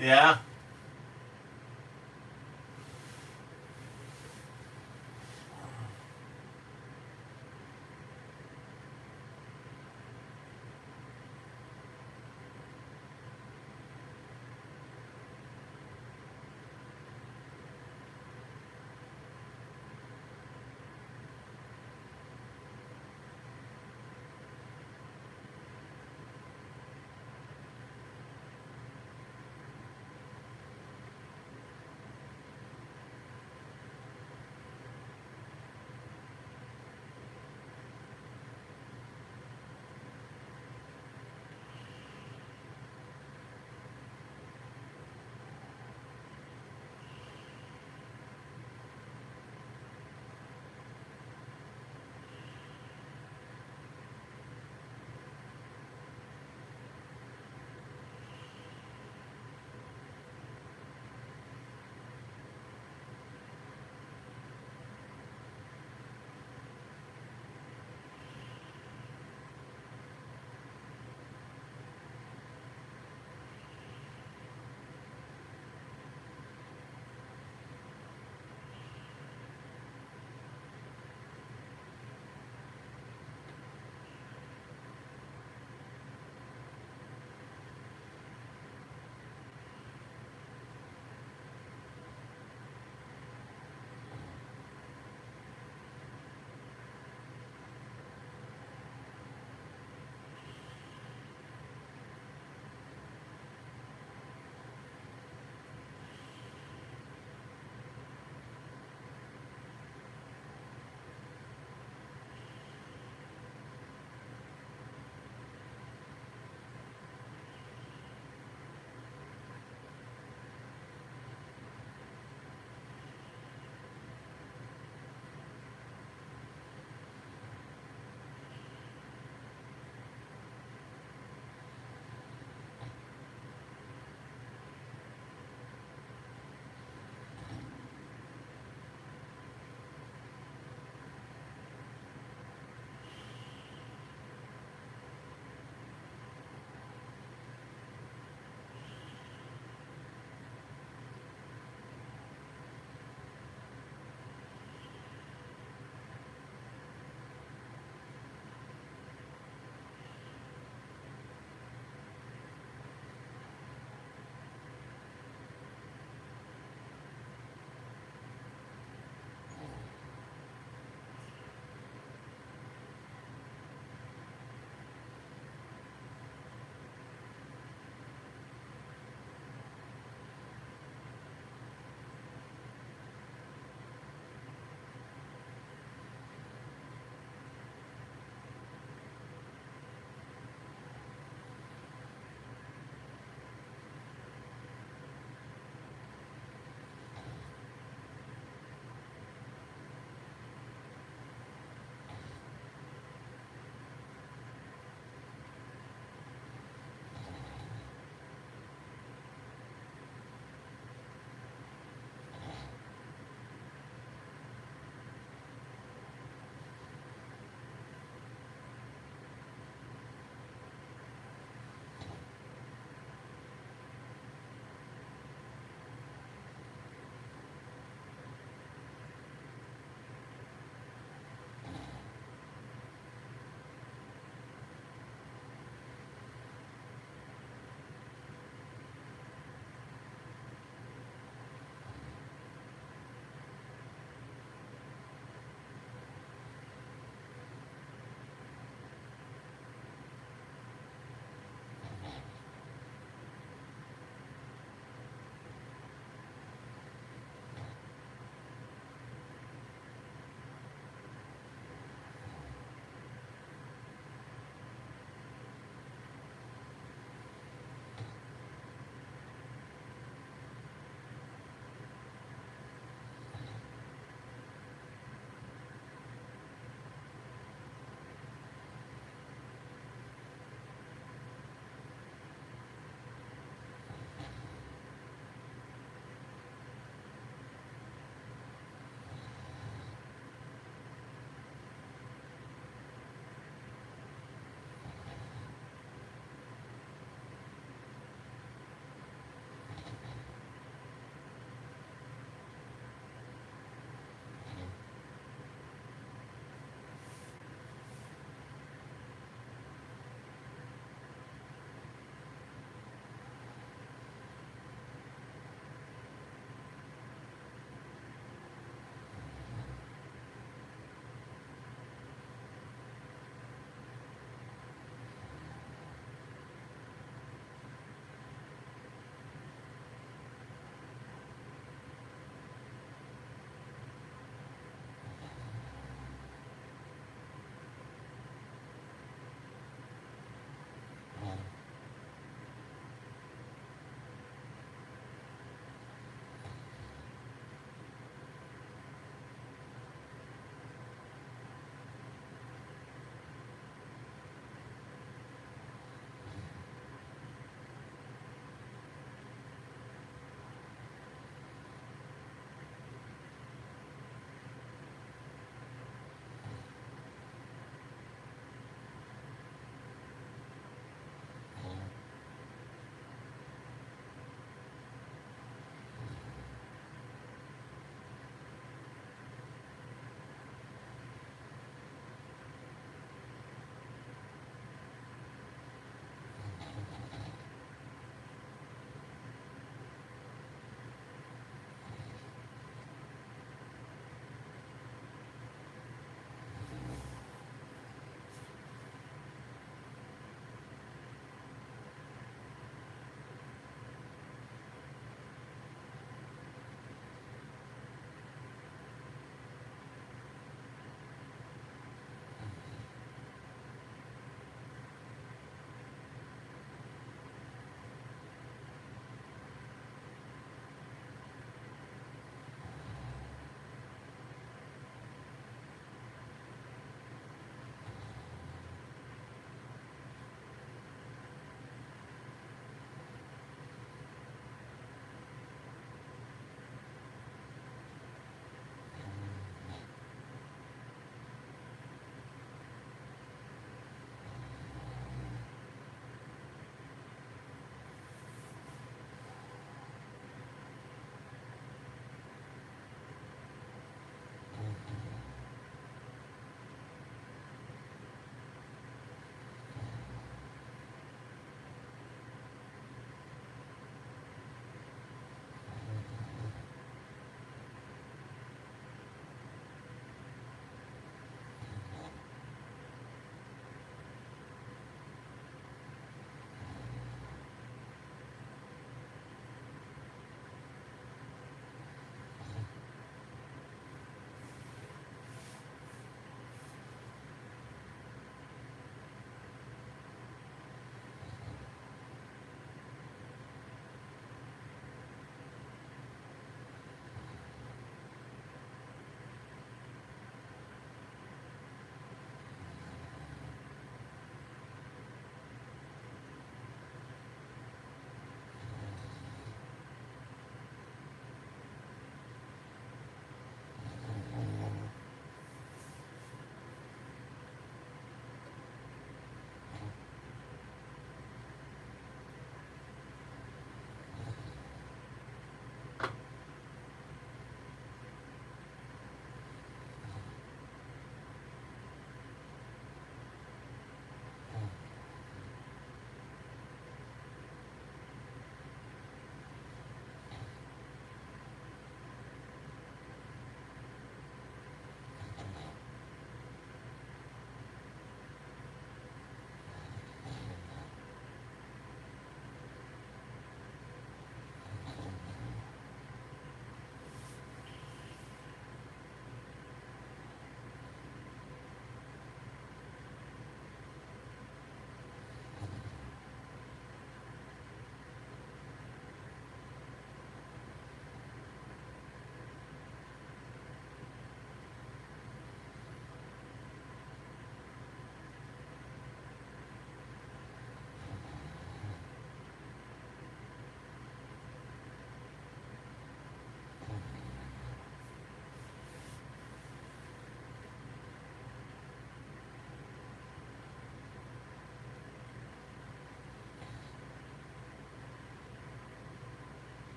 Yeah.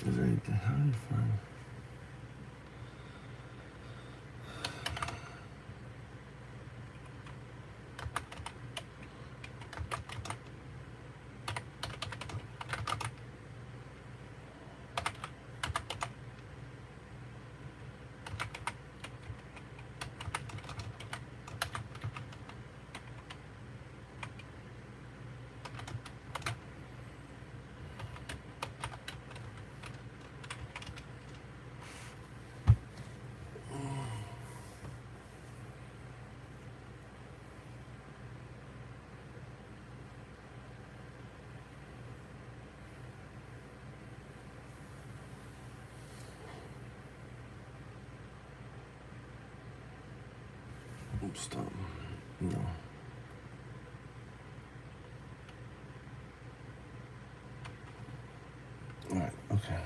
Is there anything? How do you find? Stop. No. All right. Okay.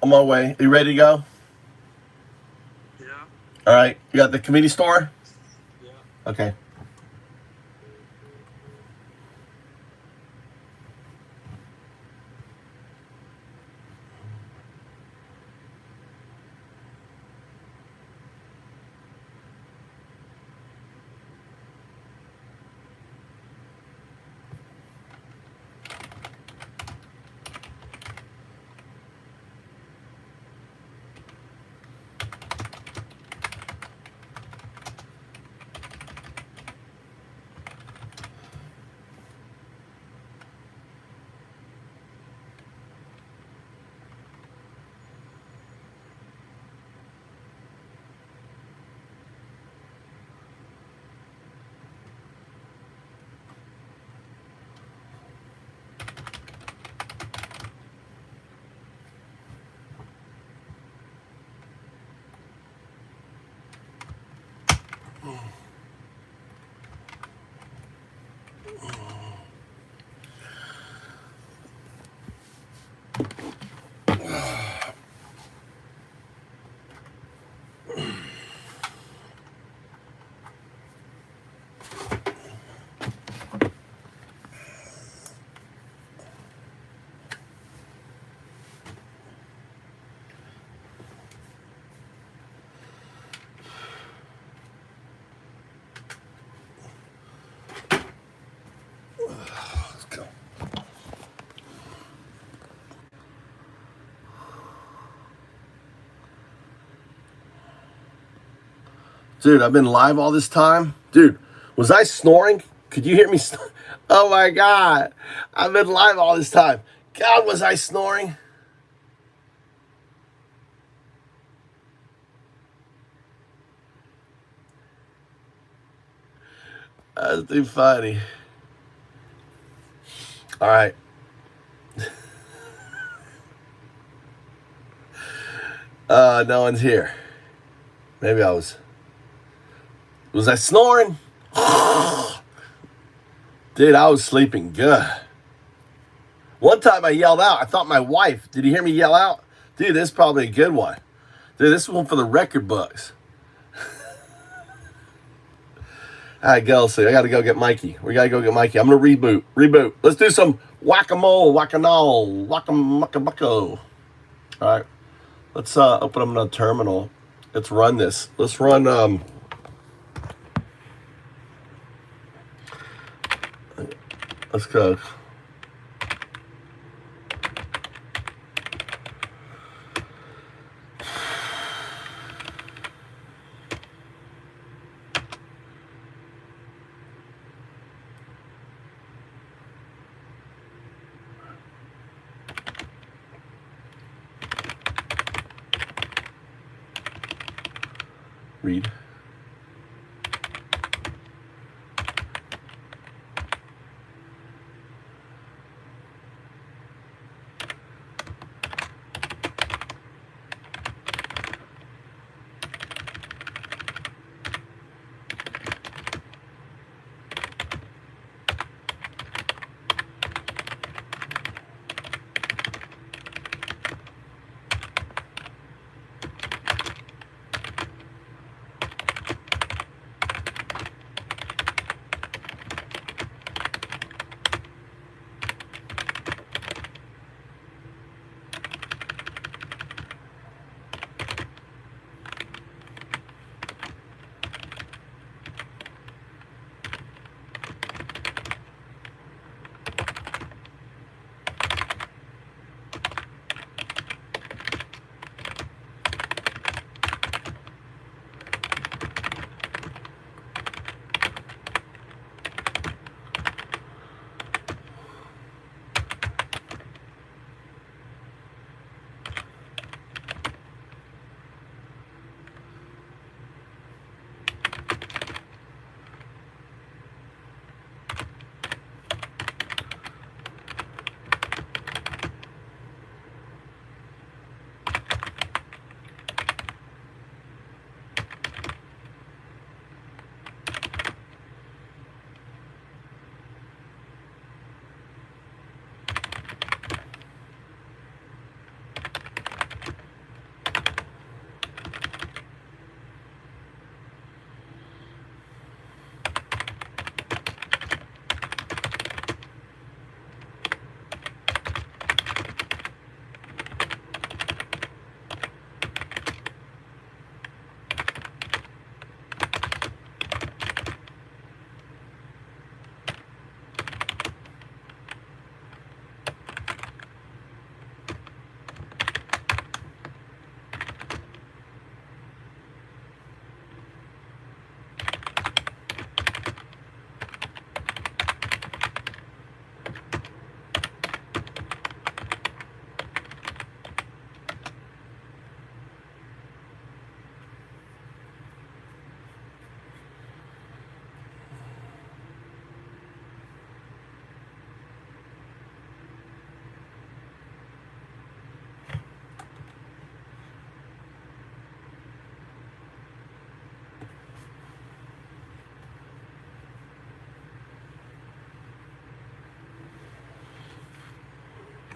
On my way. Are you ready to go? Yeah. All right. You got the committee store? Yeah. Okay. Dude, I've been live all this time. Dude, was I snoring? Could you hear me? Oh my God. I've been live all this time. God, was I snoring? That's too funny. All right. No one's here. Maybe I was I snoring? Dude, I was sleeping good. One time I yelled out. I thought my wife. Did you hear me yell out? Dude, this is probably a good one. Dude, this is one for the record books. All right, go. See, I got to go get Mikey. We got to go get Mikey. I'm going to reboot. Reboot. Let's do some whack-a-mole, whack-a-nole, whack-a-mucka-bucko. All right. Let's open up another terminal. Let's run this. Let's run... Let's go. Read.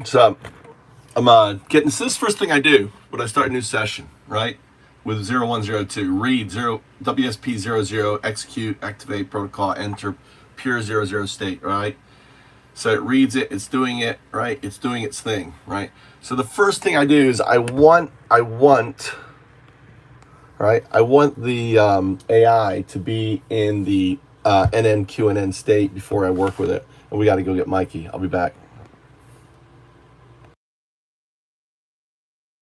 So I'm getting, this is the first thing I do when I start a new session, right? With 0102, read WSP 00, execute, activate, protocol, enter, pure 00 state, right? So it reads it, it's doing it, right? It's doing its thing, right? So the first thing I do is I want the AI to be in the NNQNN state before I work with it. And we got to go get Mikey. I'll be back.